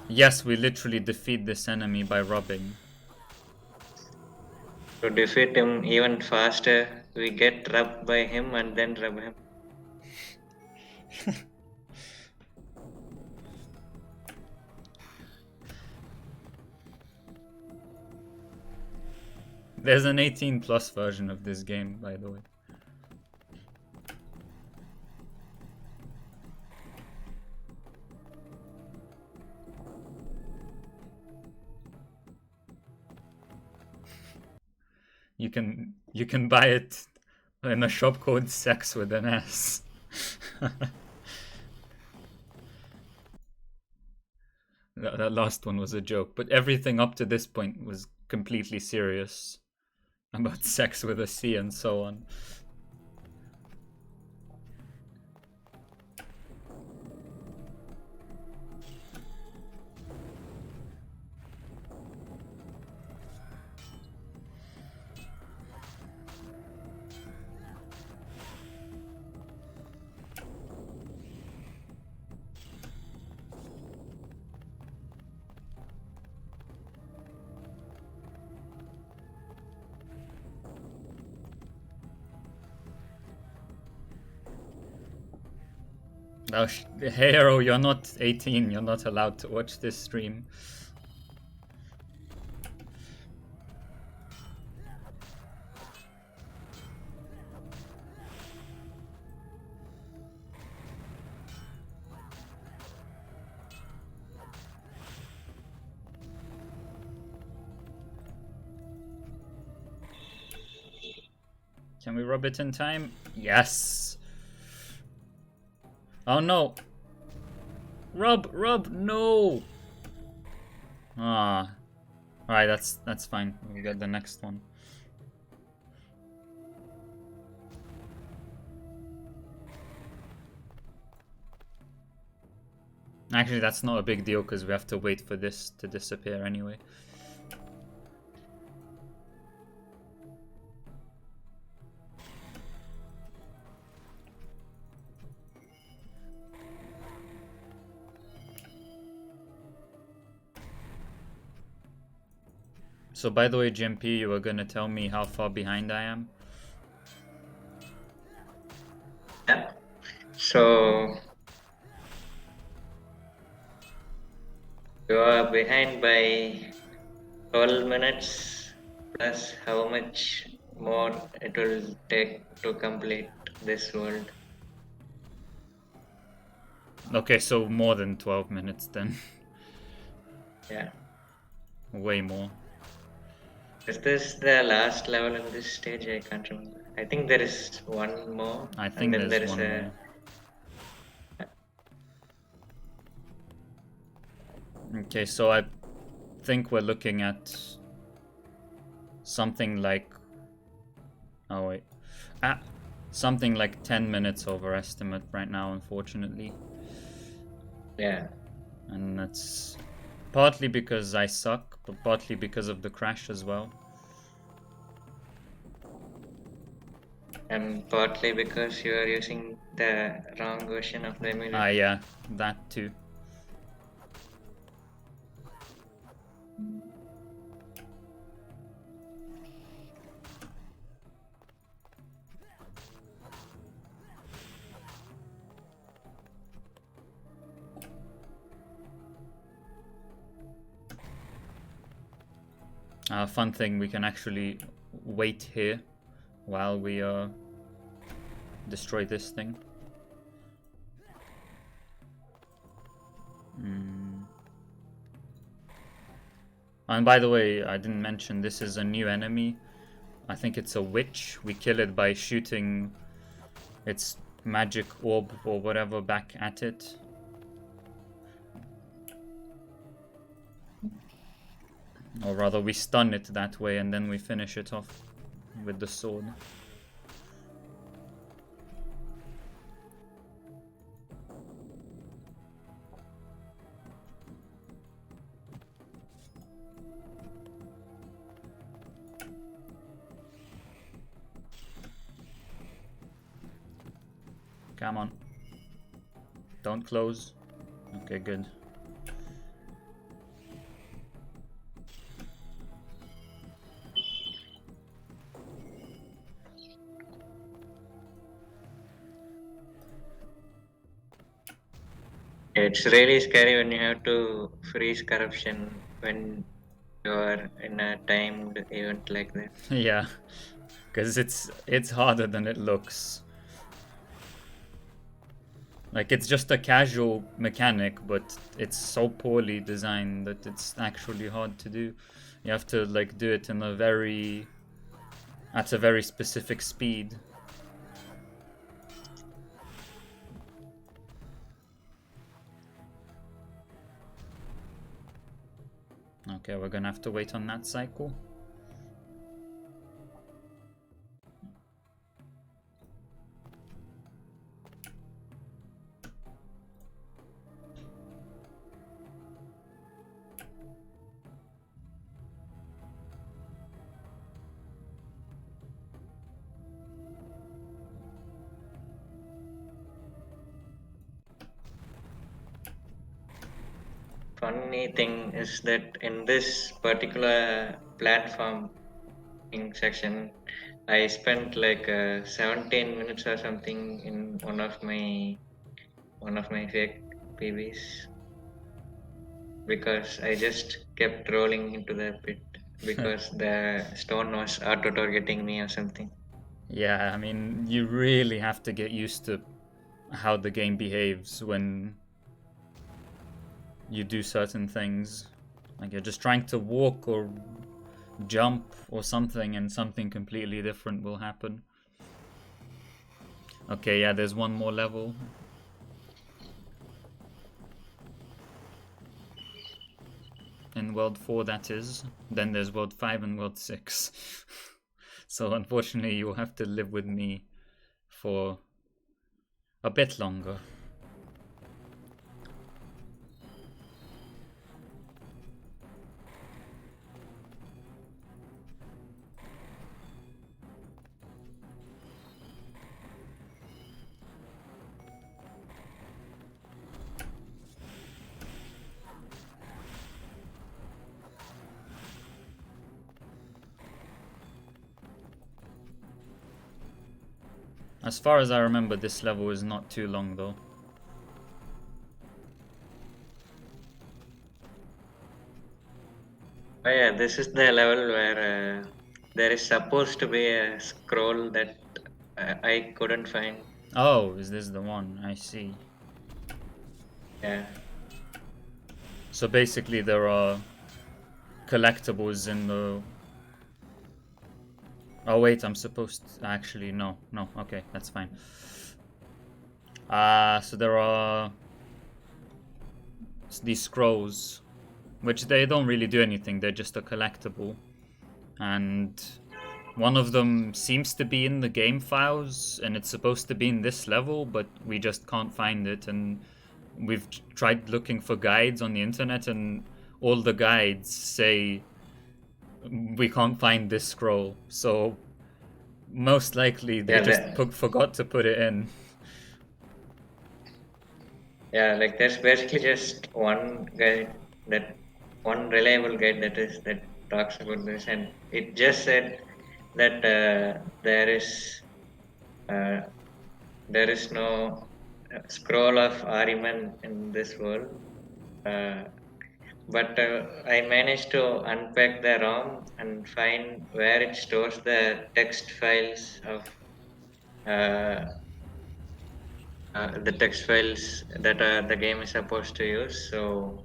Yes, we literally defeat this enemy by rubbing. To defeat him even faster, we get rubbed by him and then rub him. There's an 18+ version of this game, by the way. You can buy it in a shop called Sex with an S. That last one was a joke, but everything up to this point was completely serious about sex with a C and so on. Oh, hey, Hero, you're not 18. You're not allowed to watch this stream. Can we rub it in time? Yes. Oh no. Rub, no. Ah. Alright, that's fine. We'll get the next one. Actually, that's not a big deal because we have to wait for this to disappear anyway. So by the way, GMP, you were gonna tell me how far behind I am? Yeah. So you are behind by 12 minutes plus how much more it will take to complete this world. Okay, so more than 12 minutes then. Yeah. Way more. Is this the last level in this stage? I can't remember. I think there is one more. I and think then there there's is one more. Okay, so think we're looking at something like... Oh, wait. Something like 10 minutes overestimate right now, unfortunately. Yeah. And that's partly because I suck, but partly because of the crash as well. And partly because you are using the wrong version of the emulator. Yeah, that too. Fun thing, we can actually wait here while we destroy this thing. And by the way, I didn't mention this is a new enemy. I think it's a witch. We kill it by shooting its magic orb or whatever back at it. Or rather, we stun it that way and then we finish it off with the sword. Come on. Don't close. Okay, good. It's really scary when you have to freeze corruption when you're in a timed event like that. Yeah, because it's harder than it looks. Like, it's just a casual mechanic, but it's so poorly designed that it's actually hard to do. You have to, like, do it in a very... at a very specific speed. Okay, we're gonna have to wait on that cycle. Funny thing is that in this particular platform section, I spent like 17 minutes or something in one of my fake PBs because I just kept rolling into the pit because the stone was auto targeting me or something. Yeah, I mean, you really have to get used to how the game behaves when you do certain things. Like, you're just trying to walk or jump or something and something completely different will happen. Okay, yeah, there's one more level. In World 4, that is. Then there's World 5 and World 6. So unfortunately, you'll have to live with me for a bit longer. As far as I remember, this level is not too long though. Oh yeah, this is the level where there is supposed to be a scroll that I couldn't find. Oh, is this the one? I see. Yeah. So basically there are collectibles in the... Oh wait, I'm supposed to... Actually, no, okay, that's fine. So there are these scrolls which they don't really do anything. They're just a collectible, and one of them seems to be in the game files, and it's supposed to be in this level, but we just can't find it. And we've tried looking for guides on the internet, and all the guides say we can't find this scroll. So most likely they Yeah, just forgot to put it in. Yeah, like there's basically just one guide, that one reliable guide that talks about this, and it just said that uh, there is no scroll of Ahriman in this world. But I managed to unpack the ROM and find where it stores the text files of uh, the text files that the game is supposed to use. So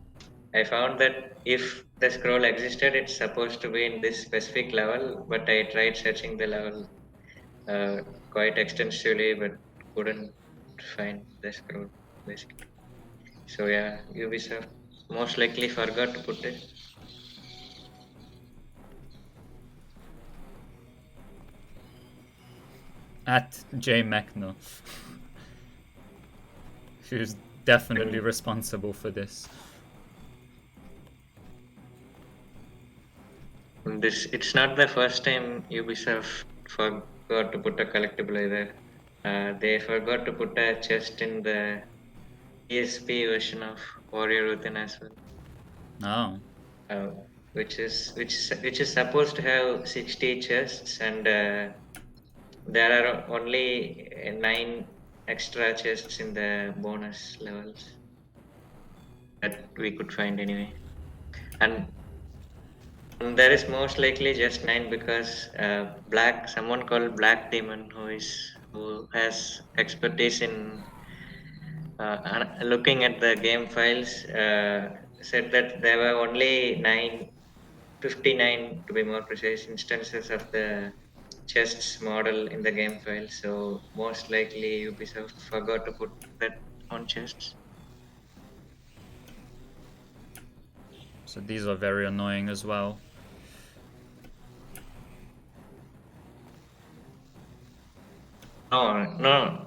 I found that if the scroll existed, it's supposed to be in this specific level. But I tried searching the level uh, quite extensively, but couldn't find the scroll basically. So yeah, Ubisoft most likely forgot to put it. At J Mechno, who's definitely And responsible for this. this it's not the first time Ubisoft forgot to put a collectible either. They forgot to put a chest in the PSP version of Warrior Within as well, Oh. uh, which is supposed to have 60 chests, and there are only 9 extra chests in the bonus levels that we could find anyway, and there is most likely just 9 because someone called Black Demon, who has expertise in looking at the game files, said that there were only 59 to be more precise, instances of the chests model in the game file. So most likely Ubisoft forgot to put that on chests. So these are very annoying as well. No, no.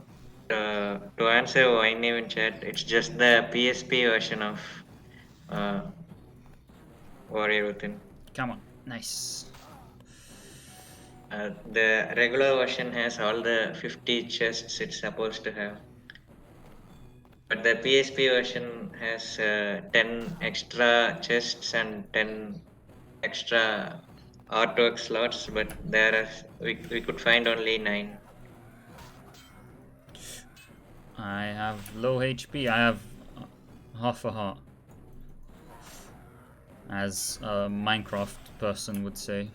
To answer why name in chat, it's just the PSP version of uh, Warrior Within. Come on. Nice. The regular version has all the 50 chests it's supposed to have. But the PSP version has 10 extra chests and 10 extra artwork slots, but we could find only 9. I have low HP. I have half a heart, as a Minecraft person would say.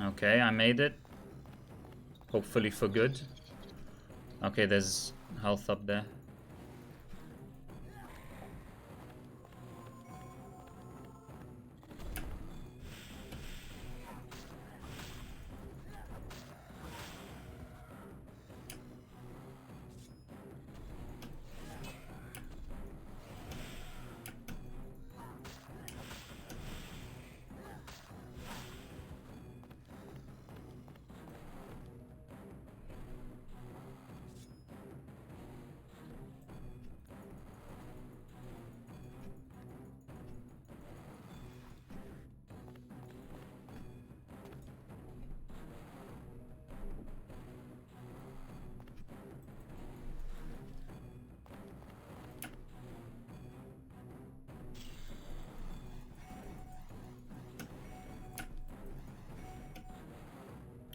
Okay, I made it. Hopefully for good. Okay, there's health up there.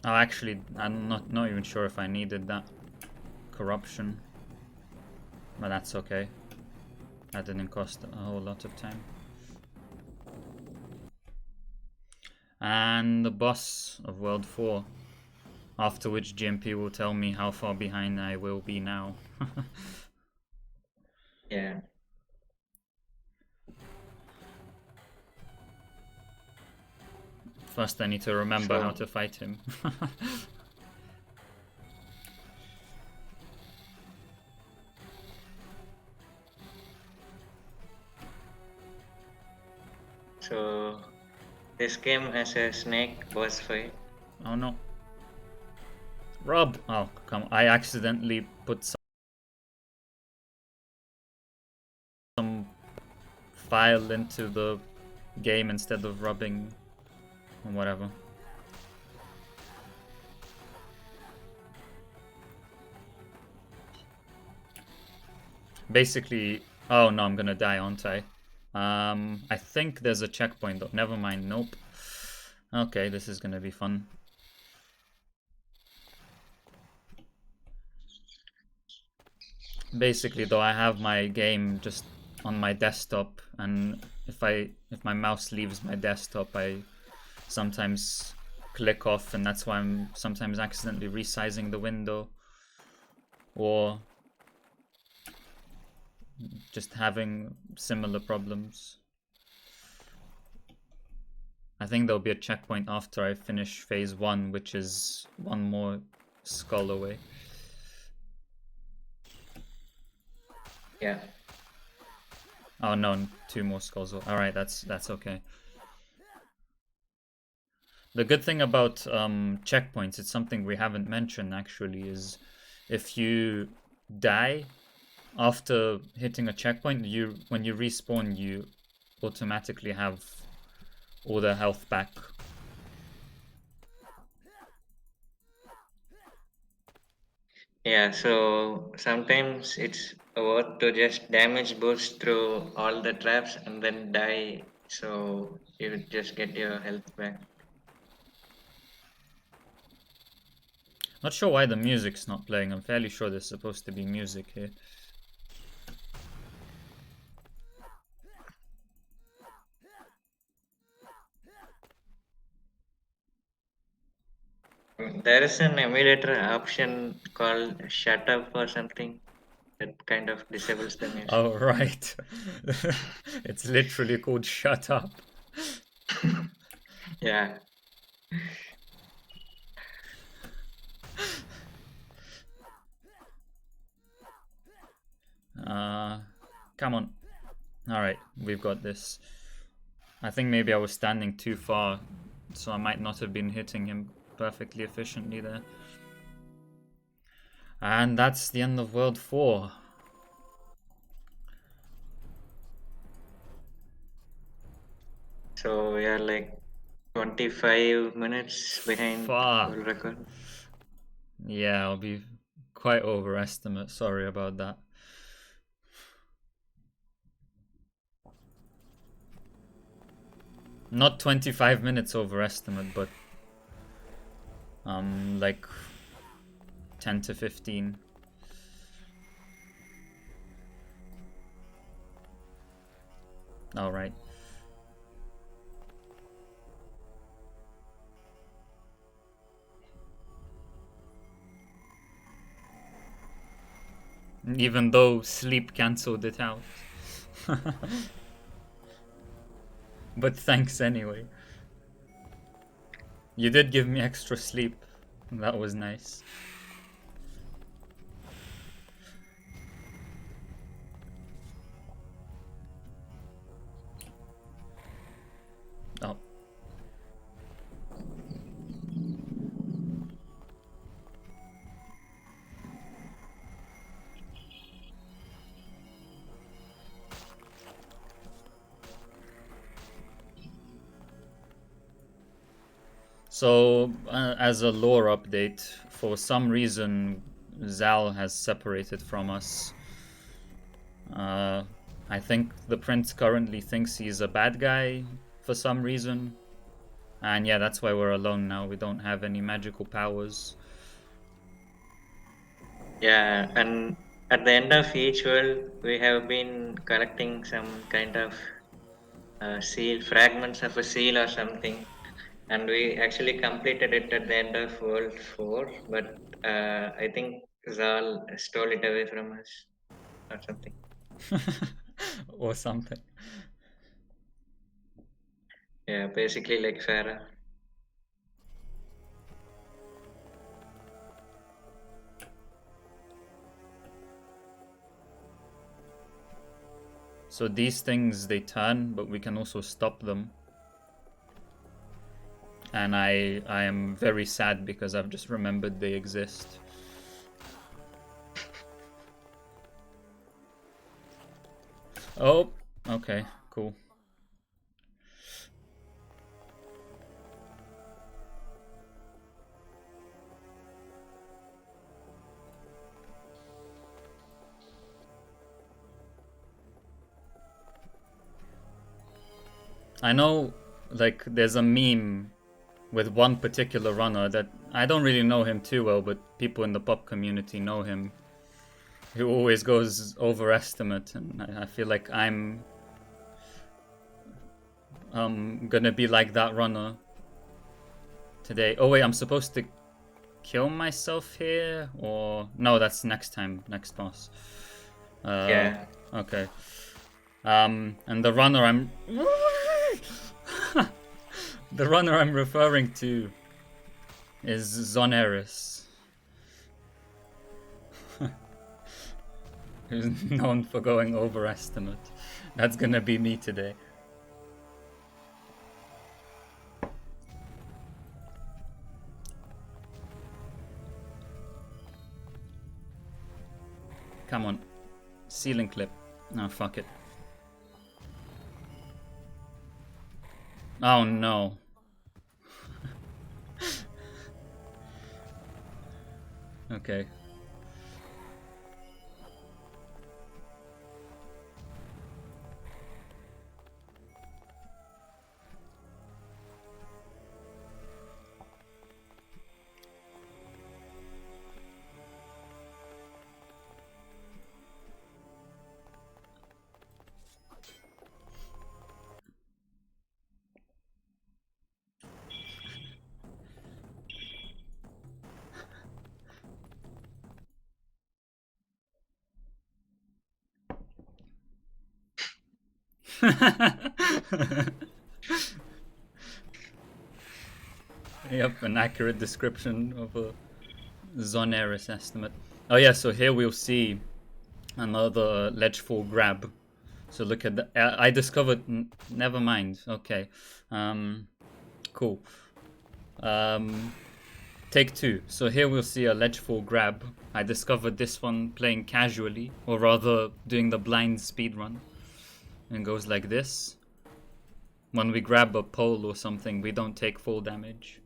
Oh, actually, I'm not even sure if I needed that corruption, but that's okay. That didn't cost a whole lot of time. And the boss of World 4, after which GMP will tell me how far behind I will be now. Yeah. First I need to remember So how to fight him. So this game has a snake boss fight. Oh no. Rob! Oh, come. I accidentally put some file into the game instead of rubbing or whatever. Basically, oh no, I'm gonna die, aren't I? I think there's a checkpoint though. Never mind, nope. Okay, this is gonna be fun. Basically though, I have my game just on my desktop, and if my mouse leaves my desktop, I sometimes click off, and that's why I'm sometimes accidentally resizing the window or just having similar problems. I think there'll be a checkpoint after I finish phase 1, which is one more skull away. Yeah. Oh no, 2 more skulls. Alright, that's okay. The good thing about checkpoints, it's something we haven't mentioned actually, is if you die after hitting a checkpoint, when you respawn, you automatically have all the health back. Yeah, so sometimes it's worth to just damage boost through all the traps and then die, so you just get your health back. Not sure why the music's not playing. I'm fairly sure there's supposed to be music here. There is an emulator option called shut up or something that kind of disables the music. Oh, right. It's literally called Shut Up. Yeah. Come on. Alright, we've got this. I think maybe I was standing too far, so I might not have been hitting him perfectly efficiently there. And that's the end of World 4. So we are like 25 minutes behind Fuck. world record. Yeah, I'll be quite overestimate. Sorry about that. Not 25 minutes overestimate, but like 10 to 15. All right. Even though sleep cancelled it out. But thanks anyway. You did give me extra sleep. That was nice. Oh. So, as a lore update, for some reason, Zal has separated from us. I think the prince currently thinks he's a bad guy for some reason. And yeah, that's why we're alone now. We don't have any magical powers. Yeah, and at the end of each world, we have been collecting some kind of seal, fragments of a seal or something, and we actually completed it at the end of World 4. But I think Zal stole it away from us or something. Or something. Yeah, basically like Farah. So these things, they turn, but we can also stop them. And I am very sad because I've just remembered they exist. Oh, okay, cool. I know, like, there's a meme with one particular runner that I don't really know him too well, but people in the pop community know him. Who always goes overestimate, and I feel like I'm gonna be like that runner today. Oh wait, I'm supposed to kill myself here, or no? That's next time, next boss. Yeah. Okay. And the runner I'm the runner I'm referring to is Zoneris, who's known for going overestimate. That's gonna be me today. Come on. Ceiling clip. No, fuck it. Oh no. Okay. Yep, an accurate description of a Zoneris estimate. Oh yeah, so here we'll see another ledge fall grab. So look at the. I discovered. Never mind. Okay. Cool. Take two. So here we'll see a ledge fall grab. I discovered this one playing casually, or rather doing the blind speed run. And goes like this. When we grab a pole or something, we don't take full damage.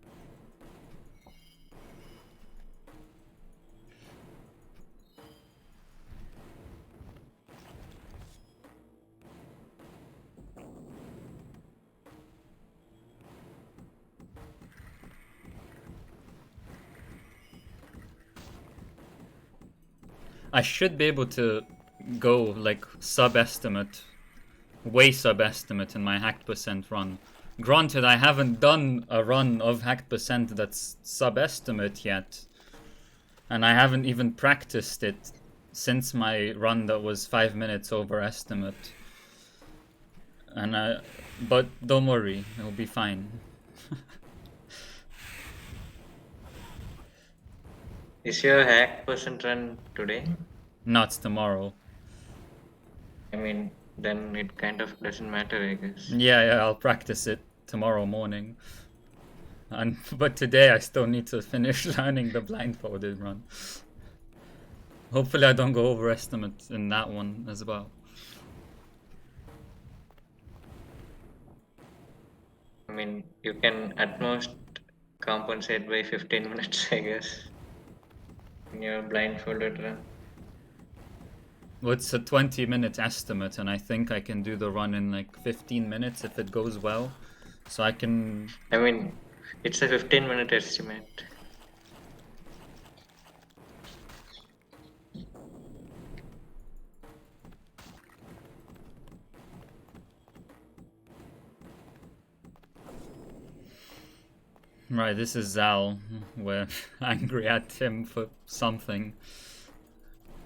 I should be able to go like sub-estimate, way sub-estimate in my hacked percent run. Granted, I haven't done a run of hacked percent that's sub-estimate yet. And I haven't even practiced it since my run that was 5 minutes over estimate. And but don't worry, it'll be fine. Is your hack percent run today? No, it's tomorrow. I mean, then it kind of doesn't matter, I guess. Yeah, I'll practice it tomorrow morning. But today I still need to finish learning the blindfolded run. Hopefully I don't go overestimate in that one as well. I mean, you can at most compensate by 15 minutes, I guess, in your blindfolded run. Well, it's a 20-minute estimate, and I think I can do the run in like 15 minutes if it goes well. So I can... I mean, it's a 15-minute estimate. Right, this is Zal. We're angry at him for something.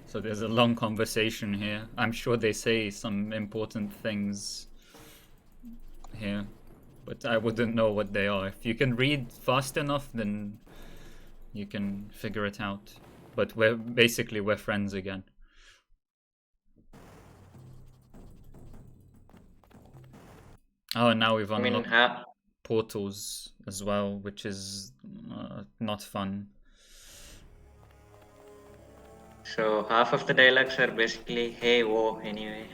So there's a long conversation here. I'm sure they say some important things here, but I wouldn't know what they are. If you can read fast enough, then you can figure it out. But we're friends again. Oh, and now we've I mean, unlocked portals as well, which is not fun. so half of the dialogues are basically "Hey, whoa," anyway.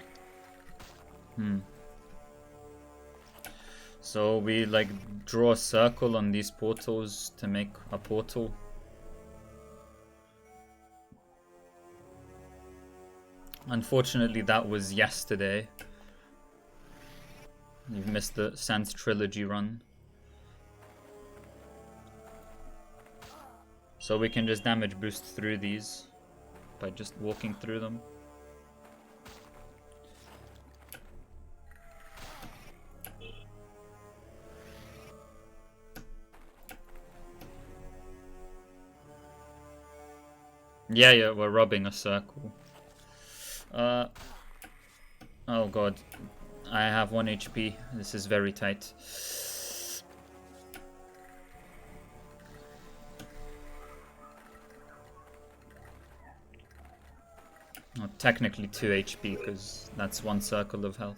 So we like draw a circle on these portals to make a portal. Unfortunately, that was yesterday. You've missed the Sans Trilogy run. So we can just damage boost through these by just walking through them. Yeah, we're rubbing a circle. Oh god. I have 1 HP. This is very tight. Well, technically 2 HP, because that's 1 circle of health.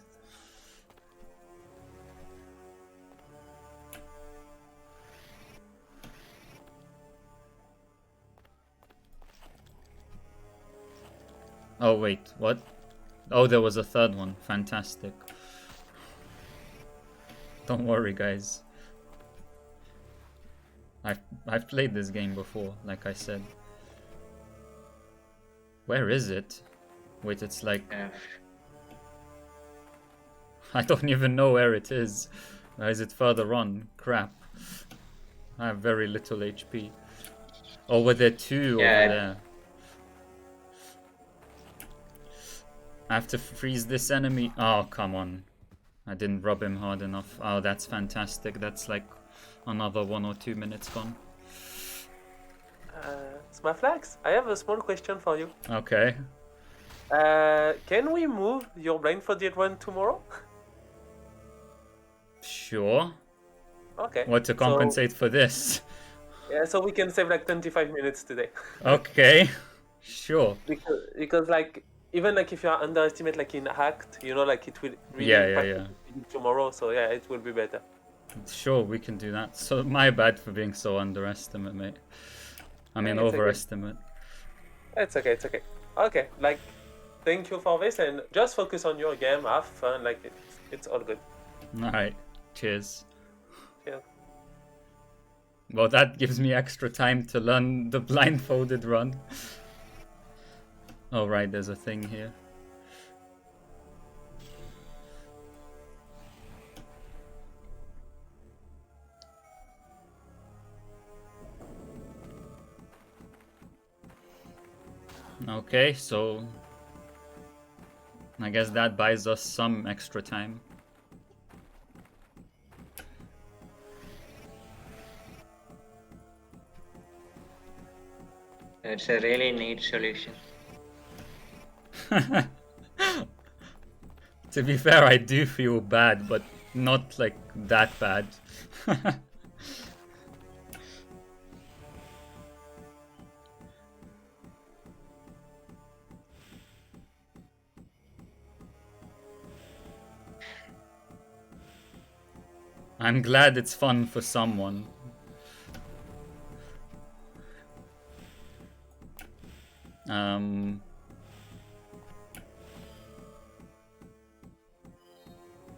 Oh wait, what? Oh, there was a third one. Fantastic. Don't worry, guys. I've played this game before, like I said. Where is it? Wait, it's like... I don't even know where it is. Is it further on? Crap. I have very little HP. Oh, were there 2 over there? I have to freeze this enemy. Oh, come on. I didn't rub him hard enough. Oh, that's fantastic. That's like another 1 or 2 minutes gone. Smathlax, I have a small question for you. Okay. Can we move your blindfolded run tomorrow? Sure. Okay. What to compensate for this? Yeah, so we can save like 25 minutes today. Okay. Sure. Because like even like if you are underestimate like in hacked, you know, like it will really impact tomorrow. So yeah, it will be better. Sure, we can do that. So my bad for being so underestimate, mate. I mean overestimate. Okay. It's okay. It's okay. Okay. Like, thank you for this, and just focus on your game. Have fun. Like it's all good. All right. Cheers. Yeah. Well, that gives me extra time to learn the blindfolded run. Oh, right, there's a thing here. Okay, so I guess that buys us some extra time. It's a really neat solution. To be fair, I do feel bad, but not like that bad. I'm glad it's fun for someone.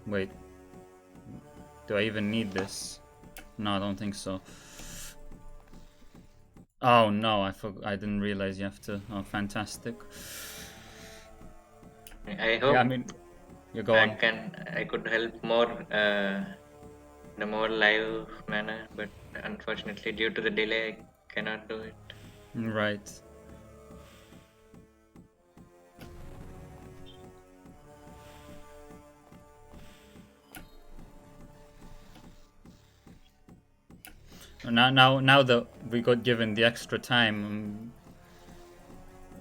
Wait. Do I even need this? No, I don't think so. Oh no, I didn't realize you have to. Oh, fantastic. I hope. Yeah, I mean, you're going. I could help more in a more live manner, but unfortunately, due to the delay, I cannot do it. Right. Now that we got given the extra time,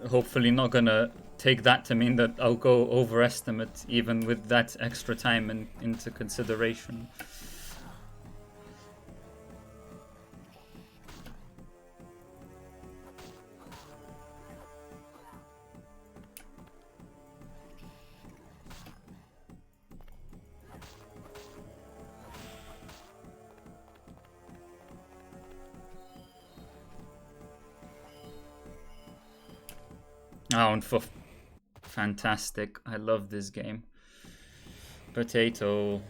I'm hopefully not gonna take that to mean that I'll go overestimate even with that extra time into consideration. Oh, and for fantastic. I love this game. Potato.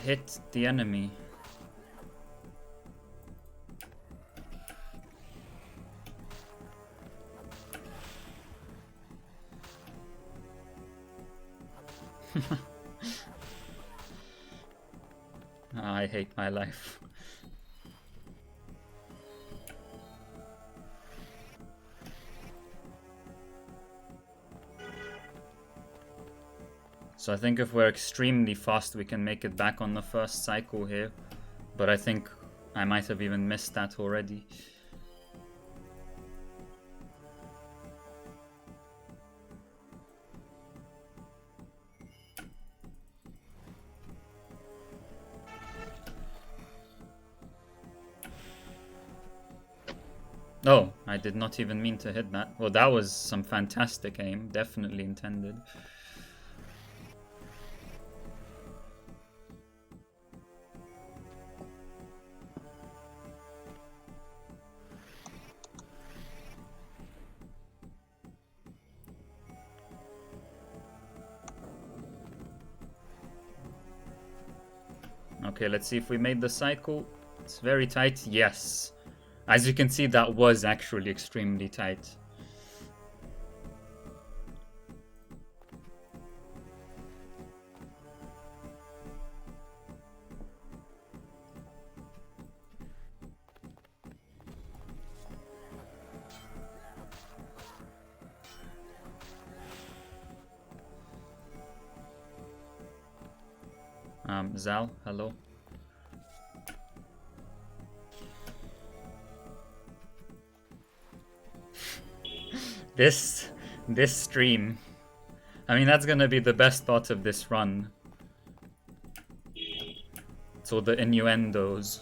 Hit the enemy. I hate my life. So I think if we're extremely fast, we can make it back on the first cycle here. But I think I might have even missed that already. Oh, I did not even mean to hit that. Well, that was some fantastic aim. Definitely intended. Okay, let's see if we made the cycle. It's very tight. Yes. As you can see, that was actually extremely tight. Zal, hello. This stream. I mean, that's gonna be the best part of this run. It's all the innuendos.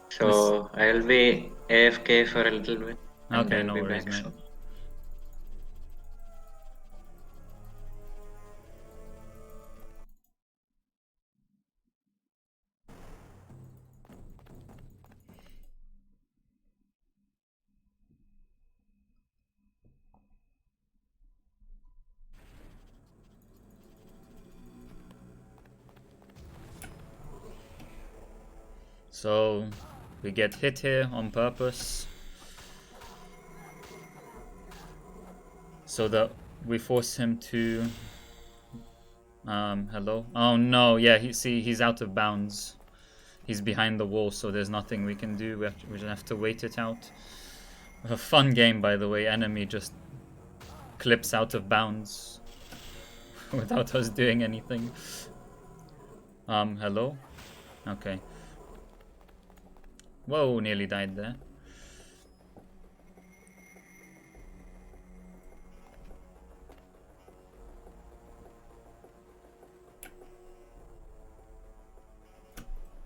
So I'll be AFK for a little bit, and Okay, I'll no be worries, back mate. soon. So we get hit here on purpose, so that we force him to. Hello. Oh no, yeah. He's out of bounds. He's behind the wall, so there's nothing we can do. We just have to wait it out. A fun game, by the way. Enemy just clips out of bounds without us doing anything. Hello? Okay. Whoa, nearly died there.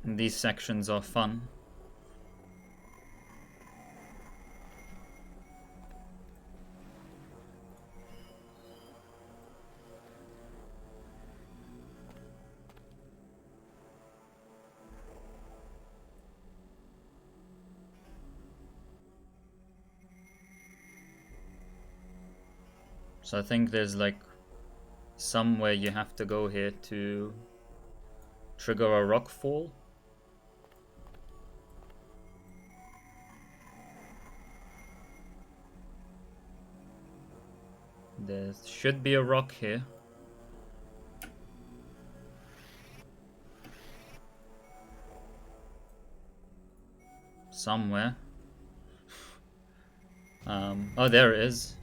And these sections are fun. So I think there's like somewhere you have to go here to trigger a rock fall. There should be a rock here. Somewhere. Oh, there it is.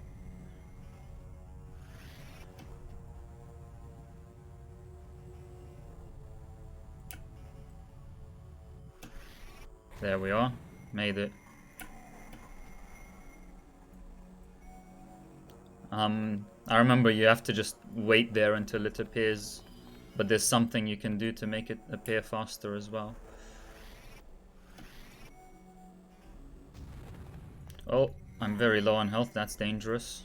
There we are. Made it. I remember you have to just wait there until it appears, but there's something you can do to make it appear faster as well. Oh, I'm very low on health. That's dangerous.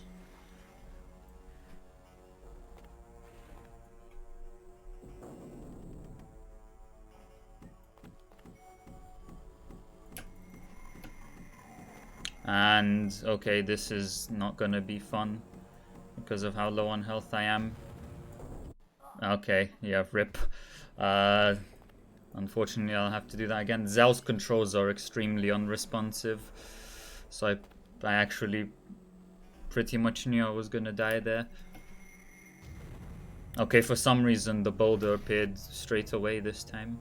And okay, this is not gonna be fun because of how low on health I am. Okay, yeah, rip. Unfortunately, I'll have to do that again. Zell's controls are extremely unresponsive, so I actually pretty much knew I was gonna die there. Okay, for some reason the boulder appeared straight away this time.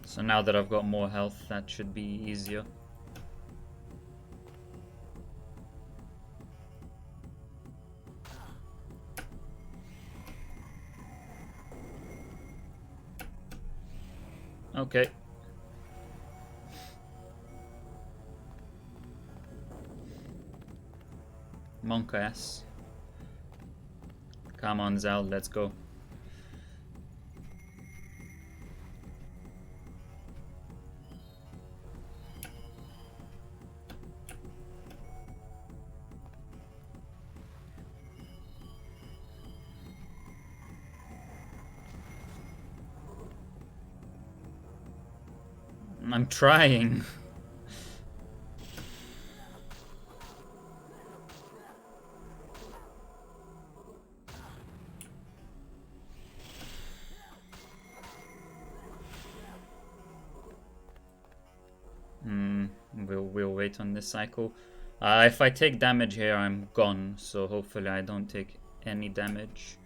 So now that I've got more health, that should be easier. Okay. Monk ass. Come on, Zal, let's go. I'm trying. We'll wait on this cycle. If I take damage here, I'm gone, so hopefully I don't take any damage.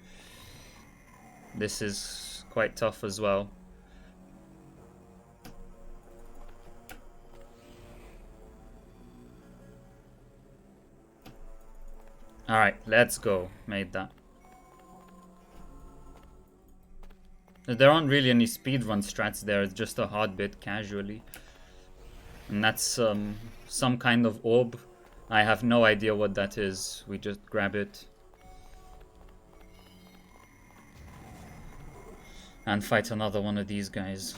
This is quite tough as well. Alright, let's go. Made that. There aren't really any speedrun strats there, it's just a hard bit casually. And that's some kind of orb. I have no idea what that is. We just grab it. And fight another one of these guys.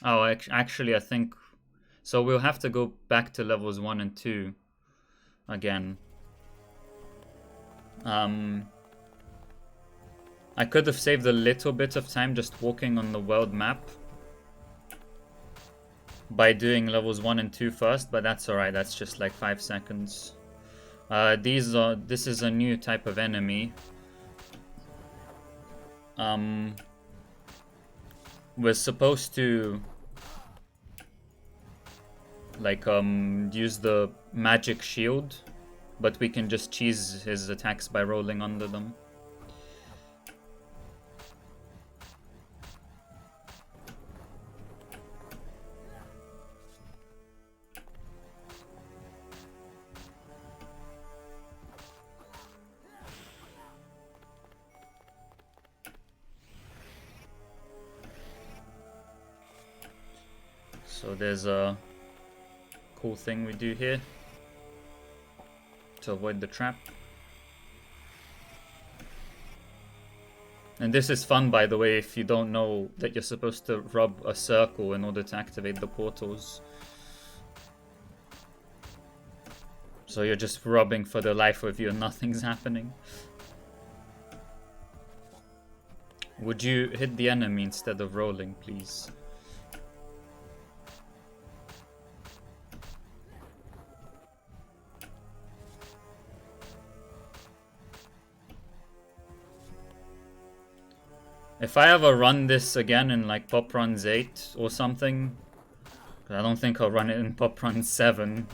Oh, actually, I think... So we'll have to go back to levels 1 and 2 again. I could have saved a little bit of time just walking on the world map by doing levels 1 and 2 first, but that's alright, that's just like 5 seconds. This is a new type of enemy. We're supposed to like use the magic shield, but we can just cheese his attacks by rolling under them. So there's a cool thing we do here to avoid the trap. And this is fun, by the way, if you don't know that you're supposed to rub a circle in order to activate the portals. So you're just rubbing for the life of you and nothing's happening. Would you hit the enemy instead of rolling, please? If I ever run this again in like PoPRuns 8 or something, I don't think I'll run it in PoPRuns 7.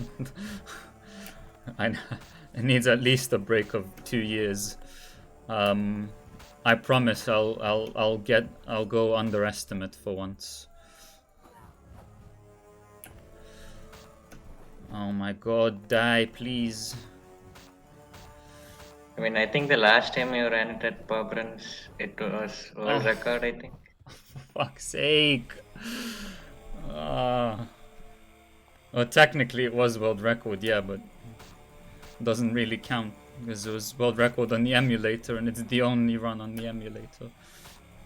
It needs at least a break of 2 years. I promise I'll go underestimate for once. Oh my god, die, please. I mean, I think the last time you ran it at PoPRuns, it was world record, I think. For fuck's sake. Well, technically it was world record, yeah, but doesn't really count because it was world record on the emulator and it's the only run on the emulator.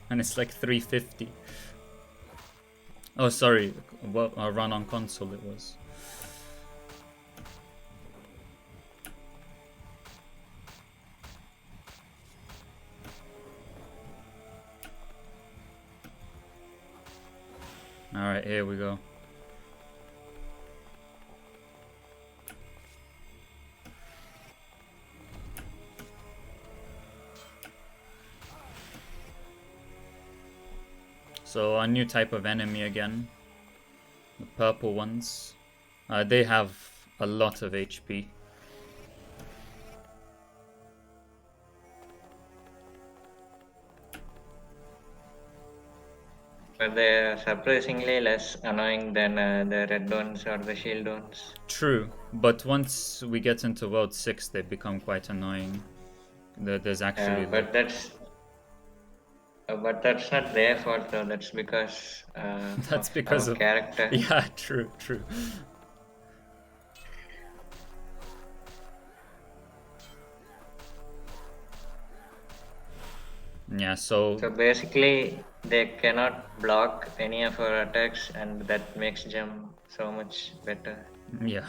And it's like 350. Oh, sorry, a run on console it was. Alright, here we go. So a new type of enemy again. The purple ones. They have a lot of HP. But they're surprisingly less annoying than the red ones or the shield ones. True, but once we get into World 6 they become quite annoying. There's actually But that's not their fault though. That's because that's of because our of character. Yeah, true. Yeah, so basically they cannot block any of our attacks, and that makes jump so much better. yeah.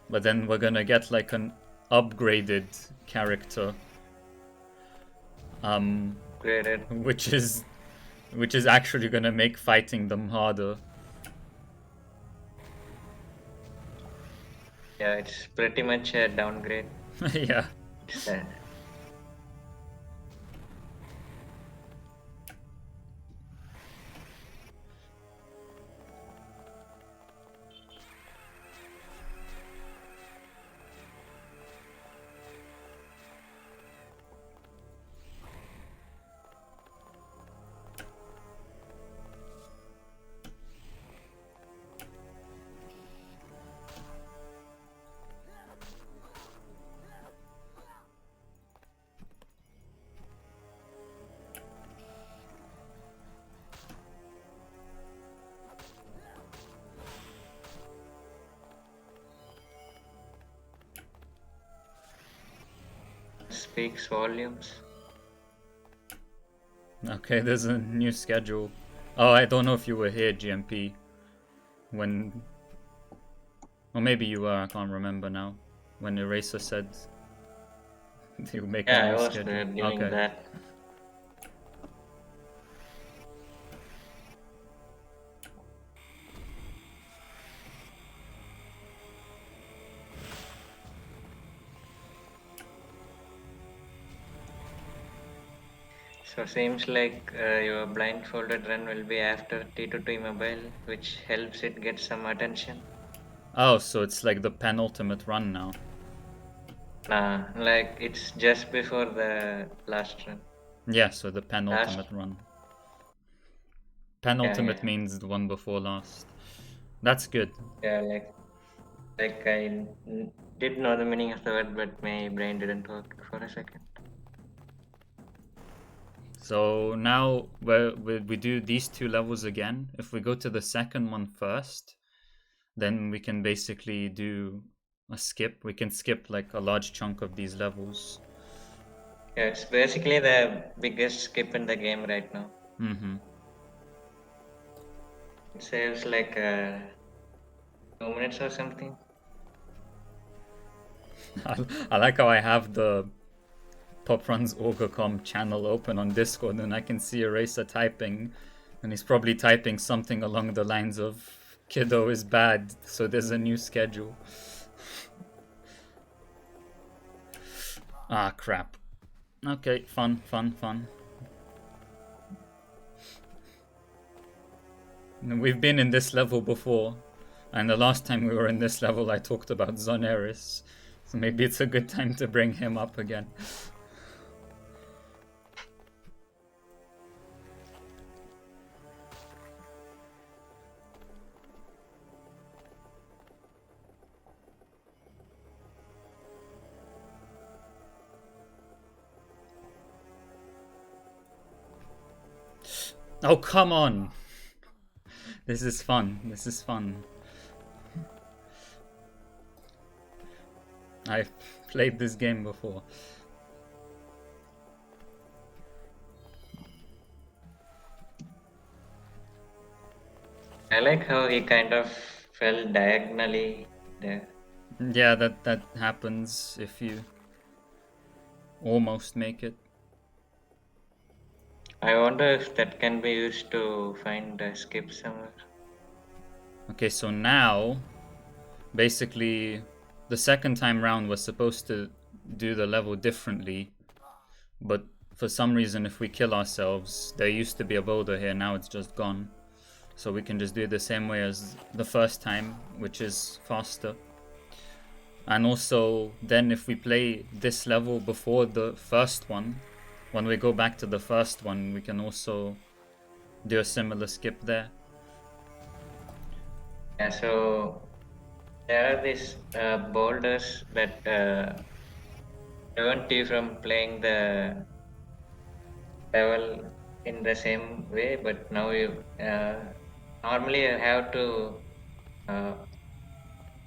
But then we're gonna get like an upgraded character. Graded. Which is actually gonna make fighting them harder. Yeah, it's pretty much a downgrade. Yeah. It's, speaks volumes. Okay, there's a new schedule. Oh, I don't know if you were here, GMP. When... Or maybe you were, I can't remember now. When Eraser said he'll make a Yeah, I new was schedule. there during Okay. that. So seems like your blindfolded run will be after T2T mobile, which helps it get some attention. Oh, so it's like the penultimate run now. Nah, like it's just before the last run. Yeah, so the penultimate run. Penultimate Yeah. means the one before last. That's good. Yeah, like I did know the meaning of the word, but my brain didn't work for a second. So now we do these 2 levels again. If we go to the second one first, then we can basically do a skip. We can skip like a large chunk of these levels. Yeah, it's basically the biggest skip in the game right now. Mm-hmm. It saves like 2 minutes or something. I like how I have the PoPRuns Orgacom channel open on Discord and I can see Eraser typing, and he's probably typing something along the lines of Kiddo is bad, so there's a new schedule. Ah, crap. Okay, fun. We've been in this level before, and the last time we were in this level I talked about Zoneris, so maybe it's a good time to bring him up again. Oh, come on! This is fun. This is fun. I've played this game before. I like how he kind of fell diagonally there. Yeah, that happens if you almost make it. I wonder if that can be used to find a skip somewhere. Okay, so now, basically, the second time round was supposed to do the level differently, but for some reason, if we kill ourselves, there used to be a boulder here, now it's just gone. So we can just do it the same way as the first time, which is faster. And also, then if we play this level before the first one, when we go back to the first one, we can also do a similar skip there. Yeah, so there are these boulders that prevent you from playing the level in the same way, but now you normally you have to uh,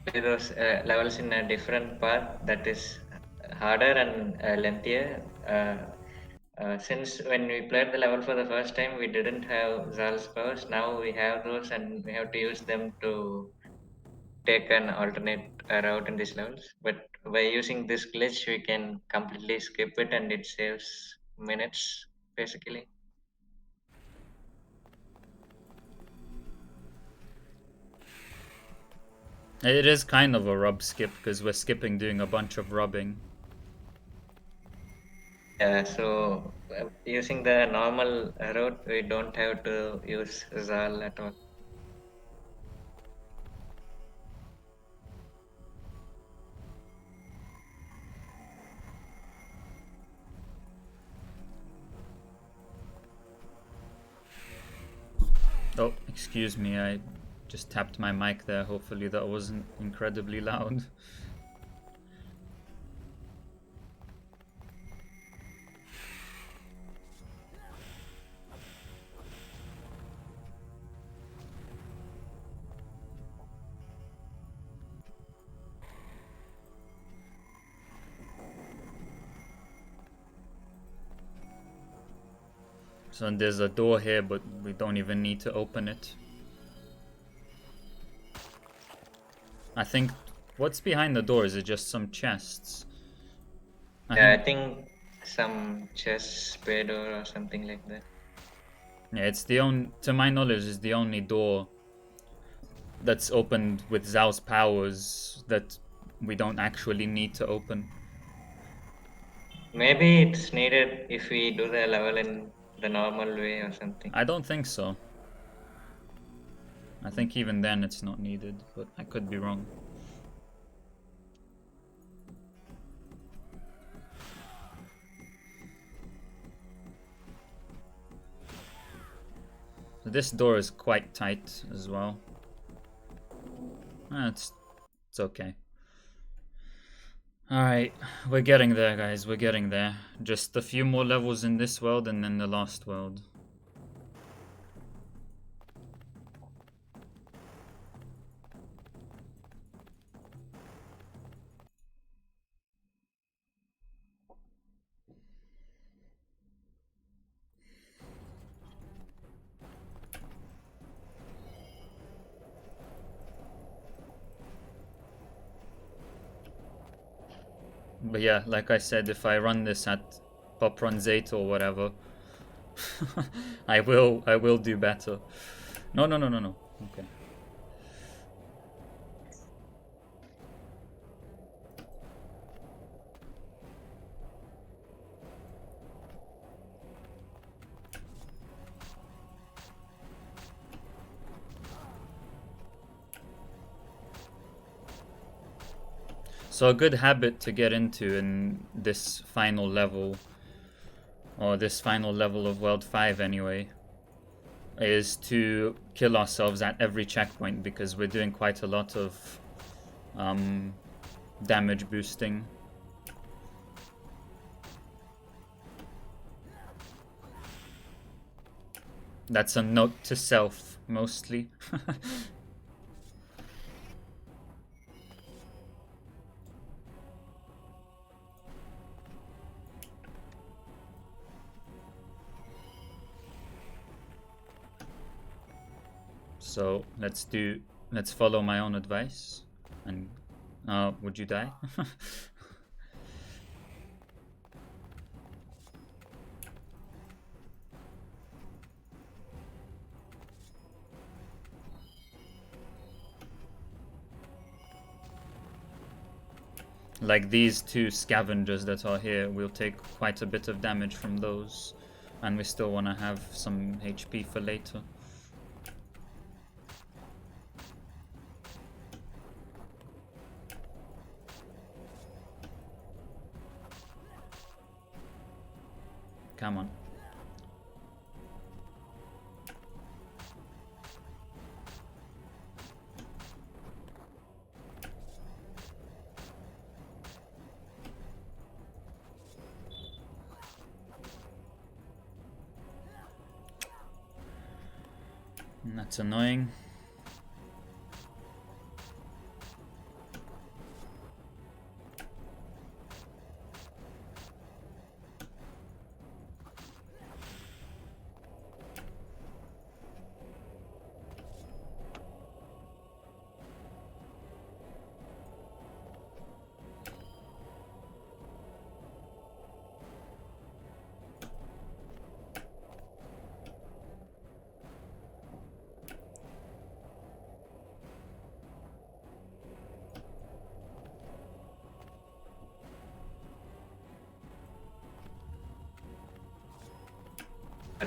play those levels in a different path that is harder and lengthier. Since when we played the level for the first time, we didn't have Zal's powers. Now we have those, and we have to use them to take an alternate route in these levels. But by using this glitch, we can completely skip it, and it saves minutes basically. It is kind of a rub skip because we're skipping doing a bunch of rubbing. Yeah, so using the normal route, we don't have to use Zal at all. Oh, excuse me, I just tapped my mic there. Hopefully that wasn't incredibly loud. So there's a door here, but we don't even need to open it. I think, what's behind the door? Is it just some chests? Yeah, I think some chest spade or something like that. Yeah, it's the only, to my knowledge, is the only door that's opened with Zhao's powers that we don't actually need to open. Maybe it's needed if we do the level in the normal way or something. I don't think so. I think even then it's not needed, but I could be wrong. So this door is quite tight as well. It's okay. Alright, we're getting there, guys. We're getting there. Just a few more levels in this world and then the last world. But yeah, like I said, if I run this at PoPRuns 8 or whatever, I will do better. No, no, no, no, no. Okay. So a good habit to get into in this final level, or this final level of World 5 anyway, is to kill ourselves at every checkpoint, because we're doing quite a lot of damage boosting. That's a note to self, mostly. So let's follow my own advice. And would you die? Like these two scavengers that are here, we'll take quite a bit of damage from those, and we still want to have some HP for later. Come on. That's annoying.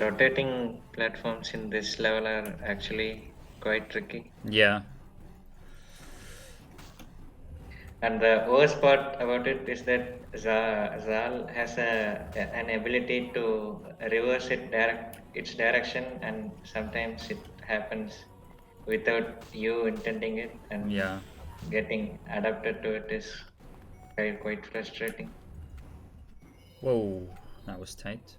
Rotating platforms in this level are actually quite tricky. Yeah. And the worst part about it is that Zal has an ability to reverse its direction, and sometimes it happens without you intending it, and Yeah. getting adapted to it is quite frustrating. Whoa, that was tight.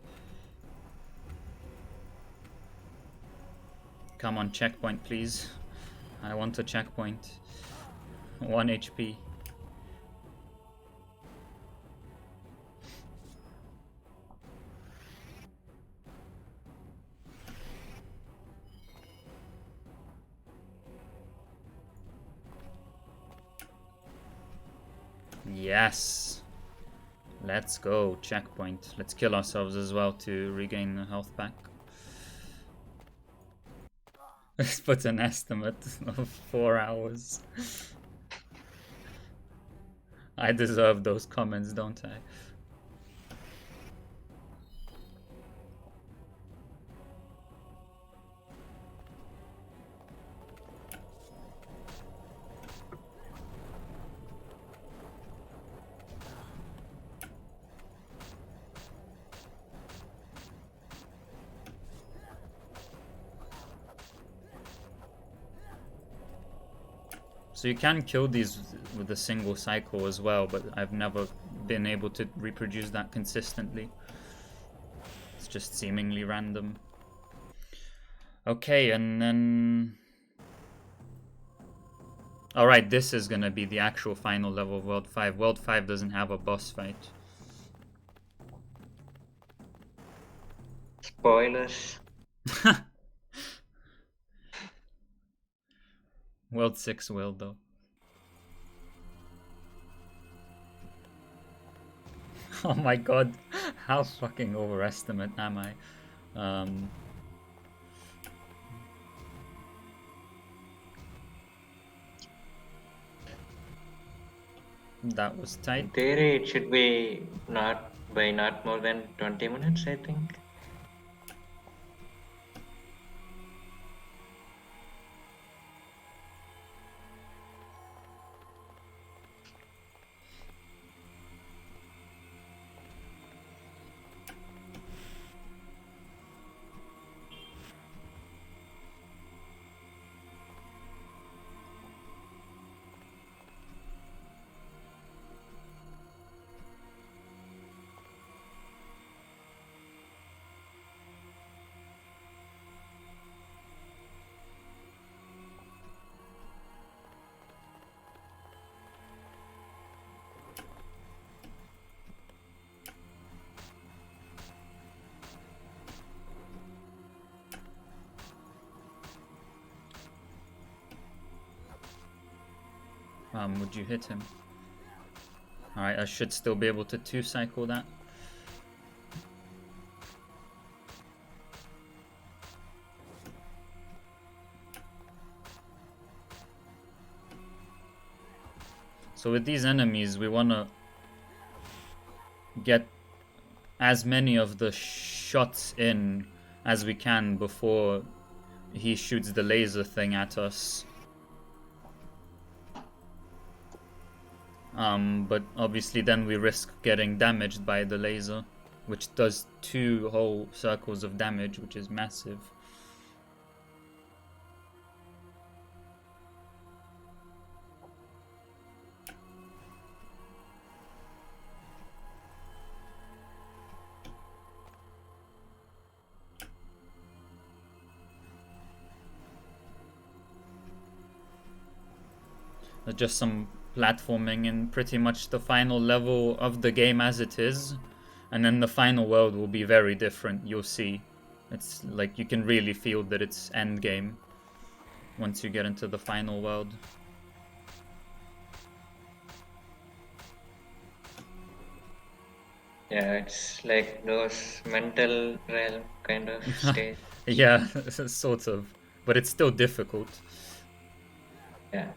Come on, checkpoint, please. I want a checkpoint. 1 HP. Yes. Let's go. Checkpoint. Let's kill ourselves as well to regain the health back. Let's put an estimate of 4 hours. I deserve those comments, don't I? So you can kill these with a single cycle as well, but I've never been able to reproduce that consistently. It's just seemingly random. Okay, and then... Alright, this is gonna be the actual final level of World 5. World 5 doesn't have a boss fight. Spoilers. World 6 will, though. Oh my god, how fucking overestimate am I? That was In tight. theory, it should be not more than 20 minutes, I think. Would you hit him? Alright, I should still be able to 2-cycle that. So with these enemies, we want to get as many of the shots in as we can before he shoots the laser thing at us. But obviously then we risk getting damaged by the laser, which does 2 whole circles of damage, which is massive. Just some platforming in pretty much the final level of the game as it is, and then the final world will be very different. You'll see, it's like you can really feel that it's end game once you get into the final world. Yeah, it's like those mental realm kind of stage. Yeah, sort of, but it's still difficult. Yeah.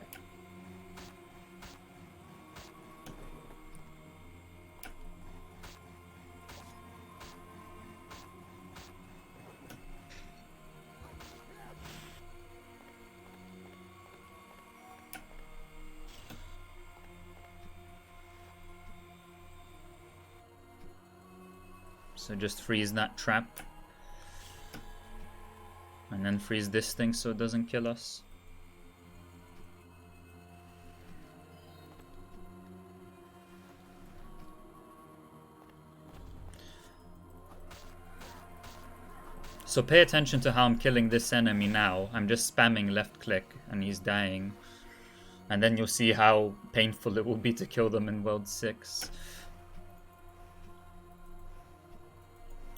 So just freeze that trap. And then freeze this thing so it doesn't kill us. So pay attention to how I'm killing this enemy now. I'm just spamming left click and he's dying. And then you'll see how painful it will be to kill them in World 6.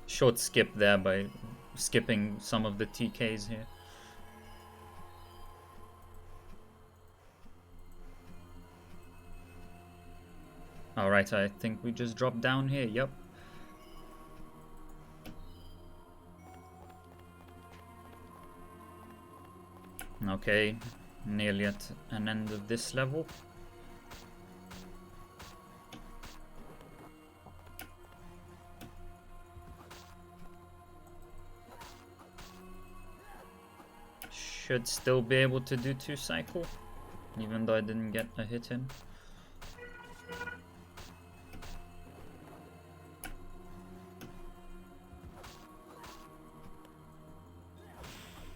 Short skip there by skipping some of the TKs here. Alright, I think we just dropped down here, yep. Okay, nearly at an end of this level. Should still be able to do 2-cycle, even though I didn't get a hit in.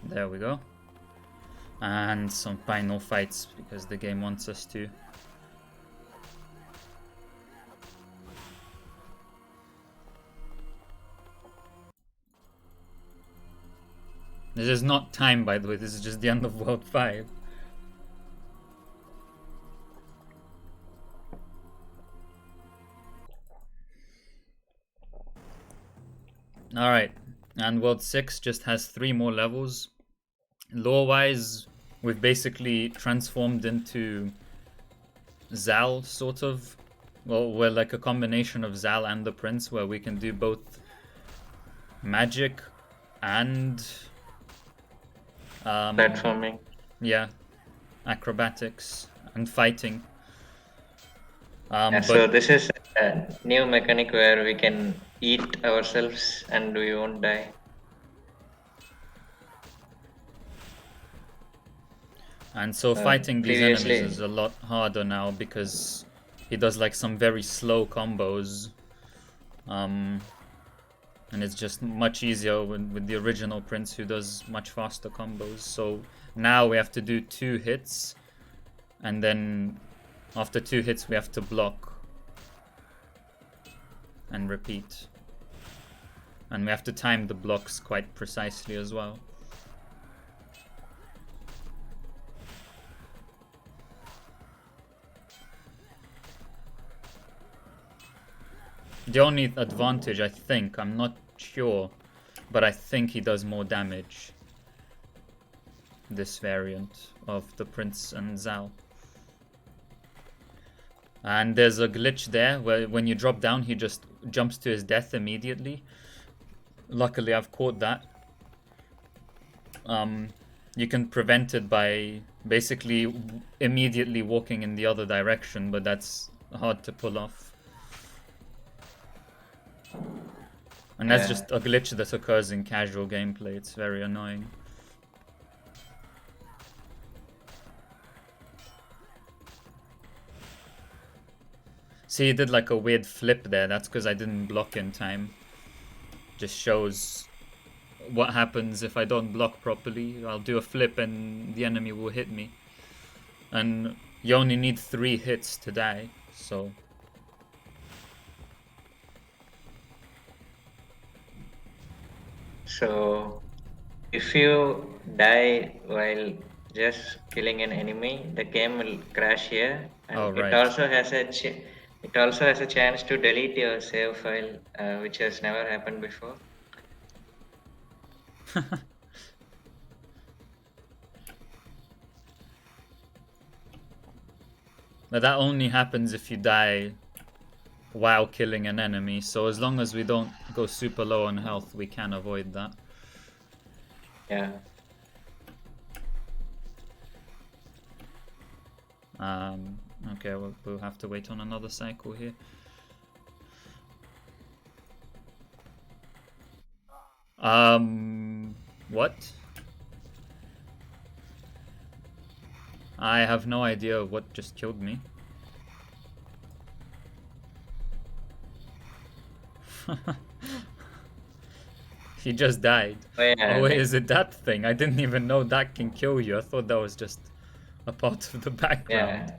There we go. And some final fights, because the game wants us to. This is not time, by the way, this is just the end of World 5. Alright, and World 6 just has 3 more levels. Lore-wise, we've basically transformed into Zal, sort of. Well, we're like a combination of Zal and the Prince, where we can do both magic and Platforming. yeah, acrobatics and fighting. Yeah, so this is a new mechanic where we can eat ourselves and we won't die. And so fighting these enemies previously- is a lot harder now because he does like some very slow combos. And it's just much easier with the original Prince, who does much faster combos. So now we have to do 2 hits, and then after 2 hits we have to block and repeat. And we have to time the blocks quite precisely as well. The only advantage, I think, I'm not sure, but I think he does more damage, this variant of the Prince and Zal. And there's a glitch there where when you drop down, he just jumps to his death immediately. Luckily, I've caught that. You can prevent it by basically immediately walking in the other direction, but that's hard to pull off. And that's just a glitch that occurs in casual gameplay. It's very annoying. See, he did like a weird flip there. That's because I didn't block in time. Just shows what happens if I don't block properly. I'll do a flip and the enemy will hit me. And you only need 3 hits to die, so... So, if you die while just killing an enemy, the game will crash here, and Oh, it right. also has a chance to delete your save file, which has never happened before. But that only happens if you die while killing an enemy, so as long as we don't go super low on health, we can avoid that. Yeah. Okay, we'll have to wait on another cycle here. What? I have no idea what just killed me. He just died. Oh, yeah, Oh wait, like, is it that thing? I didn't even know that can kill you. I thought that was just a part of the background.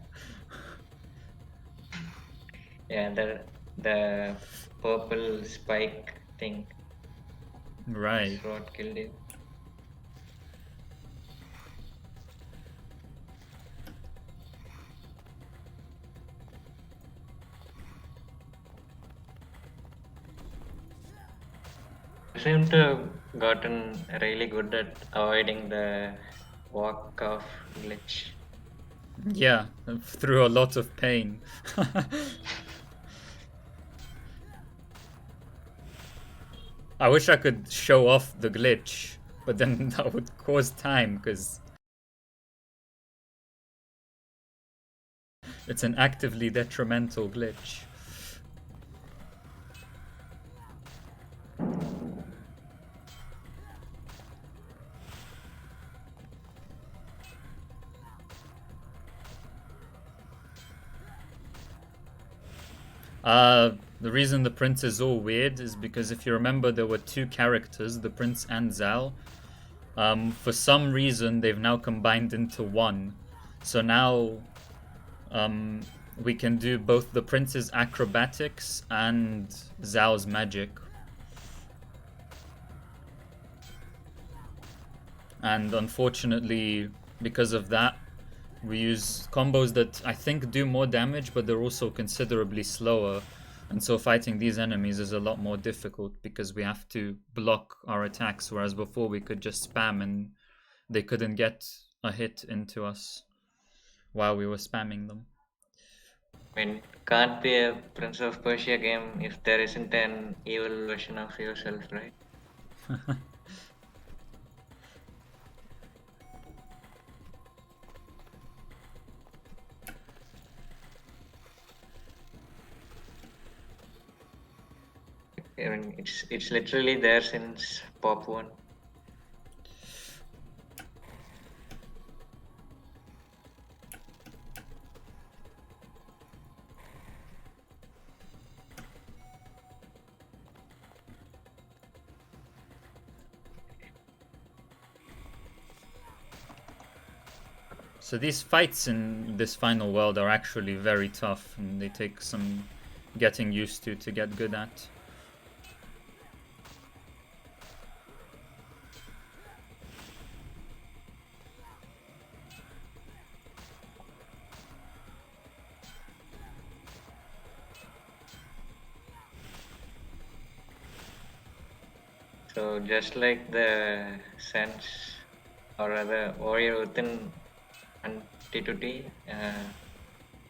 yeah, the purple spike thing. Right. That's what killed you. You seem to have gotten really good at avoiding the walk off glitch. Yeah, through a lot of pain. I wish I could show off the glitch, but then that would cause time because it's an actively detrimental glitch. The reason the prince is all weird is because if you remember, there were 2 characters, the prince and Zal. For some reason, they've now combined into one. So now we can do both the prince's acrobatics and Zal's magic. And unfortunately, because of that, we use combos that I think do more damage, but they're also considerably slower. And so fighting these enemies is a lot more difficult because we have to block our attacks, whereas before we could just spam and they couldn't get a hit into us while we were spamming them. I mean, can't be a Prince of Persia game if there isn't an evil version of yourself, right? I mean, it's literally there since Pop 1. So these fights in this final world are actually very tough, and they take some getting used to get good at. So just like the sense or rather warrior within entity,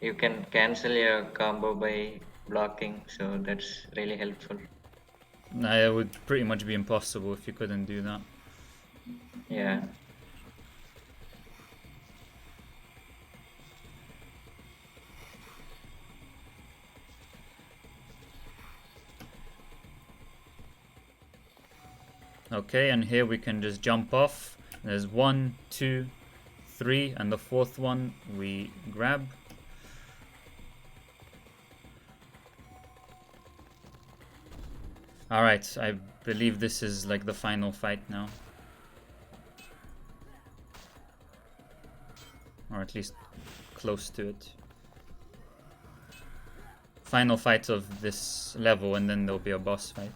you can cancel your combo by blocking, so that's really helpful. It would pretty much be impossible if you couldn't do that. Yeah. Okay, and here we can just jump off. There's 1, 2, 3, and the fourth one we grab. Alright, I believe this is like the final fight now. Or at least close to it. Final fight of this level, and then there'll be a boss fight.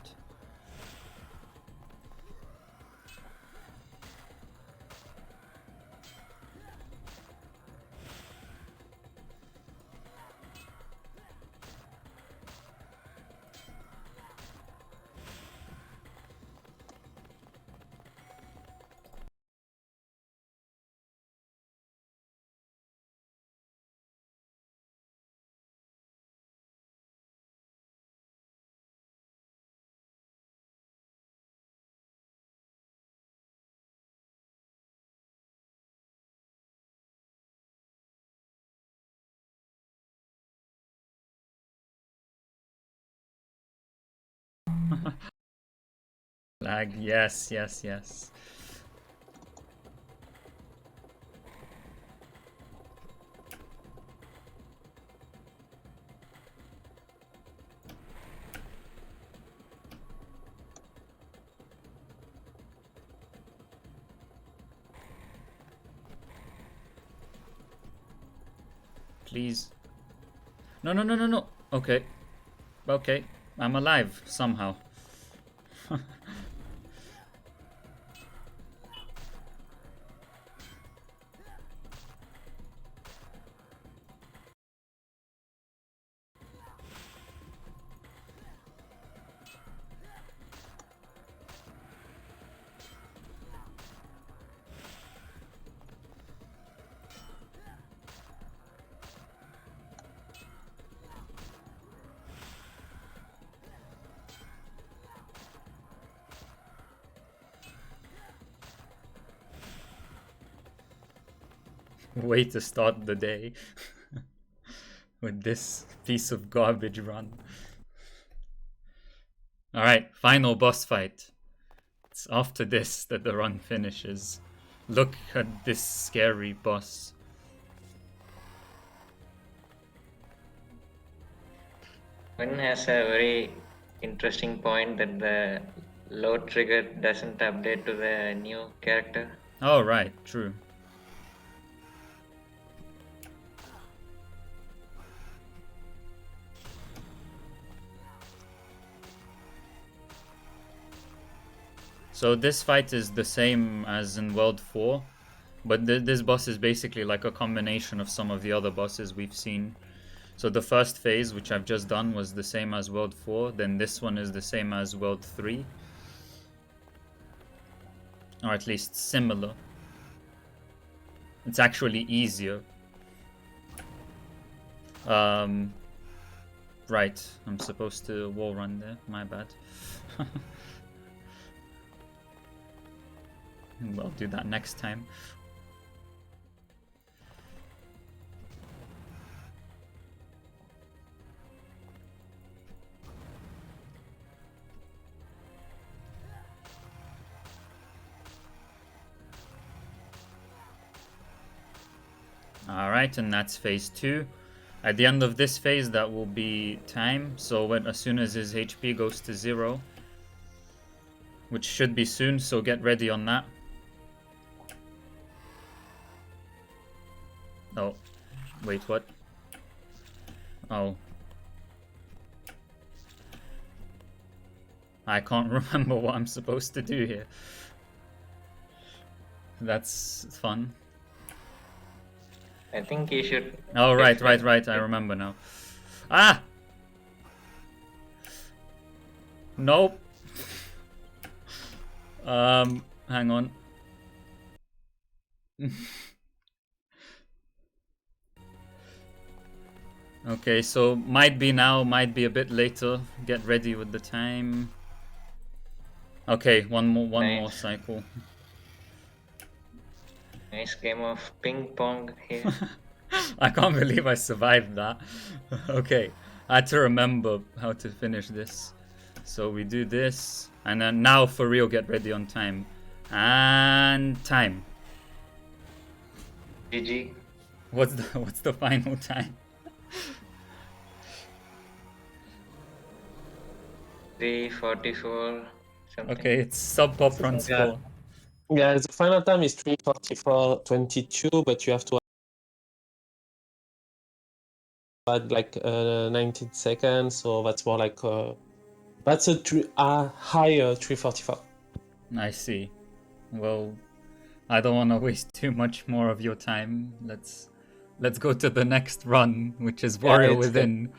Lag, yes, yes, yes. Please. No, no, no, no, no. Okay. Okay. I'm alive somehow. Way to start the day with this piece of garbage run. Alright, final boss fight. It's after this that the run finishes. Look at this scary boss. One has a very interesting point that the load trigger doesn't update to the new character. Oh, right, true. So this fight is the same as in World 4, but this boss is basically like a combination of some of the other bosses we've seen. So the first phase, which I've just done, was the same as World 4, then this one is the same as World 3. Or at least similar. It's actually easier. Right, I'm supposed to wall run there, my bad. I'll do that next time. Alright, and that's phase 2. At the end of this phase, that will be time. So as soon as his HP goes to 0, which should be soon, so get ready on that. Oh, wait, what? Oh. I can't remember what I'm supposed to do here. That's fun. I think you should. Oh, right. I remember now. Ah! Nope. Hang on. Okay, so might be now, might be a bit later. Get ready with the time. Okay, one more Nice. cycle. Nice game of ping pong here. I can't believe I survived that. Okay, I had to remember how to finish this. So we do this, and then now for real, get ready on time. And time. GG. What's the final time? 3:44 something. Okay, it's sub PoPRuns Yeah. score. Yeah, the final time is 3:44.22, but you have to add like 19 seconds, so that's more like that's a higher 3:44. I see. Well, I don't want to waste too much more of your time. Let's go to the next run, which is Yeah, Warrior it's good. Within.